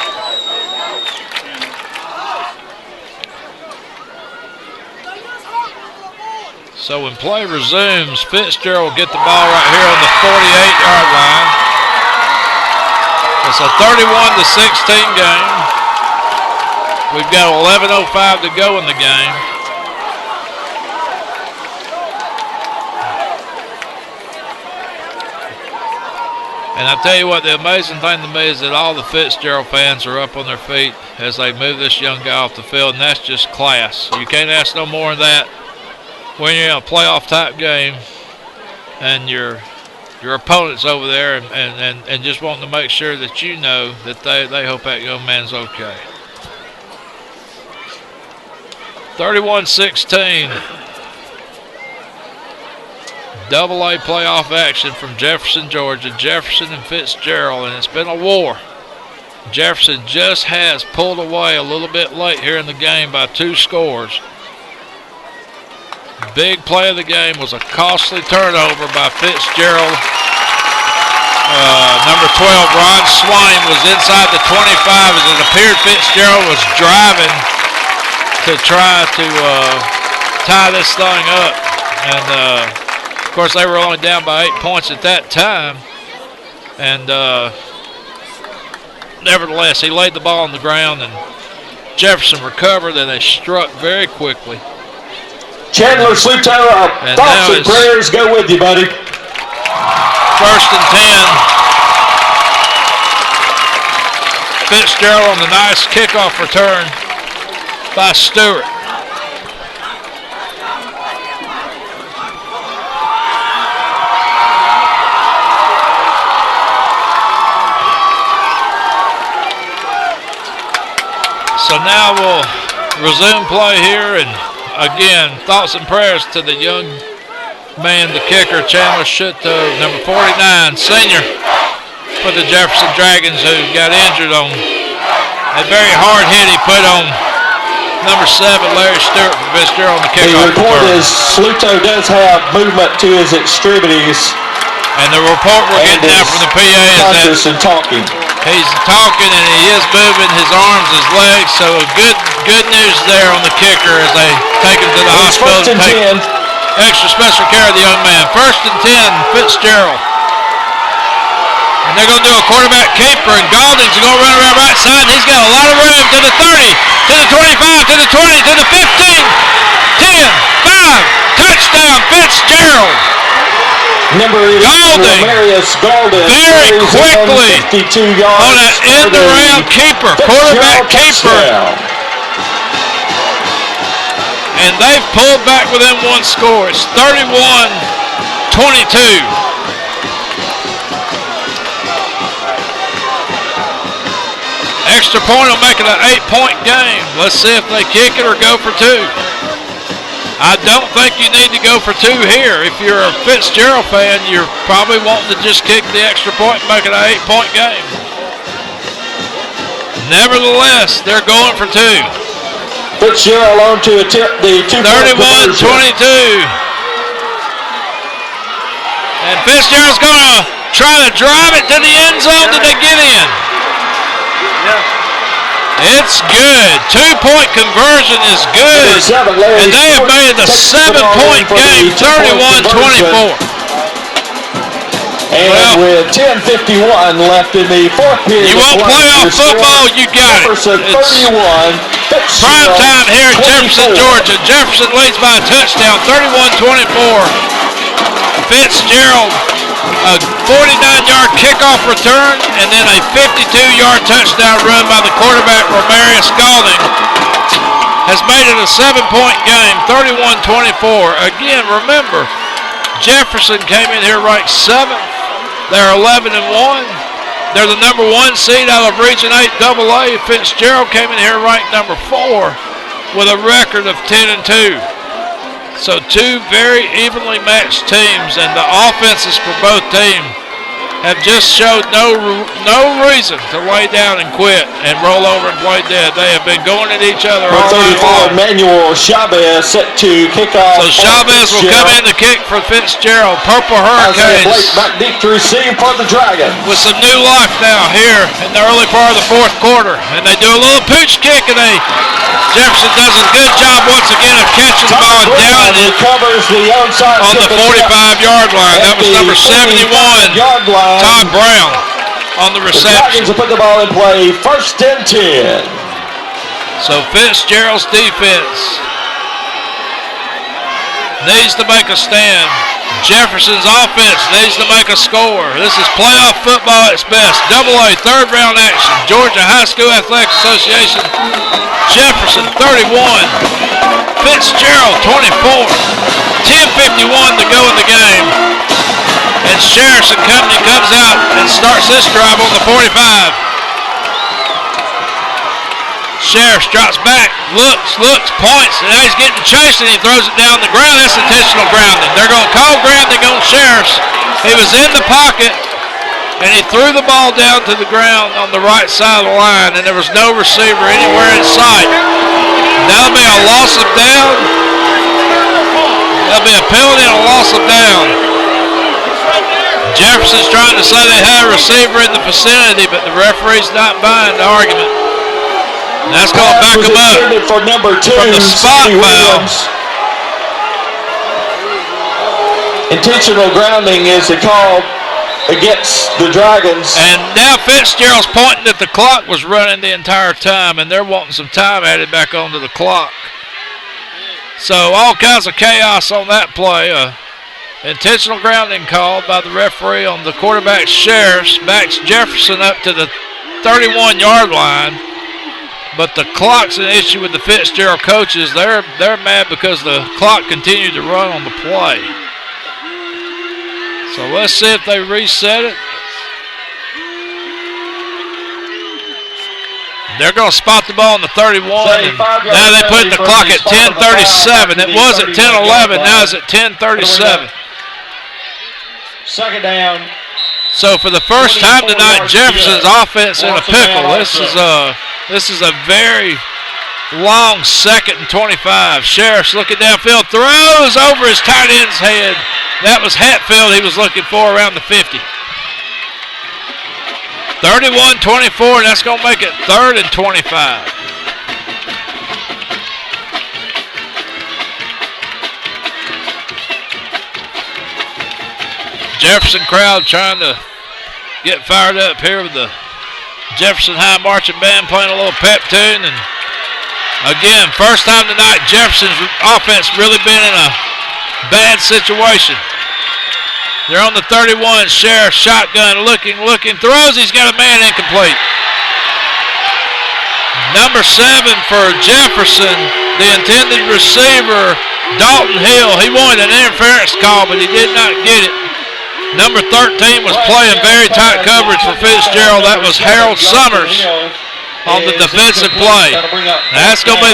So when play resumes, Fitzgerald will get the ball right here on the 48-yard line. It's a 31-16 game. We've got 11:05 to go in the game. And I tell you what, the amazing thing to me is that all the Fitzgerald fans are up on their feet as they move this young guy off the field, and that's just class. You can't ask no more than that when you're in a playoff type game and your opponent's over there and just wanting to make sure that you know that they hope that young man's okay. 31-16. Double-A playoff action from Jefferson, Georgia. Jefferson and Fitzgerald, and it's been a war. Jefferson just has pulled away a little bit late here in the game by 2 scores. Big play of the game was a costly turnover by Fitzgerald. Number 12, Ron Swain, was inside the 25 as it appeared Fitzgerald was driving to try to tie this thing up. And, of course, they were only down by 8 points at that time. And nevertheless, he laid the ball on the ground, and Jefferson recovered, and they struck very quickly. Chandler Sluto, thoughts and prayers go with you, buddy. 1st and 10. Fitzgerald on the nice kickoff return by Stewart. So now we'll resume play here, and again, thoughts and prayers to the young man, the kicker, Chandler Shuto, number 49, senior for the Jefferson Dragons, who got injured on a very hard hit he put on number 7, Larry Stewart from Fitzgerald on the kickoff. The report is Sluto does have movement to his extremities. And the report we're getting now from the PA is that he's talking and he is moving his arms, his legs. So good news there on the kicker as they take him to the hospital to take extra special care of the young man. 1st and 10, Fitzgerald. And they're going to do a quarterback keeper, and Galding's going to run around right side, and he's got a lot of room to the 30, to the 25, to the 20, to the 15, 10, 5, touchdown, Fitzgerald. Number 8, Galding, very quickly on an end-around keeper, quarterback keeper. And they've pulled back within 1 score. It's 31-22. Extra point will make it an 8-point game. Let's see if they kick it or go for 2. I don't think you need to go for 2 here. If you're a Fitzgerald fan, you're probably wanting to just kick the extra point and make it an 8-point game. Nevertheless, they're going for 2. Fitzgerald on to attempt the 2-point 31-22. And Fitzgerald's going to try to drive it to the end zone. Did they get in? Yeah. It's good. 2-point conversion is good. And they have made it a 7-point game, 31-24. And with 10:51 left in the 4th period, you want playoff football, you got it. It's prime time here at Jefferson, Georgia. Jefferson leads by a touchdown, 31-24. Fitzgerald, a 49-yard kickoff return, and then a 52-yard touchdown run by the quarterback, Romarius Galding, has made it a 7-point game, 31-24. Again, remember, Jefferson came in here ranked 7th. They're 11-1. They're the number 1 seed out of Region 8 AA. Fitzgerald came in here ranked number 4 with a record of 10-2. So 2 very evenly matched teams, and the offenses for both teams have just showed no reason to lay down and quit and roll over and play dead. They have been going at each other all night long. Manuel Chavez set to kick off. So Chavez will come in to kick for Fitzgerald. Purple Hurricanes back deep to receive for the Dragons. with some new life now here in the early part of the 4th quarter. And they do a little pooch kick, and Jefferson does a good job once again of catching the ball and down it on the 45-yard line. That was number 71, Todd Brown, on the reception. The Dragons will put the ball in play, 1st and 10. So Fitzgerald's defense needs to make a stand. Jefferson's offense needs to make a score. This is playoff football at its best. AA third-round action. Georgia High School Athletic Association. Jefferson 31. Fitzgerald 24. 10:51 to go in the game. And Sheriff's and company comes out and starts this drive on the 45. Sheriff drops back, looks, points, and now he's getting chased and he throws it down the ground. That's intentional grounding. They're going to call grounding on Sheriff's. He was in the pocket and he threw the ball down to the ground on the right side of the line, and there was no receiver anywhere in sight. That'll be a loss of down. That'll be a penalty and a loss of down. Jefferson's trying to say they had a receiver in the vicinity, but the referee's not buying the argument. That's going to back him up for number 2 from the spot foul. Intentional grounding is a call against the Dragons. And now Fitzgerald's pointing that the clock was running the entire time, and they're wanting some time added back onto the clock. So all kinds of chaos on that play. Intentional grounding called by the referee on the quarterback Sheriffs. Backs Jefferson up to the 31-yard line. But the clock's an issue with the Fitzgerald coaches. They're mad because the clock continued to run on the play. So let's see if they reset it. They're going to spot the ball on the 31. And now they put the clock at 10:37. It was at 10:11. Now it's at 10:37. Second down. So for the first time tonight, Jefferson's offense in a pickle. This is a very long 2nd and 25. Sheriff's looking downfield, throws over his tight end's head. That was Hatfield he was looking for around the 50. 31-24, and that's going to make it 3rd and 25. Jefferson crowd trying to get fired up here with the Jefferson High Marching Band playing a little pep tune. And again, first time tonight, Jefferson's offense really been in a bad situation. They're on the 31. Sheriff shotgun, looking, throws. He's got a man incomplete. Number 7 for Jefferson, the intended receiver, Dalton Hill. He wanted an interference call, but he did not get it. Number 13 was playing very tight coverage for Fitzgerald. That was Harold Summers on the defensive play. Now that's going to be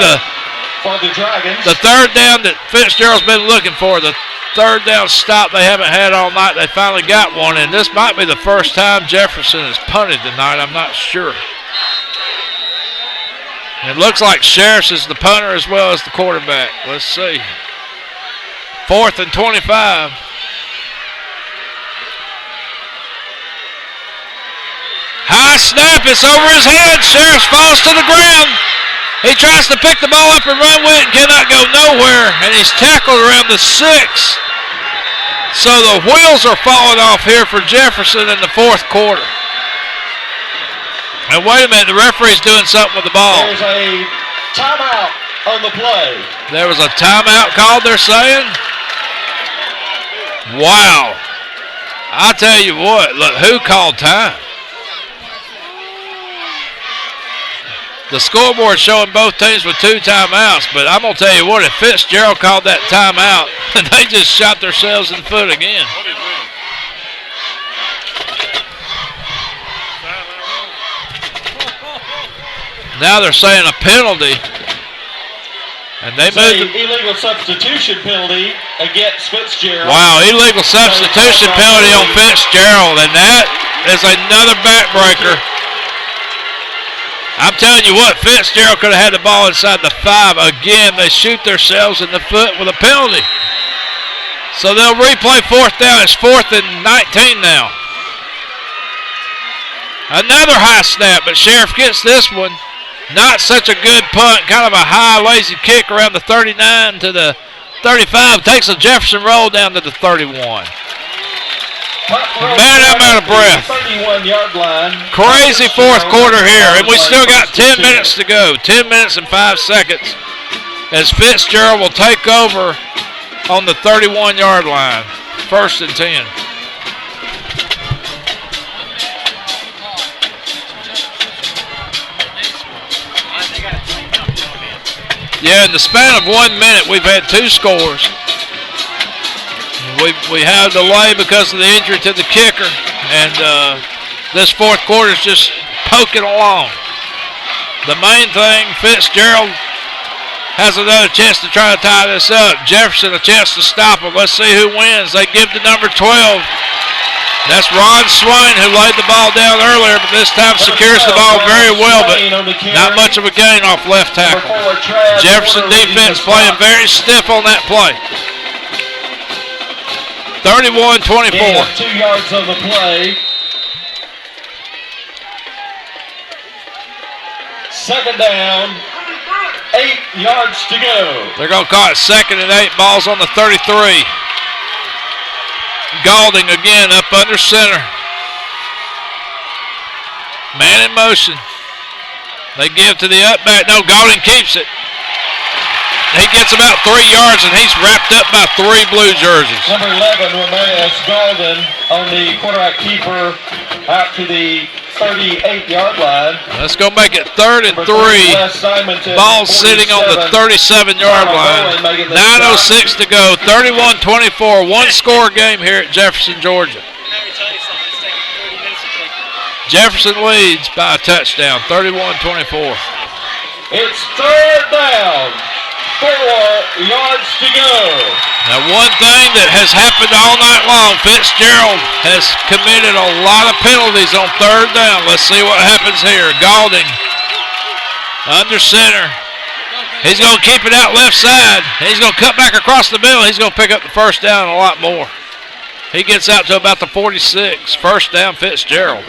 the 3rd down that Fitzgerald's been looking for. The 3rd down stop they haven't had all night. They finally got one, and this might be the first time Jefferson has punted tonight. I'm not sure. It looks like Sheriffs is the punter as well as the quarterback. Let's see. 4th and 25. High snap, it's over his head. Sheriff falls to the ground. He tries to pick the ball up and run with it and cannot go nowhere. And he's tackled around the 6. So the wheels are falling off here for Jefferson in the 4th quarter. And wait a minute, the referee's doing something with the ball. There's a timeout on the play. There was a timeout called, they're saying. Wow. I tell you what, look, who called time? The scoreboard showing both teams with 2 timeouts, but I'm going to tell you what, if Fitzgerald called that timeout, they just shot themselves in the foot again. Now they're saying a penalty. And they moved an illegal substitution penalty against Fitzgerald. Wow, illegal substitution penalty on Fitzgerald, and that is another backbreaker. I'm telling you what, Fitzgerald could have had the ball inside the 5. Again, they shoot themselves in the foot with a penalty. So they'll replay 4th down. It's 4th and 19 now. Another high snap, but Sheriff gets this one. Not such a good punt. Kind of a high, lazy kick around the 39 to the 35. Takes a Jefferson roll down to the 31. Man, I'm out of breath. 31-yard line. Crazy 4th quarter here, and we still got 10 minutes to go. 10 minutes and 5 seconds as Fitzgerald will take over on the 31-yard line. first and 10. Yeah, in the span of 1 minute, we've had 2 scores. We had a delay because of the injury to the kicker, and this fourth quarter is just poking along. The main thing, Fitzgerald has another chance to try to tie this up. Jefferson a chance to stop him. Let's see who wins. They give to number 12. That's Ron Swain, who laid the ball down earlier, but this time secures the ball very well, but not much of a gain off left tackle. Jefferson defense playing very stiff on that play. 31-24. 2 yards on the play. Second down, 8 yards to go. They're going to call it 2nd and 8. Ball's on the 33. Galding again up under center. Man in motion. They give to the up back. No, Galding keeps it. He gets about 3 yards, and he's wrapped up by 3 blue jerseys. Number 11, Ramirez Galding on the quarterback keeper out to the 38-yard line. Let's go make it 3rd and 3. Ball sitting on the 37-yard line. 9:06 to go. 31-24. One-score game here at Jefferson, Georgia. Jefferson leads by a touchdown. 31-24. It's 3rd down. 4 yards to go. Now, one thing that has happened all night long, Fitzgerald has committed a lot of penalties on 3rd down. Let's see what happens here. Galding under center. He's going to keep it out left side. He's going to cut back across the middle. He's going to pick up the first down a lot more. He gets out to about the 46. First down, Fitzgerald.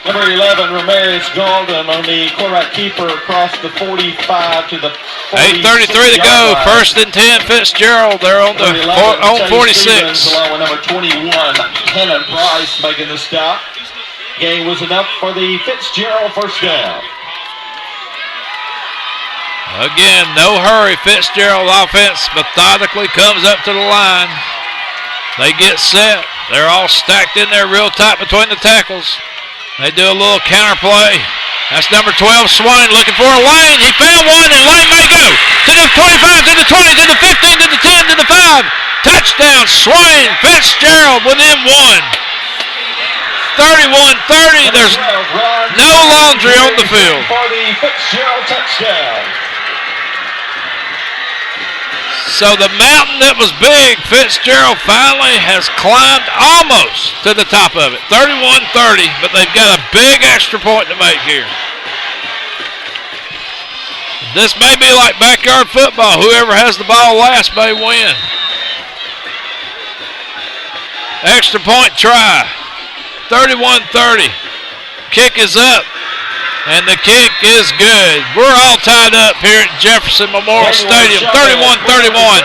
Number 11, Ramirez Galding on the quarterback keeper across the 45 to the 8:33 to go. 1st and 10, Fitzgerald. They're on the on 46. Along with number 21, Hennon Price making the stop. Gain was enough for the Fitzgerald first down. Again, no hurry. Fitzgerald offense methodically comes up to the line. They get set. They're all stacked in there real tight between the tackles. They do a little counter play. That's number 12, Swain, looking for a lane. He found one, and Lane may go to the 25, to the 20, to the 15, to the 10, to the 5. Touchdown, Swain. Fitzgerald within 1. 31-30. There's no laundry on the field. For the Fitzgerald touchdown. So the mountain that was big, Fitzgerald finally has climbed almost to the top of it. 31-30, but they've got a big extra point to make here. This may be like backyard football. Whoever has the ball last may win. Extra point try. 31-30. Kick is up. And the kick is good. We're all tied up here at Jefferson Memorial Stadium, 31-31.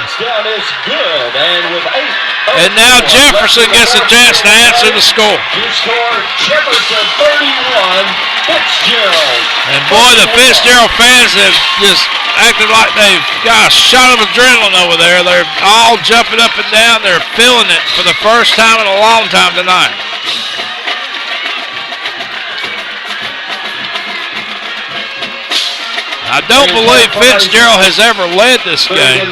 And now Jefferson gets a chance to answer the score. Jefferson 31, Fitzgerald. And boy, the Fitzgerald fans have just acted like they've got a shot of adrenaline over there. They're all jumping up and down. They're feeling it for the first time in a long time tonight. I don't believe Fitzgerald has ever led this game,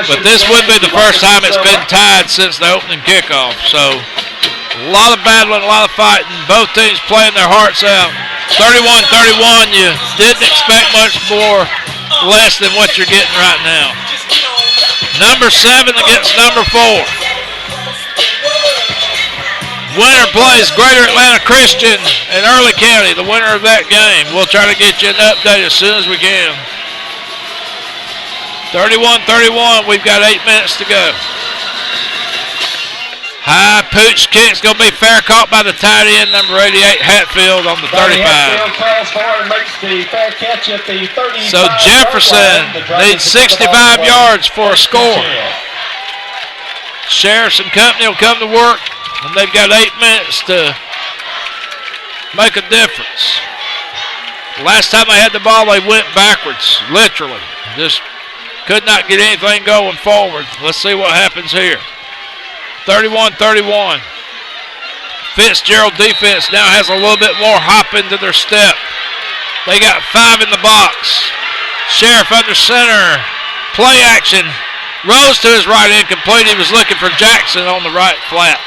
but this would be the first time it's been tied since the opening kickoff. So a lot of battling, a lot of fighting. Both teams playing their hearts out. 31-31, you didn't expect much more, less than what you're getting right now. Number 7 against number 4. Winner plays Greater Atlanta Christian in Early County, the winner of that game. We'll try to get you an update as soon as we can. 31-31, we've got 8 minutes to go. High pooch kick's going to be fair caught by the tight end, number 88, Hatfield on the 35. So Jefferson needs 65 yards for a score. Sheriffs and company will come to work. And they've got 8 minutes to make a difference. Last time they had the ball, they went backwards, literally. Just could not get anything going forward. Let's see what happens here. 31-31. Fitzgerald defense now has a little bit more hop into their step. They got 5 in the box. Sheriff under center. Play action. Rose to his right, incomplete. He was looking for Jackson on the right flat.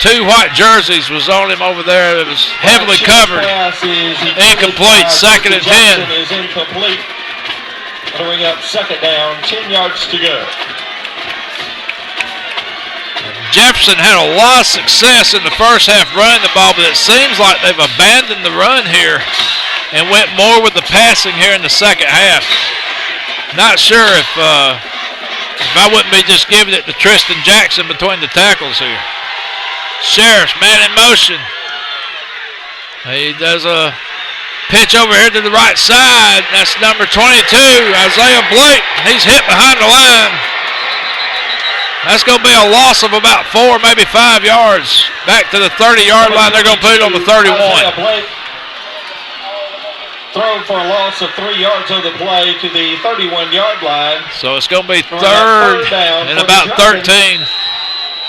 2 white jerseys was on him over there. It was heavily covered. Incomplete, 2nd and 10. Is incomplete. Throwing up 2nd down, 10 yards to go. Jefferson had a lot of success in the first half running the ball, but it seems like they've abandoned the run here and went more with the passing here in the second half. Not sure if I wouldn't be just giving it to Tristan Jackson between the tackles here. Sheriff's man in motion. He does a pitch over here to the right side. That's number 22, Isaiah Blake. He's hit behind the line. That's going to be a loss of about 4, maybe 5 yards. Back to the 30-yard line. They're going to put it on the 31. Throw for a loss of 3 yards on the play to the 31-yard line. So it's going to be 3rd and about 13.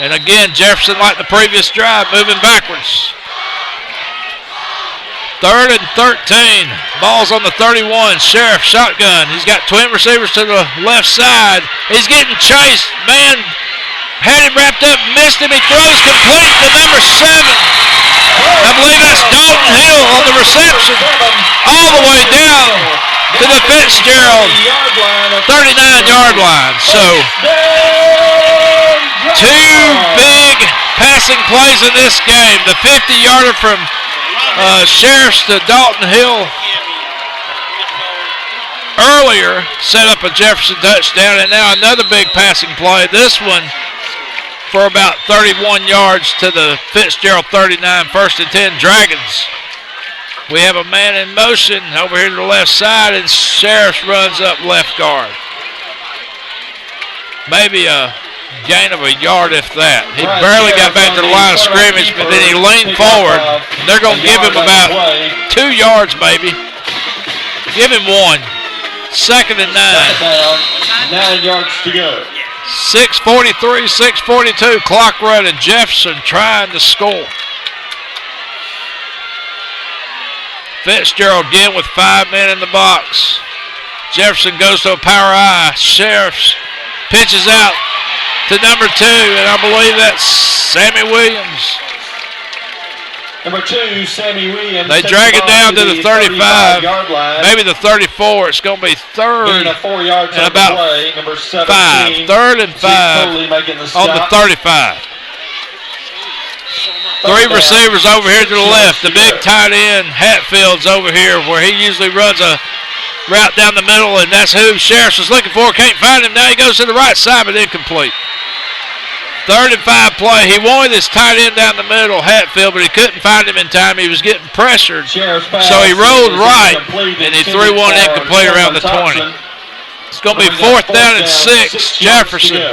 And again, Jefferson, like the previous drive, moving backwards. 3rd and 13. Ball's on the 31. Sheriff shotgun. He's got twin receivers to the left side. He's getting chased. Man had him wrapped up, missed him. He throws complete to number 7. I believe that's Dalton Hill on the reception. All the way down to the Fitzgerald 39-yard line. So 2 big passing plays in this game. The 50-yarder from Sheriff's to Dalton Hill earlier set up a Jefferson touchdown, and now another big passing play. This one for about 31 yards to the Fitzgerald 39, 1st and 10 Dragons. We have a man in motion over here to the left side, and Sheriff runs up left guard. Maybe a gain of a yard, if that. He barely got back to the line of scrimmage, but then he leaned forward. They're going to give him about 2 yards, maybe. Give him 1. 2nd and 9. 9 yards to go. 6:43, 6:42. Clock running. Jefferson trying to score. Fitzgerald again with 5 men in the box. Jefferson goes to a power I. Sheriff's pitches out to number 2, and I believe that's Sammy Williams. Number 2, Sammy Williams. They drag it down to the 35, maybe the 34. It's going to be 3rd and about 5. 3rd and 5 on the 35. 3 receivers over here to the left. The big tight end, Hatfield's over here, where he usually runs a route down the middle, and that's who Sheriff was looking for. Can't find him. Now he goes to the right side, but incomplete. 3rd and 5 play. He wanted his tight end down the middle, Hatfield, but he couldn't find him in time. He was getting pressured. So he rolled right, and he threw one incomplete around the 20. It's going to be 4th down and 6, Jefferson.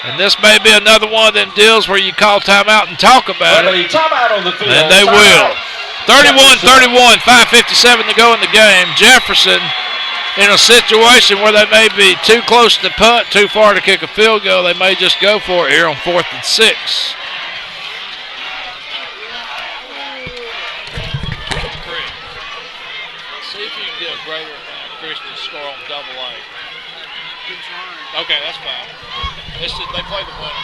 And this may be another one of them deals where you call timeout and talk about it. And they will. 31-31, 5:57 to go in the game. Jefferson in a situation where they may be too close to punt, too far to kick a field goal. They may just go for it here on 4th and 6. See if you can get a greater Christian score on double A. Okay, that's fine. They play the winner.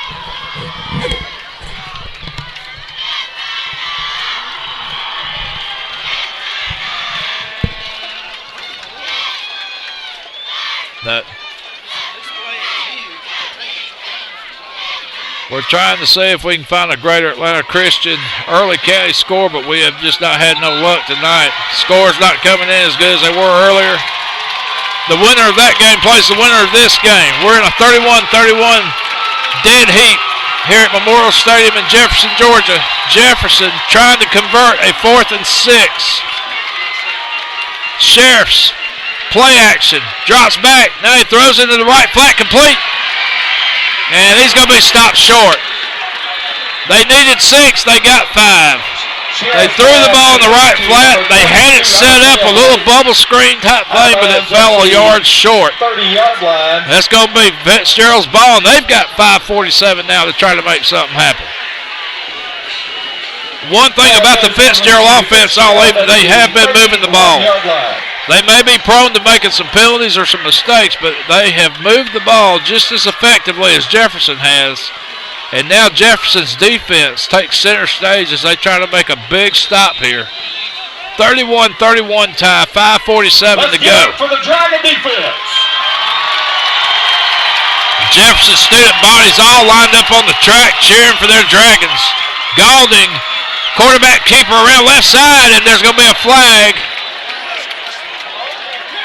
That we're trying to see if we can find a greater Atlanta Christian early county score, but we have just not had no luck tonight. Scores not coming in as good as they were earlier. The winner of that game plays the winner of this game. We're in a 31-31 dead heat here at Memorial Stadium in Jefferson, Georgia. Jefferson trying to convert a 4th and 6. Sheriff's play action. Drops back. Now he throws into the right flat, complete. And he's going to be stopped short. They needed 6. They got 5. They threw the ball in the right flat. They had it set up, a little bubble screen type thing, but it fell a yard short. 30-yard line. That's going to be Fitzgerald's ball, and they've got 5:47 now to try to make something happen. One thing about the Fitzgerald offense all evening, they have been moving the ball. They may be prone to making some penalties or some mistakes, but they have moved the ball just as effectively as Jefferson has. And now Jefferson's defense takes center stage as they try to make a big stop here. 31-31 tie, 5:47 to go. For the Dragon defense. Jefferson student bodies all lined up on the track cheering for their Dragons. Galding, quarterback keeper around left side, and there's going to be a flag.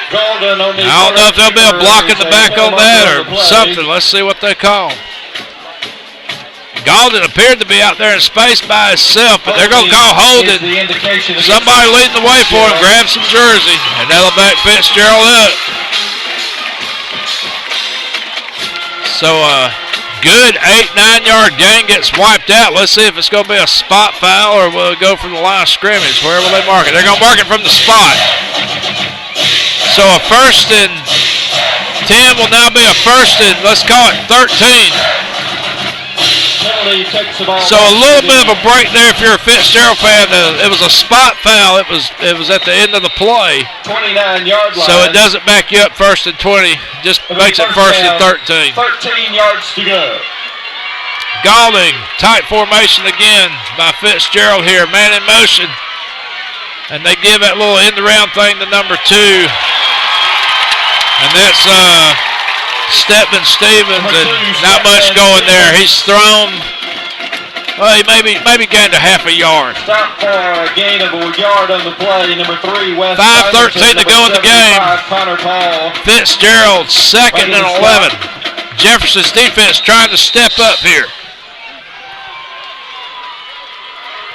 I don't know if there'll be a block in the back on that or something. Let's see what they call. Galding appeared to be out there in space by himself, but they're going to call holding. Somebody leading the way for him, grab some jersey, and that'll back Fitzgerald up. So a good 8-9 yard gain gets wiped out. Let's see if it's going to be a spot foul or will it go from the line of scrimmage, wherever they mark it. They're going to mark it from the spot. So a 1st and 10 will now be a 1st and, let's call it 13. So a little bit of a break there if you're a Fitzgerald fan. It was a spot foul. It was at the end of the play. 29-yard line. So it doesn't back you up 1st and 20. Just makes it 1st and 13. 13 yards to go. Galding, tight formation again by Fitzgerald here. Man in motion. And they give that little end-around thing to number 2. And that's Stephen Stevens, and not much going there. He's thrown, well, he maybe gained a half a yard. Stop for a gain of a yard on the play. Number 3, West. 5:13 to go in the game. Fitzgerald, 2nd and 11. Jefferson's defense trying to step up here.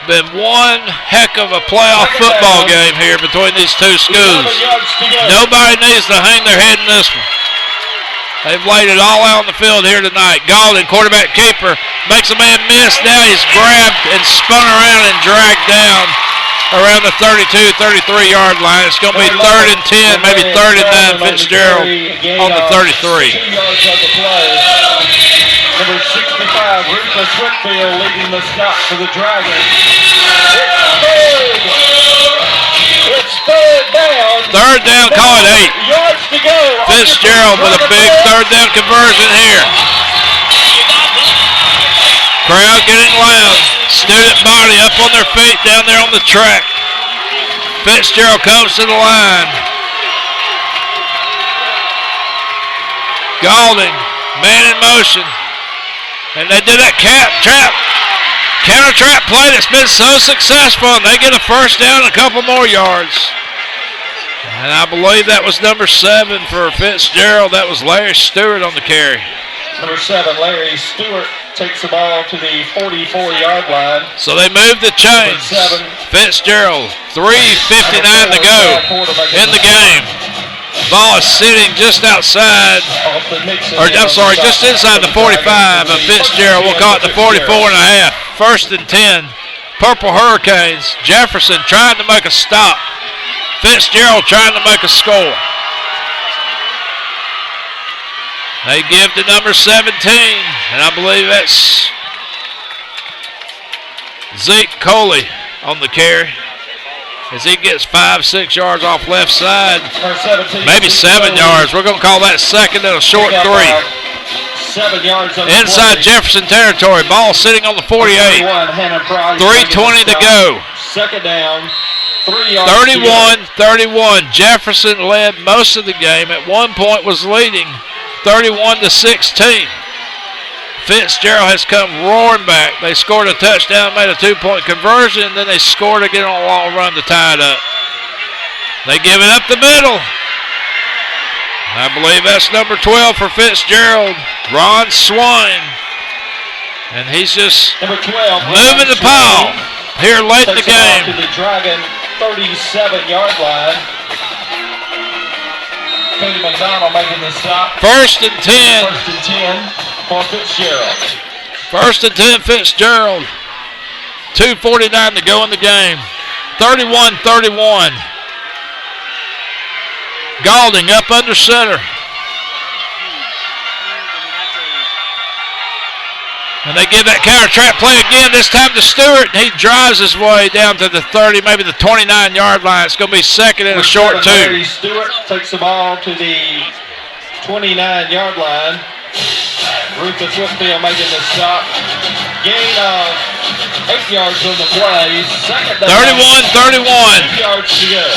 Been one heck of a playoff football game here between these two schools. Nobody needs to hang their head in this one. They've laid it all out on the field here tonight. Galding, quarterback keeper, makes a man miss. Now he's grabbed and spun around and dragged down around the 32-33-yard line. It's going to be 3rd and 10, maybe 3rd and 9. Fitzgerald on the 33. 2 yards on the play. Number 65, Rufus Whitfield, leading the stop for the Dragons. It's 3rd down. 3rd down, call it 8. Yards to go. Fitzgerald with a big 3rd down conversion here. Crowd getting loud. Student body up on their feet down there on the track. Fitzgerald comes to the line. Galding, man in motion. And they did that counter trap play that's been so successful, and they get a 1st down and a couple more yards. And I believe that was number 7 for Fitzgerald. That was Larry Stewart on the carry. Number 7, Larry Stewart, takes the ball to the 44-yard line. So they moved the chains. Fitzgerald, 3:59 to go in the game. Ball is sitting just outside, or I'm sorry, just inside the 45 of Fitzgerald. We'll call it the 44.5. 1st and 10. Purple Hurricanes. Jefferson trying to make a stop. Fitzgerald trying to make a score. They give to number 17, and I believe that's Zeke Coley on the carry. As he gets 5-6 yards off left side, maybe 7 yards. We're going to call that 2nd and a short 3. 7 yards inside Jefferson territory. Ball sitting on the 48. 3:20 to go. 2nd down. 3 yards. 31-31. Jefferson led most of the game. At one point was leading 31-16. Fitzgerald has come roaring back. They scored a touchdown, made a 2-point conversion, and then they scored again on a long run to tie it up. They give it up the middle. I believe that's number 12 for Fitzgerald, Ron Swine. And he's just moving the pile here late in the game. To the Dragon 37-yard line. Cody McDonald making the stop. 1st and 10. 1st and 10 for Fitzgerald. 1st and 10 Fitzgerald. 2:49 to go in the game. 31-31. Galding up under center. And they give that counter trap play again, this time to Stewart. He drives his way down to the 30, maybe the 29-yard line. It's going to be second and a short 2. Stewart takes the ball to the 29-yard line. Rufus Whitfield making the stop. Gain of 8 yards on the play. Second down. 31-31. 8 yards to go.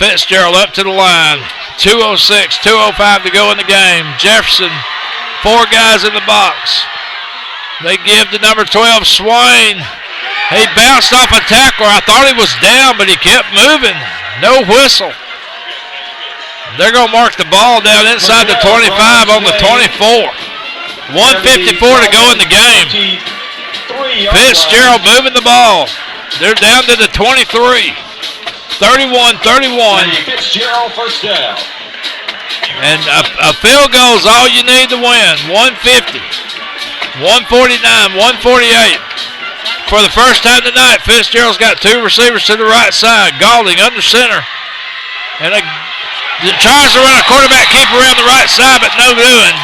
Fitzgerald up to the line. 2:06, 2:05 to go in the game. Jefferson, 4 guys in the box. They give to number 12, Swain. He bounced off a tackler. I thought he was down, but he kept moving. No whistle. They're going to mark the ball down inside the 25 on the 24. 1:54 to go in the game. Fitzgerald moving the ball. They're down to the 23. 31-31. Fitzgerald first down. And a field goal is all you need to win. 150, 149, 148. For the first time tonight, Fitzgerald's got 2 receivers to the right side. Galding under center. And tries to run a quarterback keep around the right side, but no doing.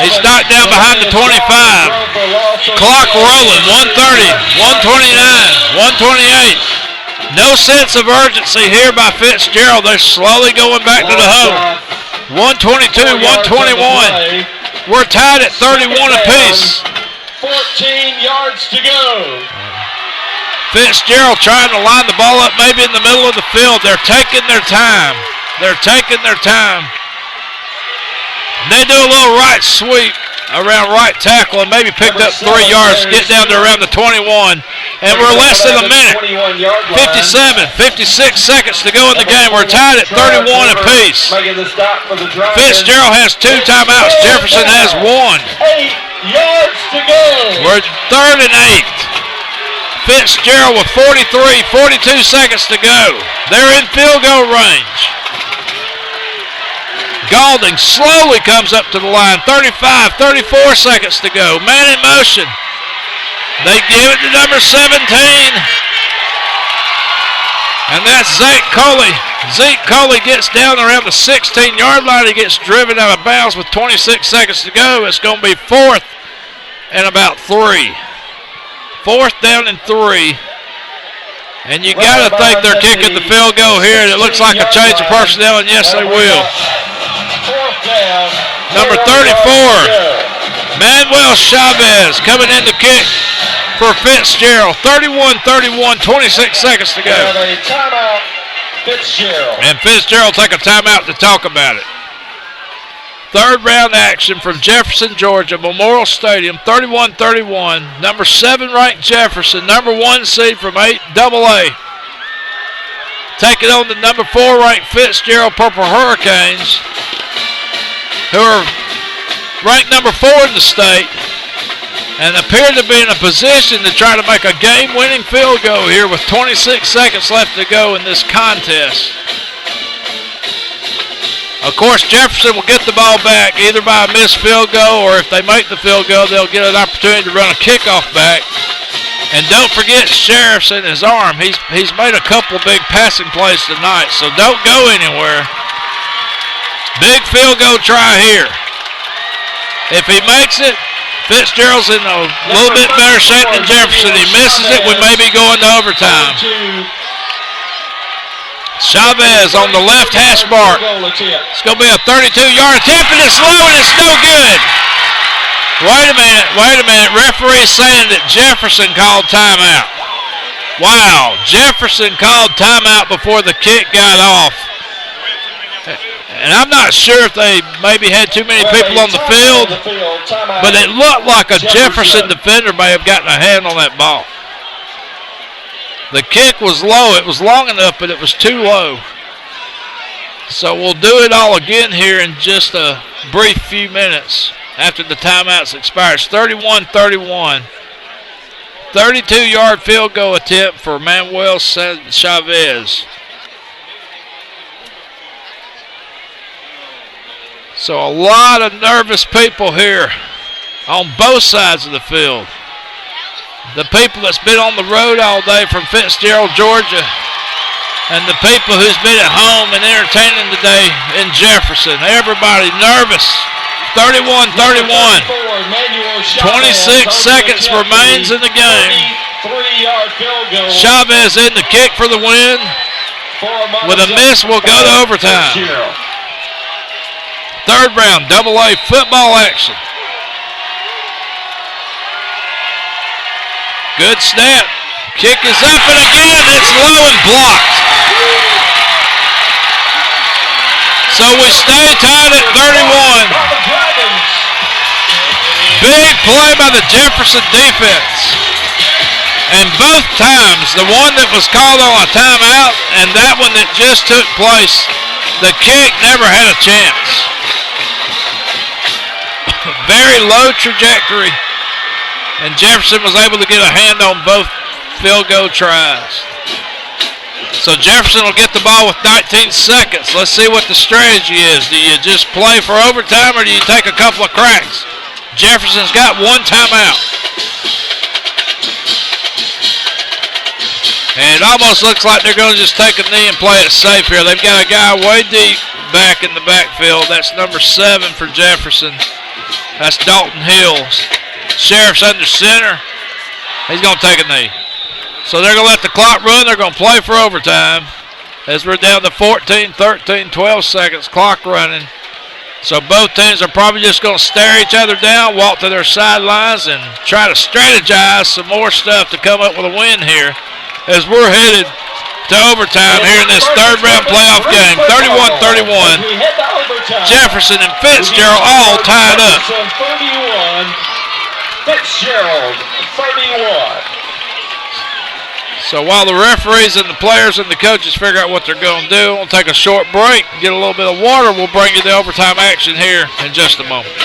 He's knocked down behind the 25. Clock rolling. 130, 129, 128. No sense of urgency here by Fitzgerald. They're slowly going back to the huddle. 122, 121. We're tied at 31 apiece. 14 yards to go. Fitzgerald trying to line the ball up maybe in the middle of the field. They're taking their time. They're taking their time. They do a little right sweep around right tackle and maybe picked up 3 yards, get down to around the 21. And we're less than a minute. 57, 56 seconds to go in the game. We're tied at 31 apiece. Fitzgerald has 2 timeouts. Jefferson has 1. 8 yards to go. We're 3rd and 8. Fitzgerald with 43, 42 seconds to go. They're in field goal range. Galding slowly comes up to the line. 35, 34 seconds to go. Man in motion. They give it to number 17. And that's Zeke Coley. Zeke Coley gets down around the 16-yard line. He gets driven out of bounds with 26 seconds to go. It's going to be 4th and about 3. 4th down and 3. And you got to think they're kicking the field goal here. And it looks like a change of personnel, and yes, they will. Number 34, Manuel Chavez coming in to kick for Fitzgerald. 31-31, 26 seconds to go. Timeout, Fitzgerald. And Fitzgerald take a timeout to talk about it. 3rd round action from Jefferson, Georgia, Memorial Stadium, 31-31. Number 7 ranked Jefferson, number 1 seed from 8AA. Taking on the number 4 ranked Fitzgerald Purple Hurricanes, who are ranked number 4 in the state and appear to be in a position to try to make a game-winning field goal here with 26 seconds left to go in this contest. Of course, Jefferson will get the ball back either by a missed field goal, or if they make the field goal, they'll get an opportunity to run a kickoff back. And don't forget Sheriff's in his arm. He's made a couple big passing plays tonight, so don't go anywhere. Big field goal try here. If he makes it, Fitzgerald's in a little bit better shape than Jefferson. He misses it, we may be going to overtime. Chavez on the left hash mark. It's going to be a 32-yard attempt, and it's low, and it's no good. Wait a minute. Referee saying that Jefferson called timeout. Wow, Jefferson called timeout before the kick got off. And I'm not sure if they maybe had too many people on the field, but it looked like a Jefferson defender may have gotten a hand on that ball. The kick was low. It was long enough, but it was too low. So we'll do it all again here in just a brief few minutes after the timeouts expires. 31-31. 32-yard field goal attempt for Manuel Chavez. So a lot of nervous people here on both sides of the field. The people that's been on the road all day from Fitzgerald, Georgia, and the people who's been at home and entertaining today in Jefferson. Everybody nervous. 31-31. 26 seconds remains in the game. 3-yard field goal. Chavez in the kick for the win. With a miss, we'll go to overtime. Third round, AA football action. Good snap. Kick is up, and again, it's low and blocked. So we stay tied at 31. Big play by the Jefferson defense. And both times, the one that was called on a timeout and that one that just took place, the kick never had a chance. Very low trajectory. And Jefferson was able to get a hand on both field goal tries. So Jefferson will get the ball with 19 seconds. Let's see what the strategy is. Do you just play for overtime or do you take a couple of cracks? Jefferson's got one timeout. And it almost looks like they're going to just take a knee and play it safe here. They've got a guy way deep back in the backfield. That's number 7 for Jefferson. That's Dalton Hills. Sheriff's under center. He's going to take a knee. So they're going to let the clock run. They're going to play for overtime as we're down to 14, 13, 12 seconds. Clock running. So both teams are probably just going to stare each other down, walk to their sidelines, and try to strategize some more stuff to come up with a win here as we're headed to overtime here in this third round playoff game. 31-31. Jefferson and Fitzgerald all tied up. 31, Fitzgerald 31. So while the referees and the players and the coaches figure out what they're going to do, we'll take a short break, get a little bit of water. We'll bring you the overtime action here in just a moment.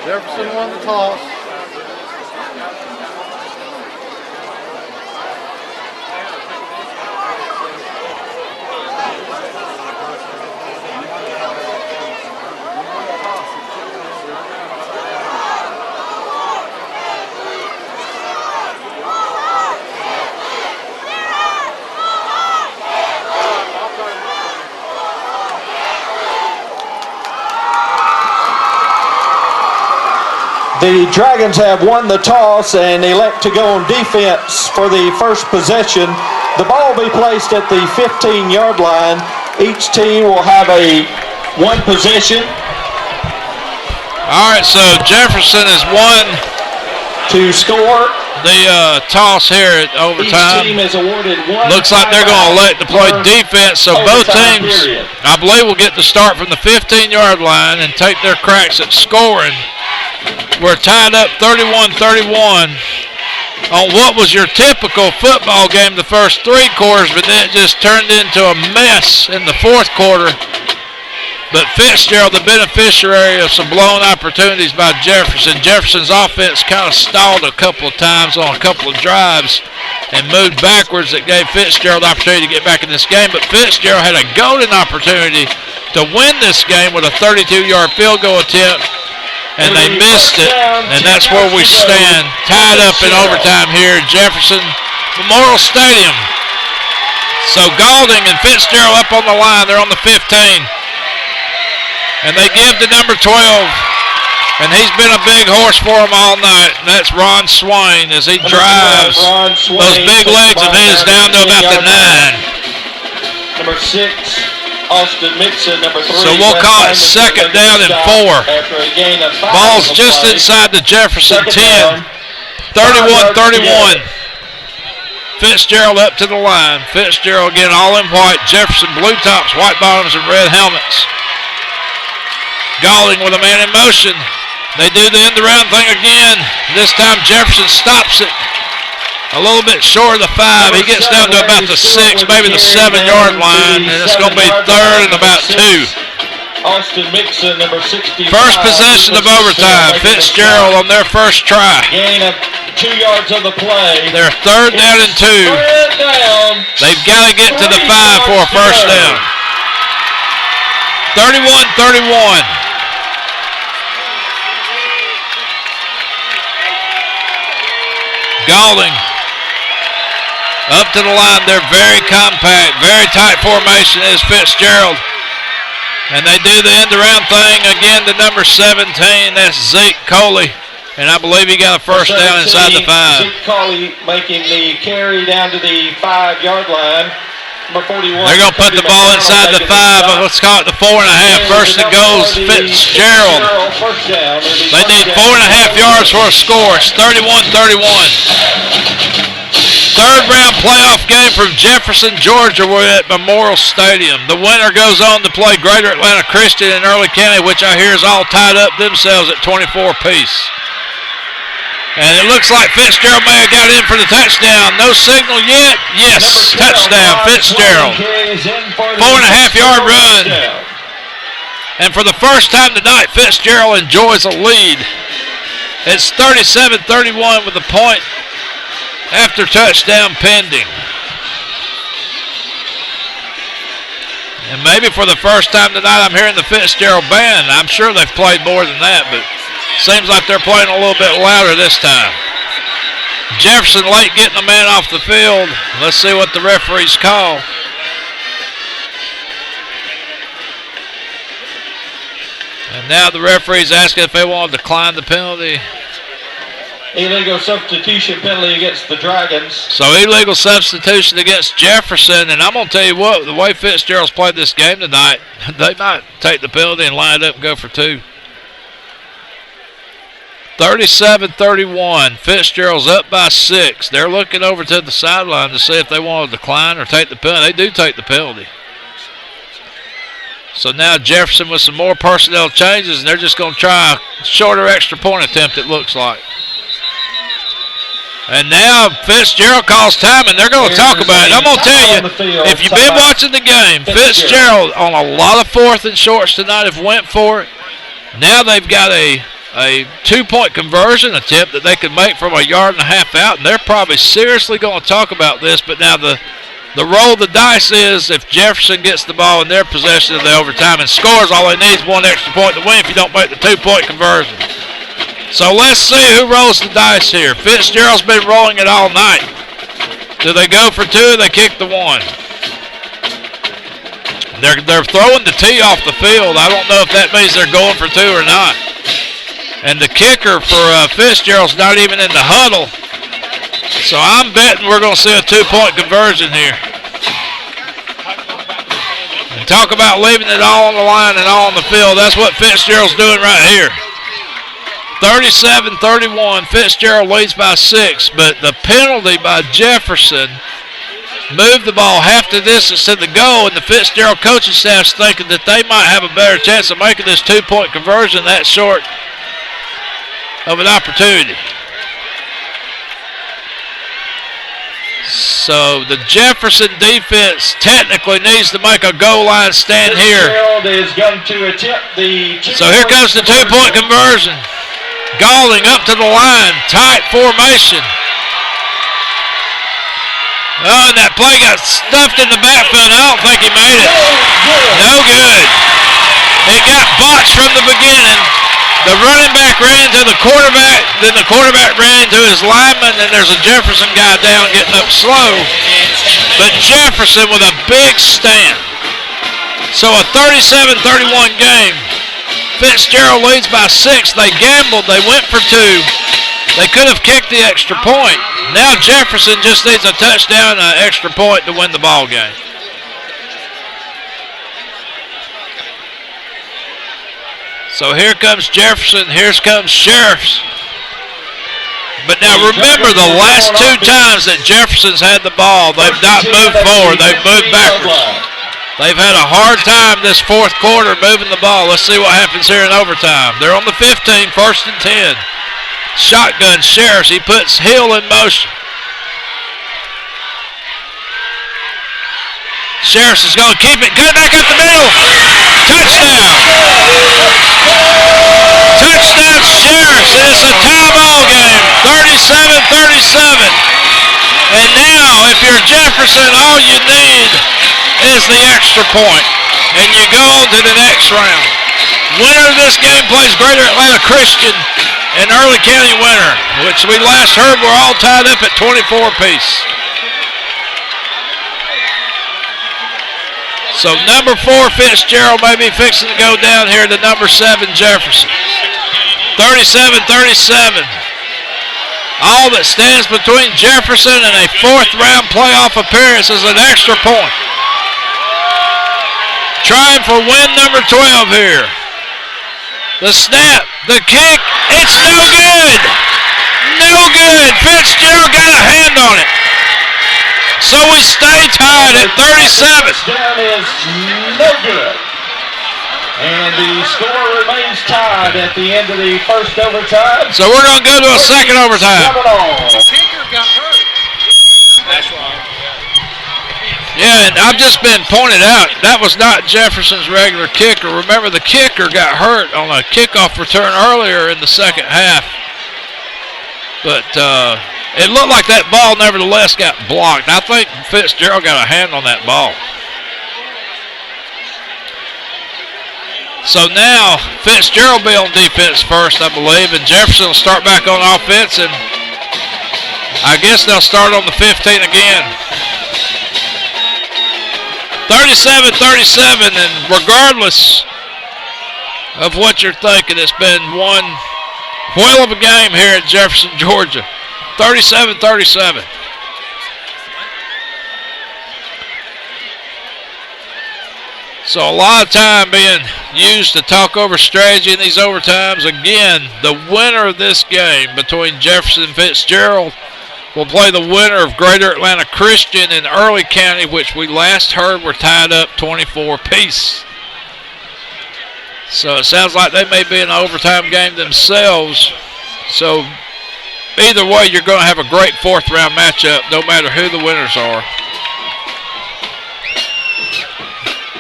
Jefferson won the toss. The Dragons have won the toss and elect to go on defense for the first possession. The ball will be placed at the 15-yard line. Each team will have one possession. All right, so Jefferson has won to score the toss here at overtime. Each team is awarded one. Looks like they're going to elect to play defense, so both teams, I believe, will get to start from the 15-yard line and take their cracks at scoring. We're tied up 31-31 on what was your typical football game the first 3 quarters, but then it just turned into a mess in the 4th quarter. But Fitzgerald, the beneficiary of some blown opportunities by Jefferson. Jefferson's offense kind of stalled a couple of times on a couple of drives and moved backwards. That gave Fitzgerald the opportunity to get back in this game. But Fitzgerald had a golden opportunity to win this game with a 32-yard field goal attempt, and they missed it. And that's where we stand, tied up in overtime here at Jefferson Memorial Stadium. So Galding and Fitzgerald up on the line. They're on the 15. And they give to number 12, and he's been a big horse for them all night, and that's Ron Swain as he drives those big legs of his down to about the 9. Number 6, Austin Mixon, number 3. So we'll call it second down and 4. Ball's just inside the Jefferson 10, 31-31. Fitzgerald up to the line. Fitzgerald again all in white. Jefferson blue tops, white bottoms, and red helmets. Galding with a man in motion. They do the end around thing again. This time Jefferson stops it a little bit short of the 5. He gets down to about the 6, maybe the 7-yard line, and it's going to be 3rd and about 2. Austin Mixon, number 65. First possession of overtime. Fitzgerald on their first try. Gain of 2 yards on the play. They're 3rd down and 2. They've got to get to the 5 for a first down. 31-31. Galding up to the line. They're very compact, very tight formation is Fitzgerald. And they do the end around thing again to number 17. That's Zeke Coley. And I believe he got a first down inside the 5. Zeke Coley making the carry down to the 5-yard line. Number 41. They're going to put the ball inside the 5. Let's call it the 4.5. First and goes Fitzgerald. They need 4.5 yards for a score. It's 31-31. 3rd round playoff game from Jefferson, Georgia. We're at Memorial Stadium. The winner goes on to play Greater Atlanta Christian in Early County, which I hear is all tied up themselves at 24 apiece. And it looks like Fitzgerald may have got in for the touchdown. No signal yet. Yes, touchdown, Fitzgerald. 4.5-yard run. And for the first time tonight, Fitzgerald enjoys a lead. It's 37-31 with a point after touchdown pending. And maybe for the first time tonight, I'm hearing the Fitzgerald band. I'm sure they've played more than that, but seems like they're playing a little bit louder this time. Jefferson late getting a man off the field. Let's see what the referees call. And now the referee's asking if they want to decline the penalty. Illegal substitution penalty against the Dragons. So illegal substitution against Jefferson. And I'm going to tell you what, the way Fitzgerald's played this game tonight, they might take the penalty and line it up and go for 2. 37-31. Fitzgerald's up by 6. They're looking over to the sideline to see if they want to decline or take the penalty. They do take the penalty. So now Jefferson with some more personnel changes, and they're just going to try a shorter extra point attempt, it looks like. And now Fitzgerald calls time, and they're going to talk about it. I'm going to tell you, if you've been watching the game, Fitzgerald on a lot of 4th and shorts tonight have went for it. Now they've got a a 2-point conversion attempt that they could make from a yard and a half out, and they're probably seriously going to talk about this. But now the roll of the dice is if Jefferson gets the ball in their possession of the overtime and scores, all they need is 1 extra point to win if you don't make the 2-point conversion. So let's see who rolls the dice here. Fitzgerald's been rolling it all night. Do they go for 2 or they kick the 1? They're throwing the tee off the field. I don't know if that means they're going for 2 or not. And the kicker for Fitzgerald's not even in the huddle. So I'm betting we're going to see a 2-point conversion here. And talk about leaving it all on the line and all on the field. That's what Fitzgerald's doing right here. 37-31, Fitzgerald leads by 6, but the penalty by Jefferson moved the ball half the distance to the goal, and the Fitzgerald coaching staff's thinking that they might have a better chance of making this 2-point conversion that short of an opportunity. So the Jefferson defense technically needs to make a goal line stand here. So here comes the 2-point conversion. Galling up to the line, tight formation. Oh, and that play got stuffed in the backfield. I don't think he made it. No good. It got botched from the beginning. The running back ran into the quarterback, then the quarterback ran into his lineman, and there's a Jefferson guy down getting up slow. But Jefferson with a big stand. So a 37-31 game. Fitzgerald leads by 6. They gambled. They went for 2. They could have kicked the extra point. Now Jefferson just needs a touchdown and an extra point to win the ball game. So here comes Jefferson. Here comes Sheriffs. But now remember, the last 2 times that Jefferson's had the ball, they've not moved forward. They've moved backwards. They've had a hard time this 4th quarter moving the ball. Let's see what happens here in overtime. They're on the 15, 1st and 10. Shotgun Sheriffs. He puts Hill in motion. Sheriffs is going to keep it. Cut it back up the middle. Touchdown. Touchdown Sheriffs. And it's a tie ball game. 37-37. And now, if you're Jefferson, all you need is the extra point, and you go on to the next round. Winner of this game plays Greater Atlanta Christian and Early County winner, which we last heard were all tied up at 24 apiece. So number 4 Fitzgerald may be fixing to go down here to number 7 Jefferson. 37-37. All that stands between Jefferson and a 4th round playoff appearance is an extra point. Trying for win number 12 here. The snap, the kick, it's no good. No good. Fitzgerald got a hand on it. So we stay tied at 37. Touchdown is no good. And the score remains tied at the end of the 1st overtime. So we're going to go to a 2nd overtime. The kicker got hurt. That's wrong. Yeah, and I've just been pointed out, that was not Jefferson's regular kicker. Remember, the kicker got hurt on a kickoff return earlier in the 2nd half. But it looked like that ball nevertheless got blocked. I think Fitzgerald got a hand on that ball. So now Fitzgerald will be on defense first, I believe, and Jefferson will start back on offense, and I guess they'll start on the 15 again. 37-37, and regardless of what you're thinking, it's been one whale of a game here at Jefferson, Georgia. 37-37. So a lot of time being used to talk over strategy in these overtimes. Again, the winner of this game between Jefferson and Fitzgerald will play the winner of Greater Atlanta Christian and Early County, which we last heard were tied up 24 apiece. So it sounds like they may be in an overtime game themselves. So either way, you're going to have a great 4th round matchup, no matter who the winners are.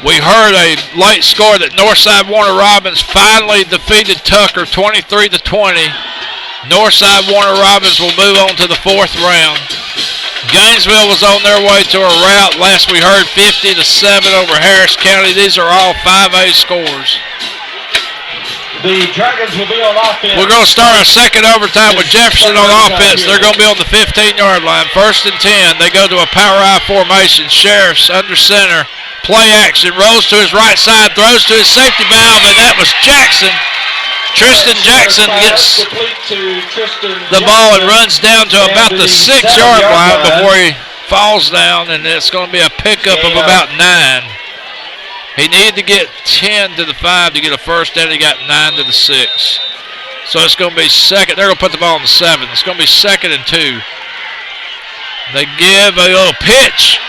We heard a late score that Northside Warner Robins finally defeated Tucker 23-20. Northside Warner Robins will move on to the fourth round. Gainesville was on their way to a rout. Last we heard 50-7 over Harris County. These are all 5A scores. The Dragons will be on offense. We're going to start our second overtime with Jefferson on offense. They're going to be on the 15-yard line. 1st and 10. They go to a power I formation. Sheriff's under center. Play action. Rolls to his right side. Throws to his safety valve, and that was Jackson. Tristan Jackson gets the ball and runs down to about the 6-yard line before he falls down, and it's going to be a pickup of about 9. He needed to get 10 to the 5 to get a first down. He got 9 to the 6. So it's going to be second. They're going to put the ball on the 7. It's going to be 2nd and 2. They give a little pitch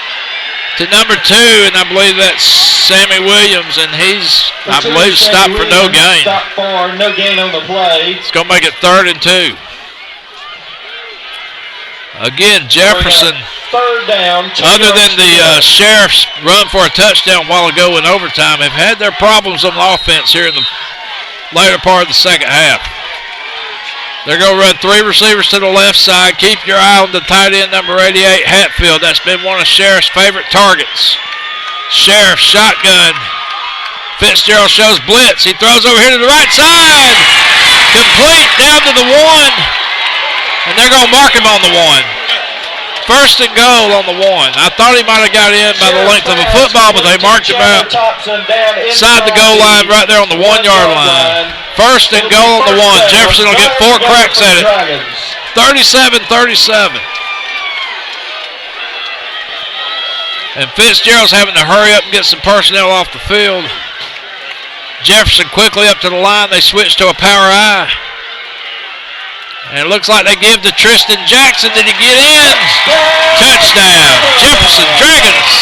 to number 2, and I believe that's Sammy Williams, and he's, I believe, stopped for no gain. Stopped for no gain on the play. It's going to make it 3rd and 2. Again, Jefferson, third down, other than the Sheriffs run for a touchdown a while ago in overtime, have had their problems on offense here in the later part of the second half. They're going to run 3 receivers to the left side. Keep your eye on the tight end, number 88, Hatfield. That's been one of Sheriff's favorite targets. Sheriff shotgun. Fitzgerald shows blitz. He throws over here to the right side. Complete down to the 1. And they're going to mark him on the 1. 1st and goal on the 1. I thought he might have got in by the length of a football, but they marked him out inside the goal line right there on the 1-yard line. 1st and goal on the 1. Jefferson will get 4 cracks at it. 37-37. And Fitzgerald's having to hurry up and get some personnel off the field. Jefferson quickly up to the line. They switch to a power I. And it looks like they give to Tristan Jackson. Did he get in? Touchdown. Jefferson Dragons.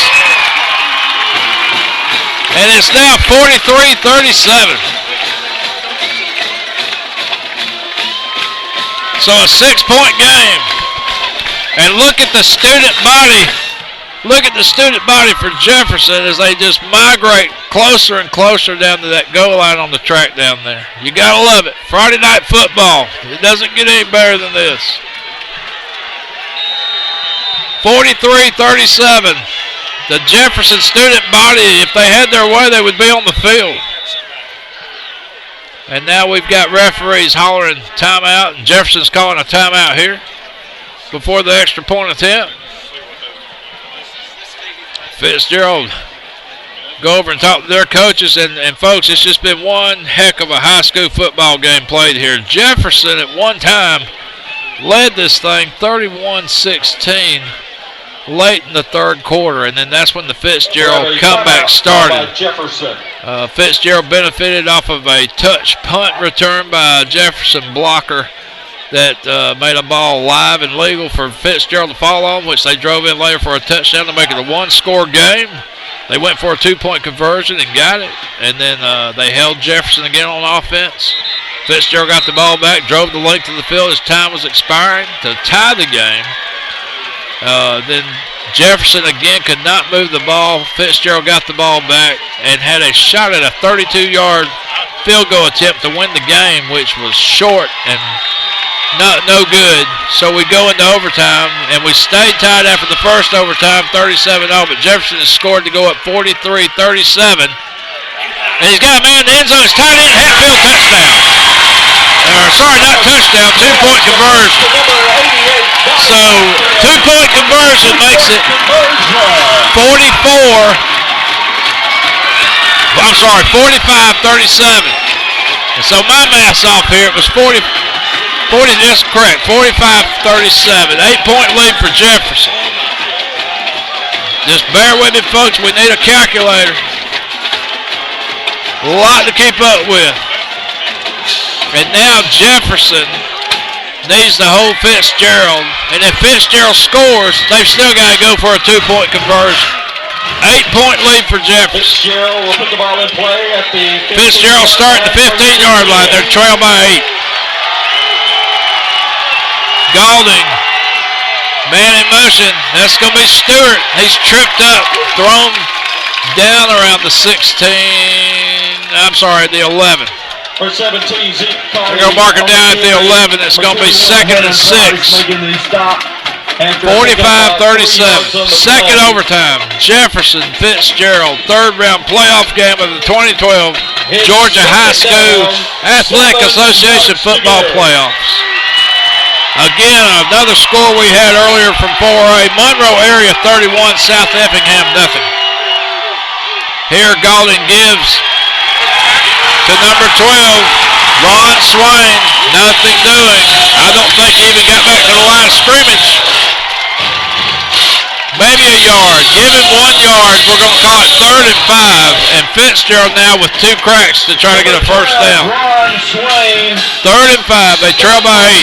And it's now 43-37. So a 6-point game. And look at the student body. Look at the student body for Jefferson as they just migrate closer and closer down to that goal line on the track down there. You got to love it. Friday night football. It doesn't get any better than this. 43-37. The Jefferson student body, if they had their way, they would be on the field. And now we've got referees hollering timeout, and Jefferson's calling a timeout here before the extra point attempt. Fitzgerald go over and talk to their coaches, and folks, it's just been one heck of a high school football game played here. Jefferson at one time led this thing 31-16 late in the third quarter, and then that's when the Fitzgerald comeback started. Fitzgerald benefited off of a touch punt return by a Jefferson blocker that made a ball live and legal for Fitzgerald to fall on, which they drove in later for a touchdown to make it a 1-score game. They went for a 2-point conversion and got it, and then they held Jefferson again on offense. Fitzgerald got the ball back, drove the length of the field as time was expiring to tie the game. Then Jefferson again could not move the ball. Fitzgerald got the ball back and had a shot at a 32-yard field goal attempt to win the game, which was short and no good. So we go into overtime, and we stayed tied after the first overtime, 37-0, but Jefferson has scored to go up 43-37. And he's got a man in the end zone. It's tied in, Hatfield touchdown. Sorry, not touchdown, 2-point conversion. So 2-point conversion makes it 45-37. And so my math's off here. It was 40, that's correct, 45-37. 8-point lead for Jefferson. Just bear with me, folks. We need a calculator. A lot to keep up with. And now Jefferson needs to hold Fitzgerald. And if Fitzgerald scores, they've still got to go for a 2-point conversion. 8-point lead for Jefferson. Fitzgerald will put the ball in play at the Fitzgerald starting the 15-yard line. They're trailed by 8. Galding, man in motion. That's going to be Stewart. He's tripped up, thrown down around the 16. I'm sorry, the 11. For 17, Zeke They're going to mark it down at the 11. It's going to be 2nd and 6. 45-37. Second overtime. Jefferson Fitzgerald, third round playoff game of the 2012 Georgia High School Athletic Association football playoffs. Again, another score we had earlier from 4A. Monroe area 31, South Effingham nothing. Here Gaulding gives to number 12, Ron Swain, nothing doing. I don't think he even got back to the line of scrimmage. Maybe a yard. Give him 1 yard. We're going to call it 3rd and 5. And Fitzgerald now with 2 cracks to try to get a first down. 3rd and 5. They trail by 8.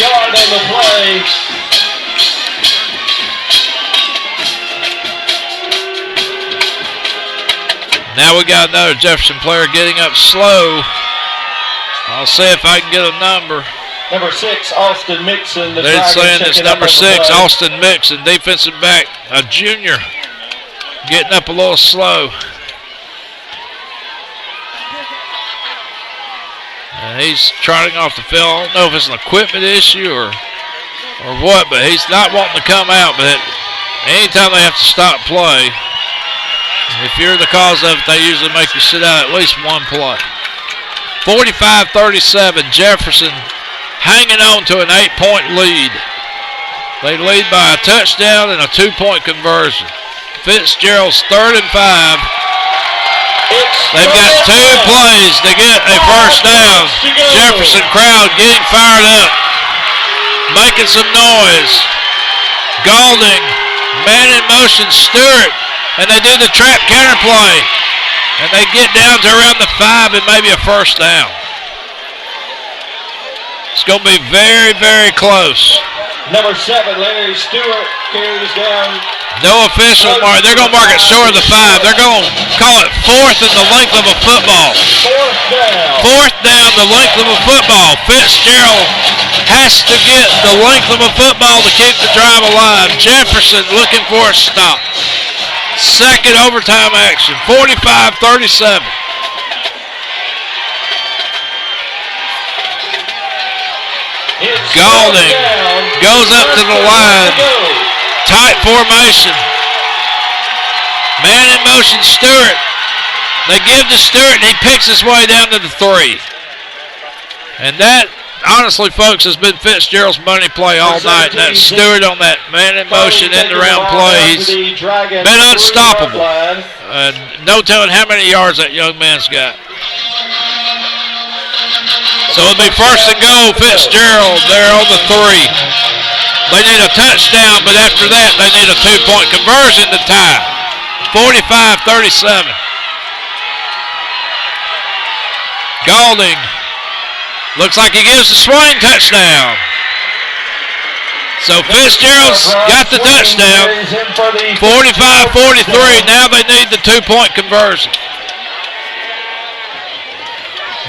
Now we got another Jefferson player getting up slow. I'll see if I can get a number. Number 6, Austin Mixon. They're saying it's number 6, Austin Mixon, defensive back, a junior, getting up a little slow. And he's trotting off the field. I don't know if it's an equipment issue or what, but he's not wanting to come out. But anytime they have to stop play, if you're the cause of it, they usually make you sit out at least 1 play. 45-37, Jefferson hanging on to an 8-point lead. They lead by a touchdown and a 2-point conversion. Fitzgerald's 3rd and 5. They've got 2 plays to get a first down. Jefferson crowd getting fired up, making some noise. Gaulding, man in motion, Stewart, and they do the trap counter play. And they get down to around the 5 and maybe a first down. It's going to be very, very close. Number 7, Larry Stewart, carries down. No official mark. They're going to mark it short of the 5. They're going to call it 4th and the length of a football. 4th down, the length of a football. Fitzgerald has to get the length of a football to keep the drive alive. Jefferson looking for a stop. Second overtime action, 45-37. Gaulding goes up to the line. Tight formation. Man in motion, Stewart. They give to Stewart, and he picks his way down to the 3. And that, honestly, folks, has been Fitzgerald's money play all night. And that Stewart on that man in motion end-around play, he's been unstoppable. No telling how many yards that young man's got. So it'll be 1st and goal, Fitzgerald there on the 3. They need a touchdown, but after that, they need a 2-point conversion to tie. 45-37. Gaulding looks like he gives the Swain touchdown. So Fitzgerald's got the touchdown. 45-43. Now they need the 2-point conversion.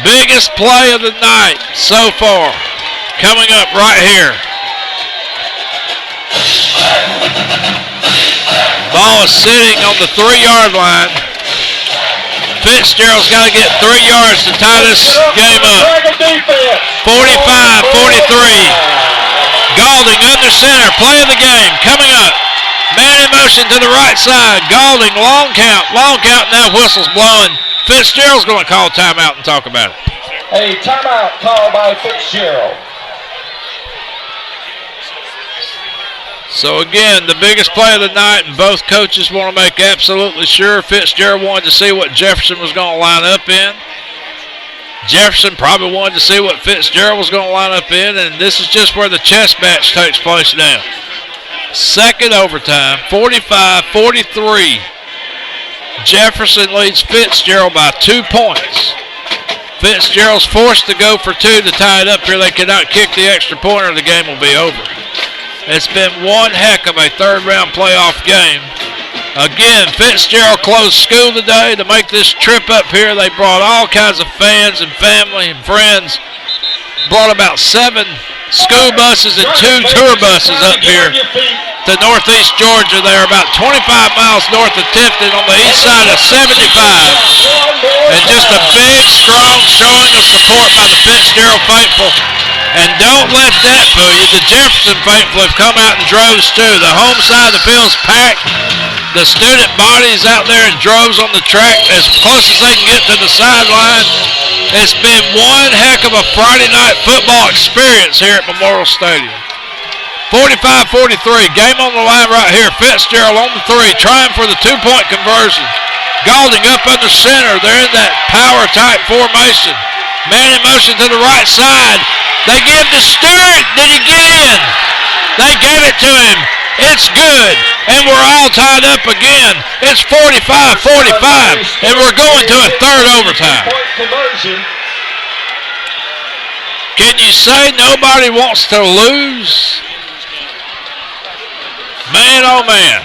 Biggest play of the night so far. Coming up right here. Ball is sitting on the 3-yard line. Fitzgerald's got to get 3 yards to tie this game up. 45-43. Gaulding under center. Play of the game coming up. Man in motion to the right side. Gaulding, long count. Now whistle's blowing. Fitzgerald's going to call timeout and talk about it. A timeout call by Fitzgerald. So again, the biggest play of the night, and both coaches want to make absolutely sure. Fitzgerald wanted to see what Jefferson was going to line up in. Jefferson probably wanted to see what Fitzgerald was going to line up in, and this is just where the chess match takes place now. Second overtime, 45-43. Jefferson leads Fitzgerald by 2 points. Fitzgerald's forced to go for 2 to tie it up here. They cannot kick the extra point or the game will be over. It's been one heck of a third-round playoff game. Again, Fitzgerald closed school today to make this trip up here. They brought all kinds of fans and family and friends. Brought about 7 school buses and 2 tour buses up here to northeast Georgia. They're about 25 miles north of Tifton on the east side of 75. And just a big, strong showing of support by the Fitzgerald faithful. And don't let that fool you. The Jefferson faithful have come out in droves too. The home side of the field's packed. The student body's out there in droves on the track as close as they can get to the sideline. It's been one heck of a Friday night football experience here at Memorial Stadium. 45-43, game on the line right here. Fitzgerald on the 3, trying for the 2-point conversion. Golding up under center. They're in that power type formation. Man in motion to the right side. They give to Stewart. Did he get in? They gave it to him. It's good. And we're all tied up again. It's 45-45. And we're going to a third overtime. Can you say nobody wants to lose? Man, oh man.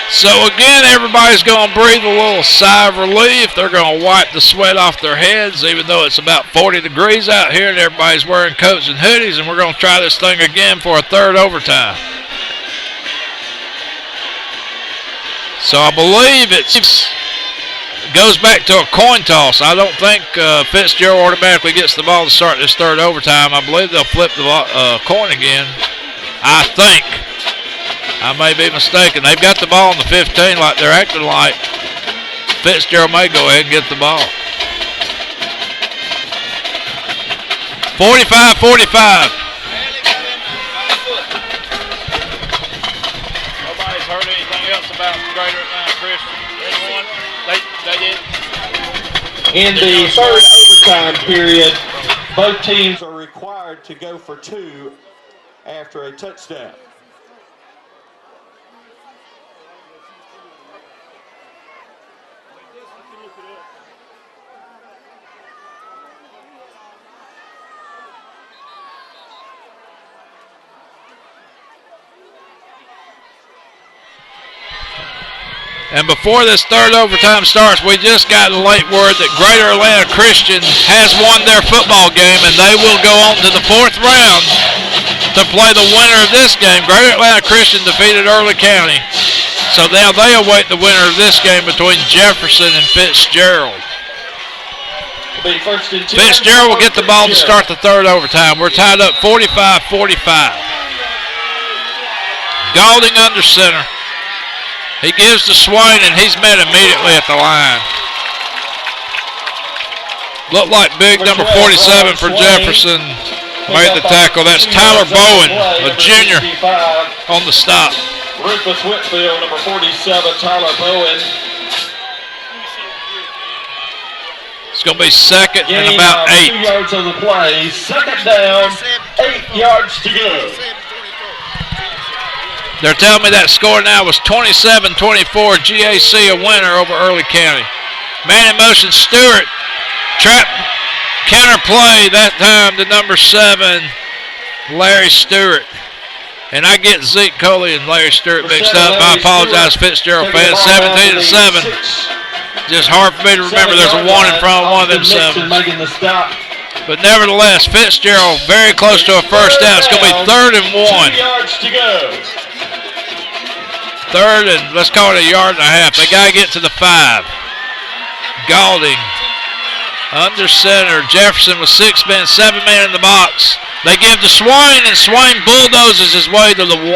So again, everybody's going to breathe a little sigh of relief. They're going to wipe the sweat off their heads, even though it's about 40 degrees out here and everybody's wearing coats and hoodies, and we're going to try this thing again for a third overtime. So I believe it goes back to a coin toss. I don't think Fitzgerald automatically gets the ball to start this third overtime. I believe they'll flip the coin again. I think. I may be mistaken. They've got the ball on the 15 like they're acting like. Fitzgerald may go ahead and get the ball. 45-45. Nobody's heard anything else about Greater Atlanta Christian. They did. In the third overtime period, both teams are required to go for 2 after a touchdown. And before this third overtime starts, we just got a late word that Greater Atlanta Christian has won their football game, and they will go on to the 4th round to play the winner of this game. Greater Atlanta Christian defeated Early County. So now they await the winner of this game between Jefferson and Fitzgerald. Fitzgerald will get the ball to start the third overtime. We're tied up 45-45. Golding under center. He gives to Swain, and he's met immediately at the line. Looked like big number 47 for Jefferson made the tackle. That's Tyler Bowen, a junior, on the stop. Rufus Whitfield, number 47, Tyler Bowen. It's going to be second and about 8. 2 yards on the play. Second down, 8 yards to go. They're telling me that score now was 27-24. GHSA a winner over Early County. Man in motion, Stewart. Trap counter play that time to number 7, Larry Stewart. And I get Zeke Coley and Larry Stewart mixed up. I apologize, Fitzgerald fans. 17-7. Just hard for me to remember there's a 1 in front of one of them 7s. But nevertheless, Fitzgerald very close to a first down. It's going to be 3rd and 1. 2 yards to go. 3rd and let's call it a yard and a half. They got to get to the 5. Golding under center. Jefferson with 6 men, 7 men in the box. They give to Swain, and Swain bulldozes his way to the 1.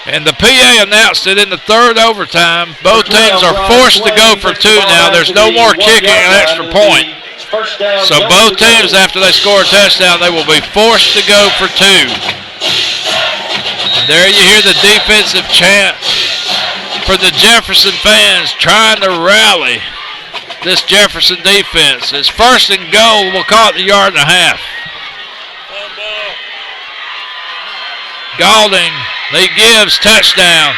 And the PA announced it in the third overtime. Both teams are forced to go for 2 now. There's no more kicking an extra point. So both teams, after they score a touchdown, they will be forced to go for 2. There you hear the defensive chant for the Jefferson fans trying to rally this Jefferson defense. It's 1st and goal. We'll call it the yard and a half. Golding, he gives touchdown.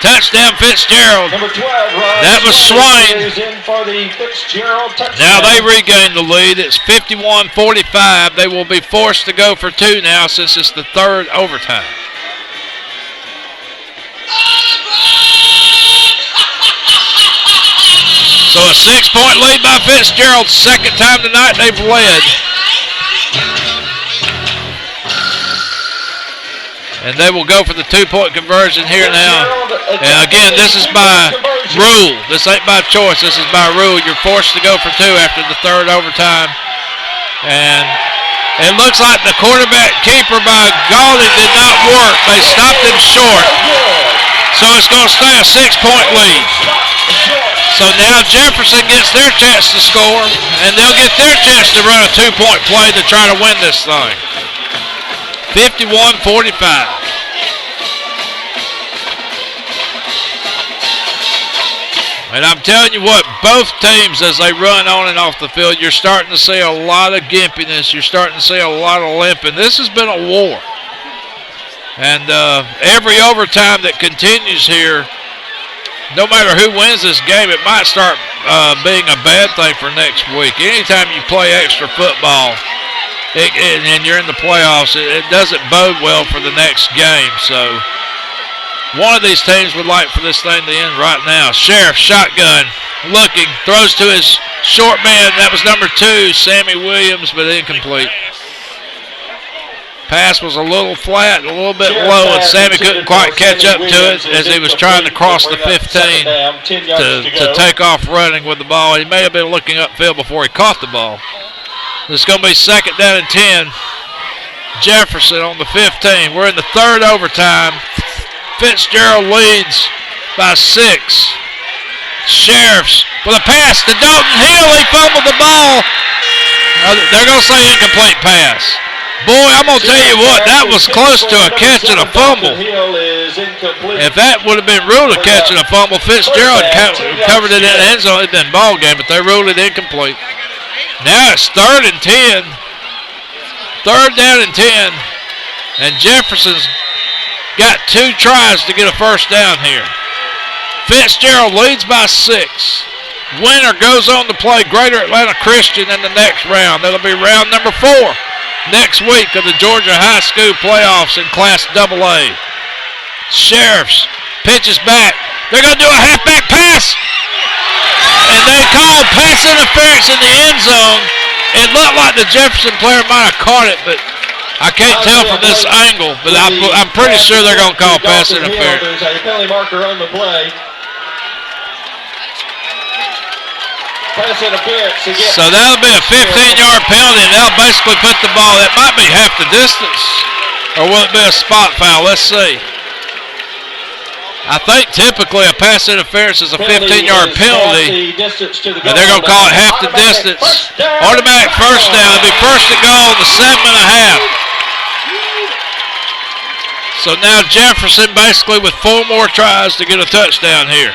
Touchdown Fitzgerald. Number 12, that was Swain. In for the Fitzgerald touchdown. Now they regain the lead. It's 51-45. They will be forced to go for 2 now since it's the third overtime. So a 6-point lead by Fitzgerald. Second time tonight they've led. And they will go for the 2-point conversion here now. And again, this is by rule. This ain't by choice. This is by rule. You're forced to go for 2 after the third overtime. And it looks like the quarterback keeper by Galdi did not work. They stopped him short. So it's going to stay a 6-point lead. So now Jefferson gets their chance to score, and they'll get their chance to run a 2-point play to try to win this thing. 51-45. And I'm telling you what, both teams, as they run on and off the field, you're starting to see a lot of gimpiness. You're starting to see a lot of limping. This has been a war. And every overtime that continues here, no matter who wins this game, it might start being a bad thing for next week. Anytime you play extra football and you're in the playoffs, it doesn't bode well for the next game. So one of these teams would like for this thing to end right now. Sheriff, shotgun, looking, throws to his short man. That was number 2, Sammy Williams, but incomplete. Pass was a little flat, a little bit low, and Sammy couldn't quite catch up to it as he was trying to cross the 15 to take off running with the ball. He may have been looking upfield before he caught the ball. It's going to be 2nd down and 10. Jefferson on the 15. We're in the third overtime. Fitzgerald leads by 6. Sheriffs with a pass to Dalton Hill. He fumbled the ball. They're going to say incomplete pass. Boy, I'm going to tell you what, that was close to a catch and a fumble. If that would have been ruled a catch and a fumble, Fitzgerald covered it in the end zone. It'd been a ball game, but they ruled it incomplete. Now it's 3rd and 10. 3rd down and 10. And Jefferson's got 2 tries to get a first down here. Fitzgerald leads by 6. Winner goes on to play Greater Atlanta Christian in the next round. That'll be round number 4 next week of the Georgia High School playoffs in Class AA. Sheriffs pitches back. They're going to do a halfback pass. And they called pass interference in the end zone. It looked like the Jefferson player might have caught it, but I can't tell from this angle, but I'm pretty sure they're going to call pass interference. There's a penalty marker on the play. Pass interference. So that'll be a 15-yard penalty, and they'll basically put the ball. That might be half the distance, or will it be a spot foul? Let's see. I think typically a pass interference is a 15-yard penalty, and they're going to call it half the distance. Automatic first down. It'll be 1st and goal on the 7.5. So now Jefferson basically with 4 more tries to get a touchdown here.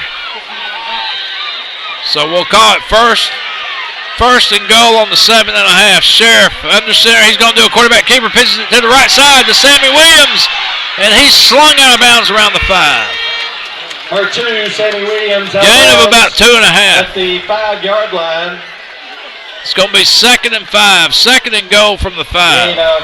So we'll call it first and goal on the 7.5. Sheriff under center. He's going to do a quarterback keeper. Pitches it to the right side to Sammy Williams, and he's slung out of bounds around the 5. Number 2, Sammy Williams. Gain of about 2.5. At the 5-yard line. It's going to be 2nd and 5. 2nd and goal from the 5. Gain of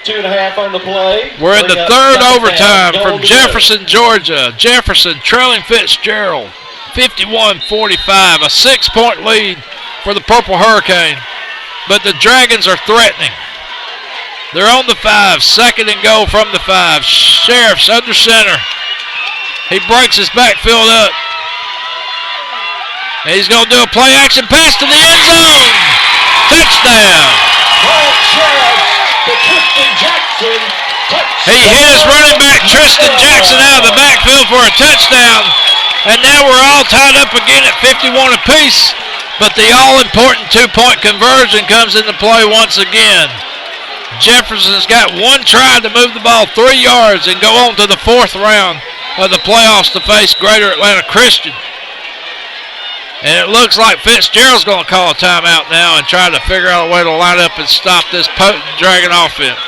2.5 on the play. We're in the third overtime from Jefferson, Georgia. Jefferson trailing Fitzgerald 51-45. A 6-point lead for the Purple Hurricane. But the Dragons are threatening. They're on the 5. 2nd and goal from the 5. Sheriff's under center. He breaks his backfield up. And he's going to do a play action pass to the end zone. Touchdown. He hit his running back Tristan Jackson out of the backfield for a touchdown. And now we're all tied up again at 51 apiece. But the all-important 2-point conversion comes into play once again. Jefferson's got 1 try to move the ball 3 yards and go on to the 4th round of the playoffs to face Greater Atlanta Christian. And it looks like Fitzgerald's going to call a timeout now and try to figure out a way to line up and stop this potent Dragon offense.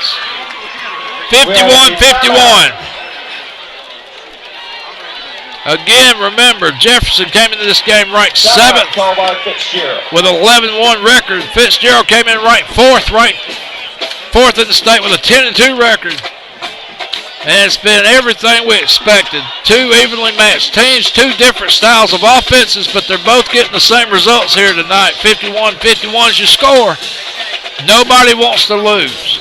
51-51. Again, remember, Jefferson came into this game ranked 7th with an 11-1 record. Fitzgerald came in ranked 4th in the state with a 10-2 record. And it's been everything we expected. 2 evenly matched teams, 2 different styles of offenses, but they're both getting the same results here tonight. 51-51 is your score. Nobody wants to lose.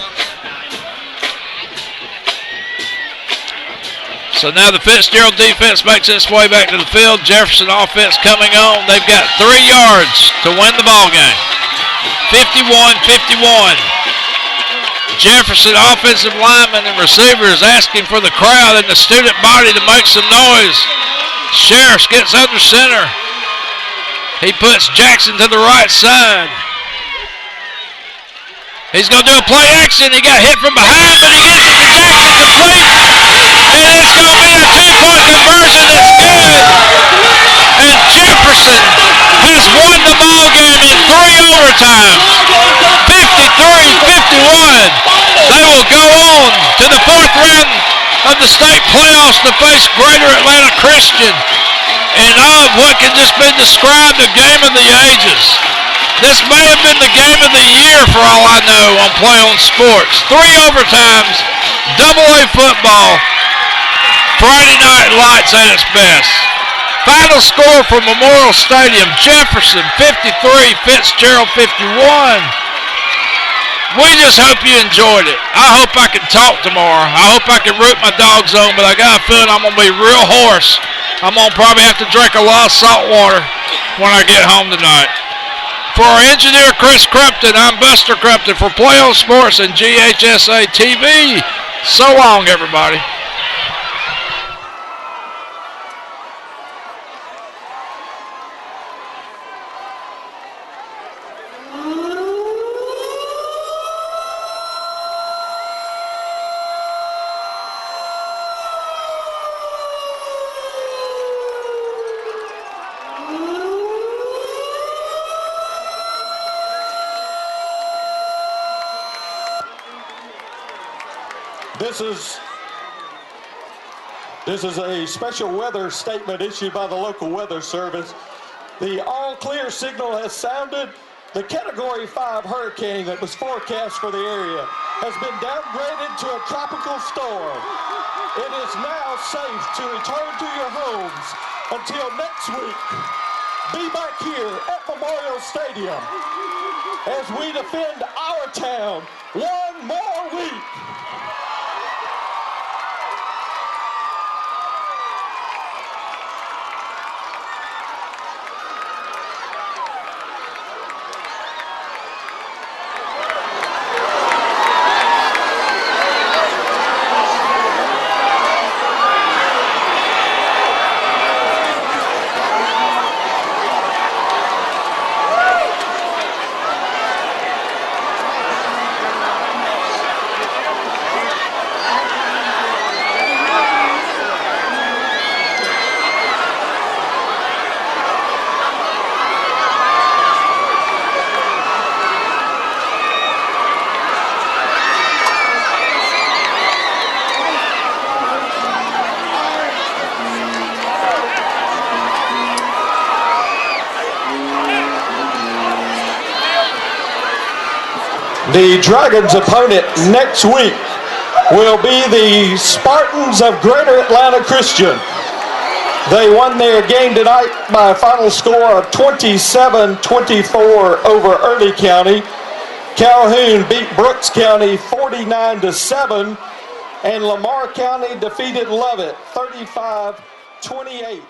So now the Fitzgerald defense makes its way back to the field. Jefferson offense coming on. They've got 3 yards to win the ball game. 51-51. Jefferson offensive lineman and receivers asking for the crowd and the student body to make some noise. Sheriff gets under center. He puts Jackson to the right side. He's going to do a play action. He got hit from behind, but he gets it to Jackson complete. And it's going to be a 2-point conversion that's good. And Jefferson has won the ball game in 3 overtimes. 53-51. They will go on to the 4th round of the state playoffs to face Greater Atlanta Christian in what can just be described a game of the ages. This may have been the game of the year for all I know on Play On Sports. 3 overtimes, AA football, Friday night lights at its best. Final score from Memorial Stadium, Jefferson 53, Fitzgerald 51. We just hope you enjoyed it. I hope I can talk tomorrow. I hope I can root my dogs on, but I got a feeling I'm going to be real hoarse. I'm going to probably have to drink a lot of salt water when I get home tonight. For our engineer, Chris Crumpton, I'm Buster Crumpton for Play On Sports and GHSA TV. So long, everybody. This is a special weather statement issued by the local weather service. The all clear signal has sounded. The Category 5 hurricane that was forecast for the area has been downgraded to a tropical storm. It is now safe to return to your homes until next week. Be back here at Memorial Stadium as we defend our town one more week. The Dragons' opponent next week will be the Spartans of Greater Atlanta Christian. They won their game tonight by a final score of 27-24 over Early County. Calhoun beat Brooks County 49-7, and Lamar County defeated Lovett 35-28.